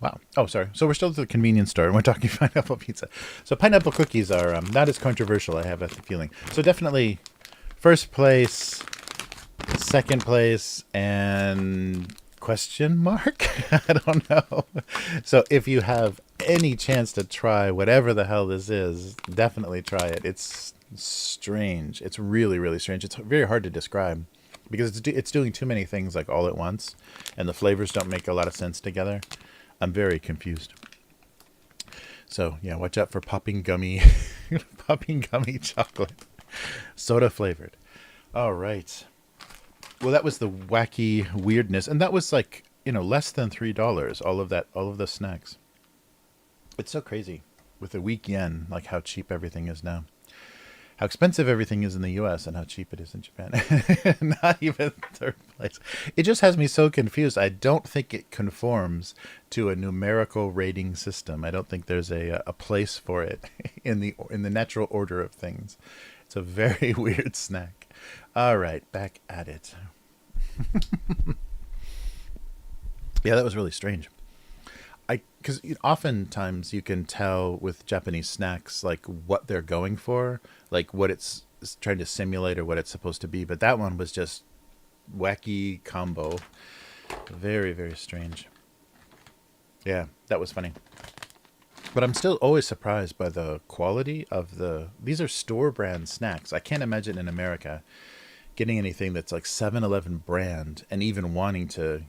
Wow. Oh, sorry. So we're still at the convenience store and we're talking pineapple pizza. So pineapple cookies are not as controversial, I have a feeling. So definitely first place, second place, and question mark? I don't know. So if you have any chance to try whatever the hell this is, definitely try it. It's strange. It's really, really strange. It's very hard to describe because it's doing too many things like all at once, and the flavors don't make a lot of sense together. I'm very confused. So yeah, watch out for popping gummy, popping gummy chocolate, soda flavored. All right. Well, that was the wacky weirdness, and that was like less than $3. All of that, all of the snacks. It's so crazy with a weak yen, like how cheap everything is now. How expensive everything is in the US and how cheap it is in Japan. Not even third place. It just has me so confused. I don't think it conforms to a numerical rating system. I don't think there's a place for it in the natural order of things. It's a very weird snack. All right, back at it. Yeah, that was really strange. Because oftentimes you can tell with Japanese snacks like what they're going for, like what it's trying to simulate or what it's supposed to be. But that one was just wacky combo. Very, very strange. Yeah, that was funny. But I'm still always surprised by the quality of these are store brand snacks. I can't imagine in America getting anything that's like 7-Eleven brand and even wanting to,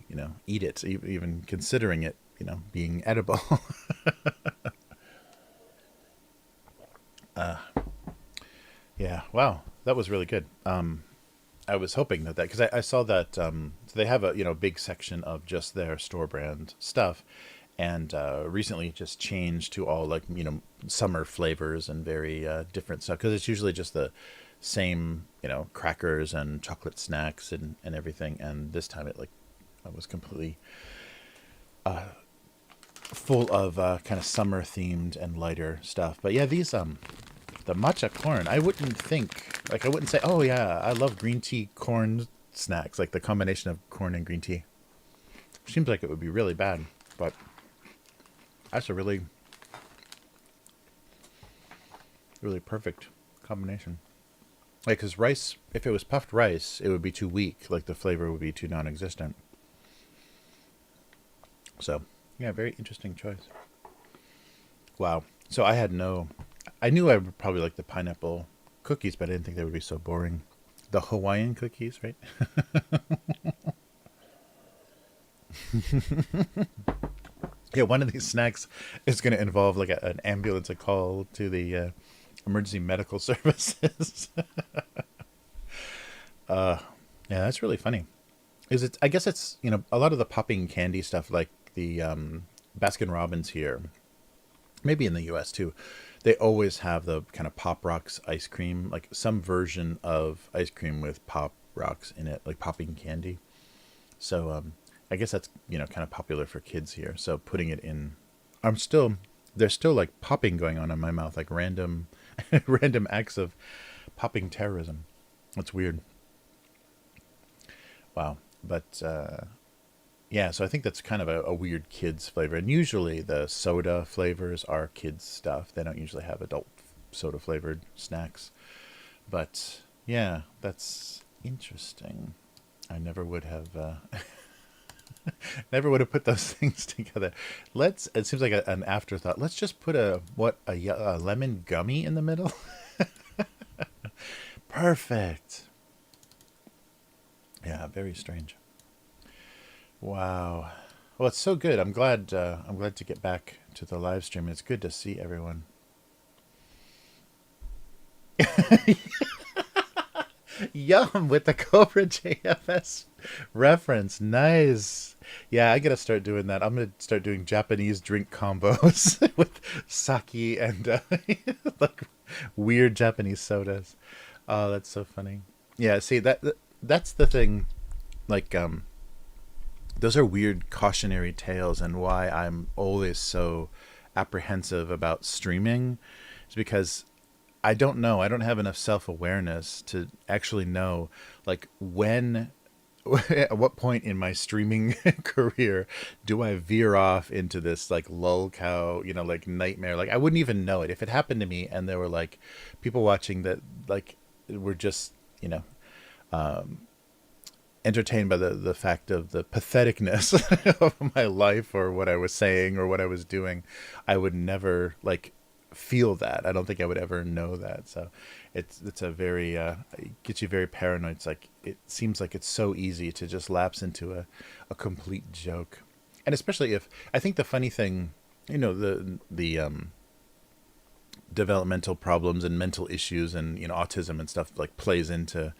eat it, even considering it, being edible. Yeah, wow, that was really good. I was hoping that because I saw that so they have a big section of just their store brand stuff, and recently just changed to all like summer flavors and very different stuff because it's usually just the same crackers and chocolate snacks and everything, and this time it was completely full of kind of summer themed and lighter stuff. But yeah, these the matcha corn, I wouldn't say, oh yeah, I love green tea corn snacks, like the combination of corn and green tea. Seems like it would be really bad, but that's a really, really perfect combination. Like, because rice, if it was puffed rice, it would be too weak. Like, the flavor would be too non-existent. So, yeah, very interesting choice. Wow. So I knew I would probably like the pineapple cookies, but I didn't think they would be so boring. The Hawaiian cookies, right? Yeah, one of these snacks is going to involve like an ambulance, a call to the emergency medical services. Yeah, that's really funny. I guess it's a lot of the popping candy stuff, like the Baskin Robbins here, maybe in the U.S. too. They always have the kind of Pop Rocks ice cream, like some version of ice cream with Pop Rocks in it, like popping candy. So I guess that's kind of popular for kids here. So putting it in, there's still like popping going on in my mouth, like random random acts of popping terrorism. That's weird. Wow. But yeah, so I think that's kind of a weird kids flavor. And usually the soda flavors are kids stuff. They don't usually have adult soda flavored snacks. But yeah, that's interesting. I never would have never would have put those things together. It seems like an afterthought. Let's just put a lemon gummy in the middle. Perfect. Yeah, very strange. Wow. Well, it's so good. I'm glad to get back to the live stream. It's good to see everyone. Yum with the Cobra JFS reference. Nice. Yeah, I gotta start doing that. I'm gonna start doing Japanese drink combos with sake and like weird Japanese sodas. Oh, that's so funny. Yeah, see that's the thing. Like, those are weird cautionary tales, and why I'm always so apprehensive about streaming is because I don't know. I don't have enough self awareness to actually know, like, when, at what point in my streaming career do I veer off into this like lull cow, like nightmare? Like, I wouldn't even know it if it happened to me, and there were like people watching that like were just entertained by the fact of the patheticness of my life or what I was saying or what I was doing. I would never like feel that. I don't think I would ever know that. So it's a very it gets you very paranoid. It's like it seems like it's so easy to just lapse into a complete joke. And especially if I think the funny thing, the developmental problems and mental issues and autism and stuff like plays into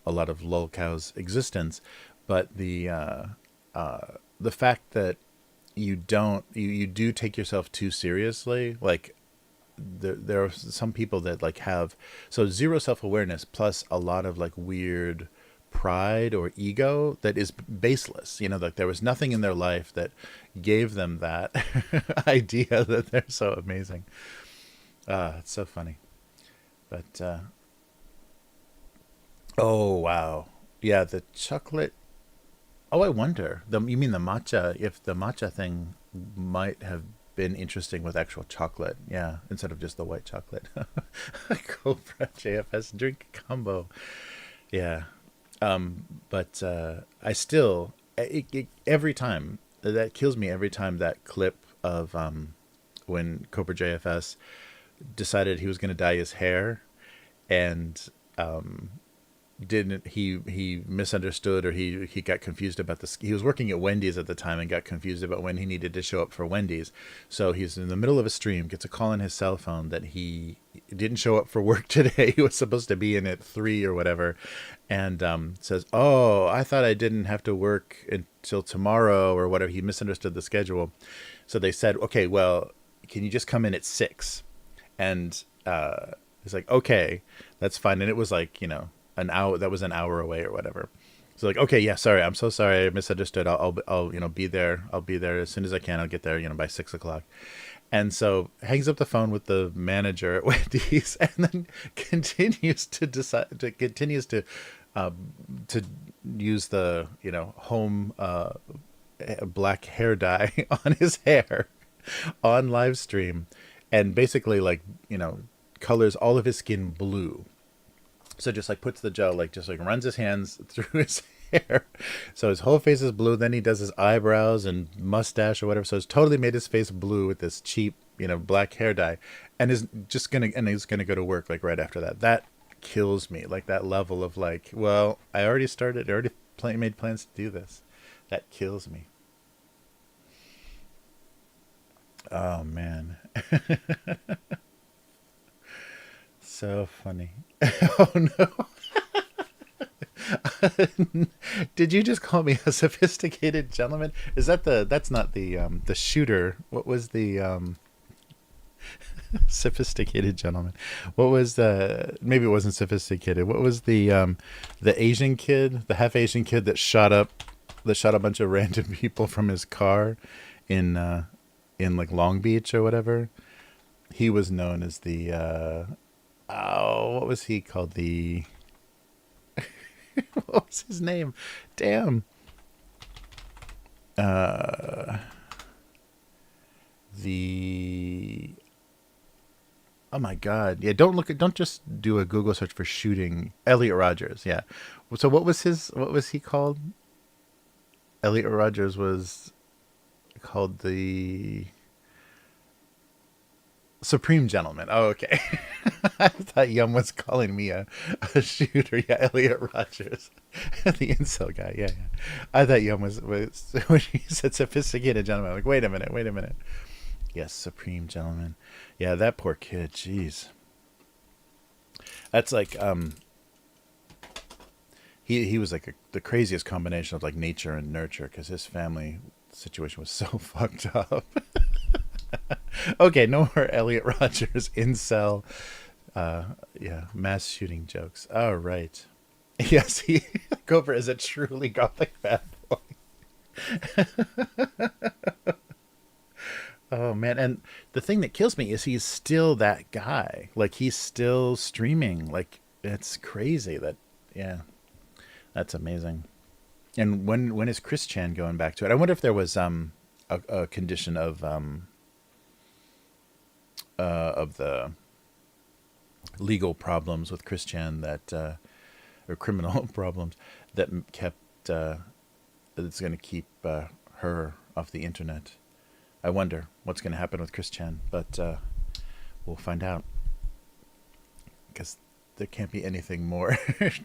a lot of lolcow's existence, but the fact that you do take yourself too seriously, like there are some people that like have zero self-awareness plus a lot of like weird pride or ego that is baseless. Like there was nothing in their life that gave them that idea that they're so amazing. It's so funny. But oh wow, yeah, the chocolate. Oh, I wonder. You mean the matcha? If the matcha thing might have been interesting with actual chocolate, yeah, instead of just the white chocolate. Cobra JFS drink combo, yeah. But I still, every time that kills me every time that clip of when Cobra JFS decided he was going to dye his hair, and didn't he misunderstood, or he got confused about this. He was working at Wendy's at the time and got confused about when he needed to show up for Wendy's. So he's in the middle of a stream, gets a call on his cell phone that he didn't show up for work today. He was supposed to be in at 3 or whatever, and says, "Oh, I thought I didn't have to work until tomorrow or whatever." He misunderstood the schedule. So they said, "Okay, well, can you just come in at 6?" And he's like, "Okay, that's fine." And it was like, an hour. That was an hour away or whatever. So like, okay, yeah, sorry, I'm so sorry, I misunderstood. I'll be there. I'll be there as soon as I can. I'll get there, by 6 o'clock. And so hangs up the phone with the manager at Wendy's, and then continues to use the home black hair dye on his hair on live stream, and basically like colors all of his skin blue. So just like puts the gel, like just like runs his hands through his hair. So his whole face is blue. Then he does his eyebrows and mustache or whatever. So it's totally made his face blue with this cheap, black hair dye, and he's gonna go to work like right after that. That kills me. Like that level of like, well, I already made plans to do this. That kills me. Oh man. So funny. Oh no. Did you just call me a sophisticated gentleman? That's not the shooter. What was the sophisticated gentleman? What was maybe it wasn't sophisticated. What was the Asian kid, the half Asian kid that shot a bunch of random people from his car in like Long Beach or whatever? He was known as the what was he called? What was his name? Damn. The Oh my God. Yeah, don't just do a Google search for shooting Elliot Rogers. Yeah. So what was he called? Elliot Rogers was called the Supreme Gentleman. Oh, okay. I thought Yum was calling me a shooter. Yeah, Elliot Rogers. The incel guy. Yeah, yeah. I thought Yum was when he said sophisticated gentleman. I'm like, wait a minute. Yes, Supreme Gentleman. Yeah, that poor kid. Jeez. That's like he was like the craziest combination of like nature and nurture, because his family situation was so fucked up. Okay, no more Elliot Rogers incel, yeah, mass shooting jokes. All right. Yes, he Cobra is a truly gothic bad boy. Oh man, and the thing that kills me is he's still that guy. Like he's still streaming. Like it's crazy that yeah, that's amazing. And when is Chris Chan going back to it? I wonder if there was a condition of the legal problems with Chris Chan that or criminal problems that kept that's going to keep her off the internet. I wonder what's going to happen with Chris Chan, but we'll find out, because there can't be anything more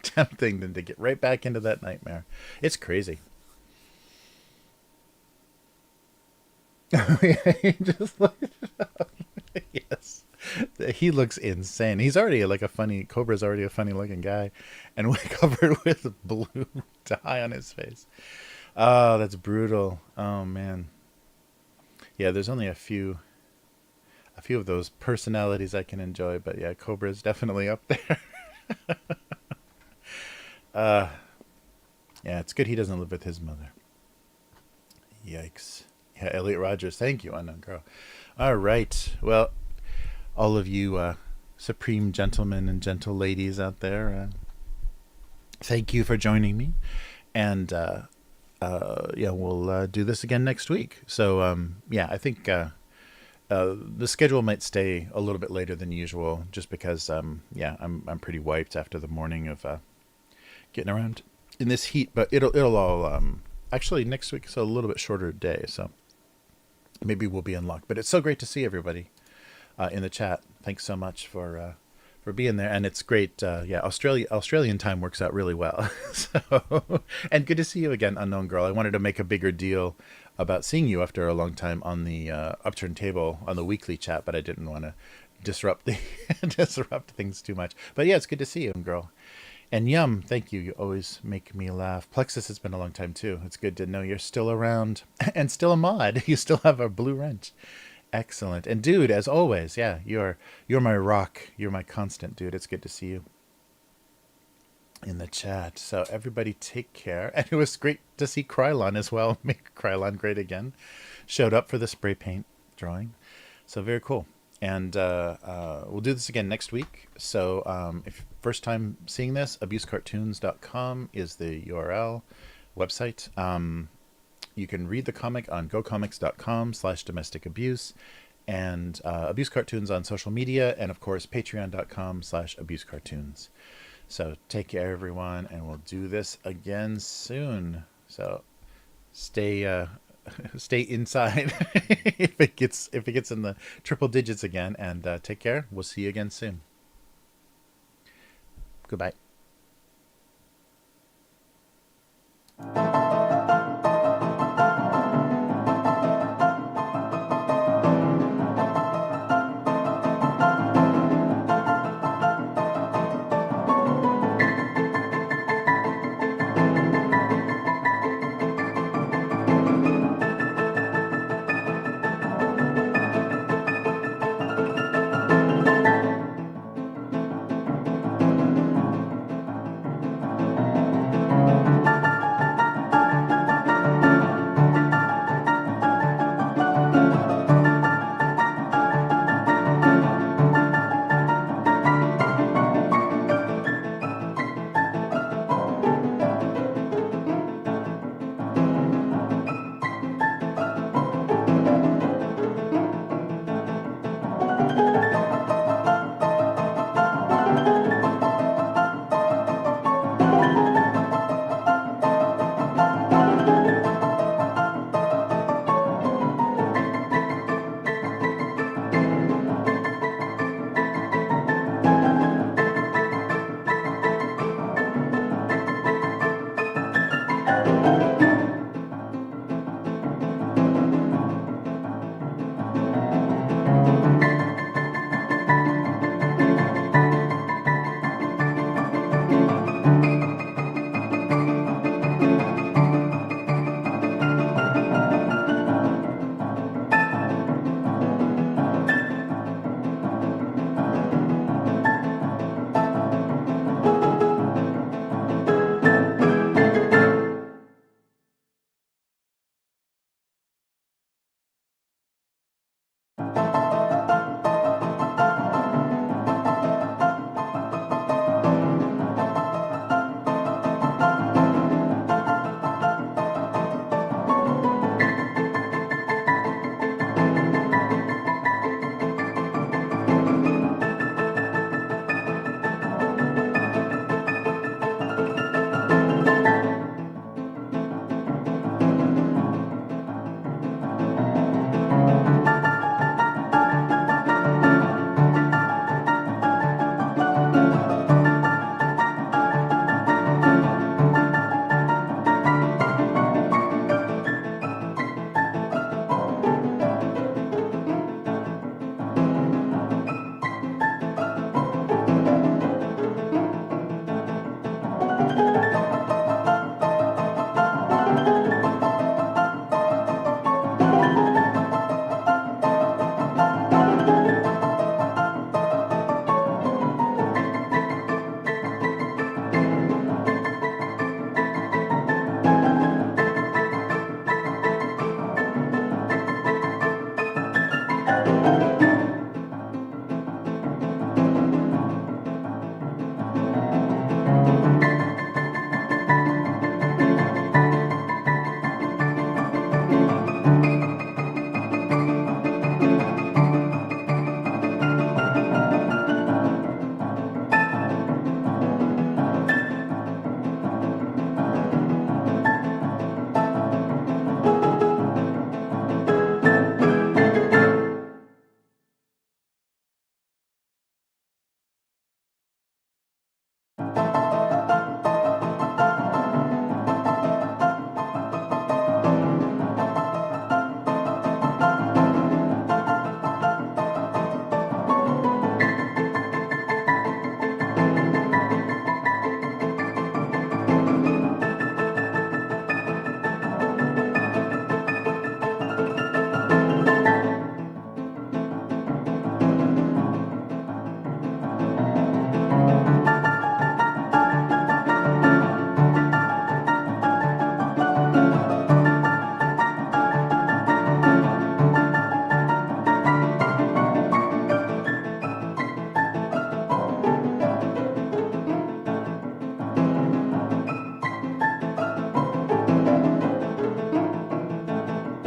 tempting than to get right back into that nightmare. It's crazy. He just yes, he looks insane. He's already like a funny Cobra's already a funny looking guy, and covered with blue dye on his face. Oh, that's brutal. Oh man. Yeah, there's only a few of those personalities I can enjoy, but yeah, Cobra's definitely up there. uh yeah, it's good he doesn't live with his mother. Yikes. Yeah, Elliot Rogers, thank you, unknown girl. All right. Well, all of you supreme gentlemen and gentle ladies out there, thank you for joining me. And yeah, we'll do this again next week. So yeah, I think the schedule might stay a little bit later than usual, just because yeah, I'm pretty wiped after the morning of getting around in this heat. But it'll all actually next week is a little bit shorter day, so maybe we'll be in luck. But it's so great to see everybody in the chat. Thanks so much for being there, and it's great. Yeah, Australian time works out really well. So, and good to see you again, unknown girl. I wanted to make a bigger deal about seeing you after a long time on the Upturned table on the weekly chat, but I didn't want to disrupt the disrupt things too much. But yeah, it's good to see you, girl. And Yum, thank you. You always make me laugh. Plexus, has been a long time too. It's good to know you're still around and still a mod. You still have a blue wrench. Excellent. And dude, as always, yeah, you're my rock. You're my constant, dude. It's good to see you in the chat. So everybody take care. And it was great to see Krylon as well. Make Krylon great again. Showed up for the spray paint drawing. So very cool. And we'll do this again next week. So if first time seeing this, abusecartoons.com is the URL website. You can read the comic on gocomics.com/domestic abuse, and Abuse Cartoons on social media, and of course patreon.com/abusecartoons. So take care, everyone, and we'll do this again soon. So stay stay inside if it gets in the triple digits again, and take care. We'll see you again soon. Goodbye.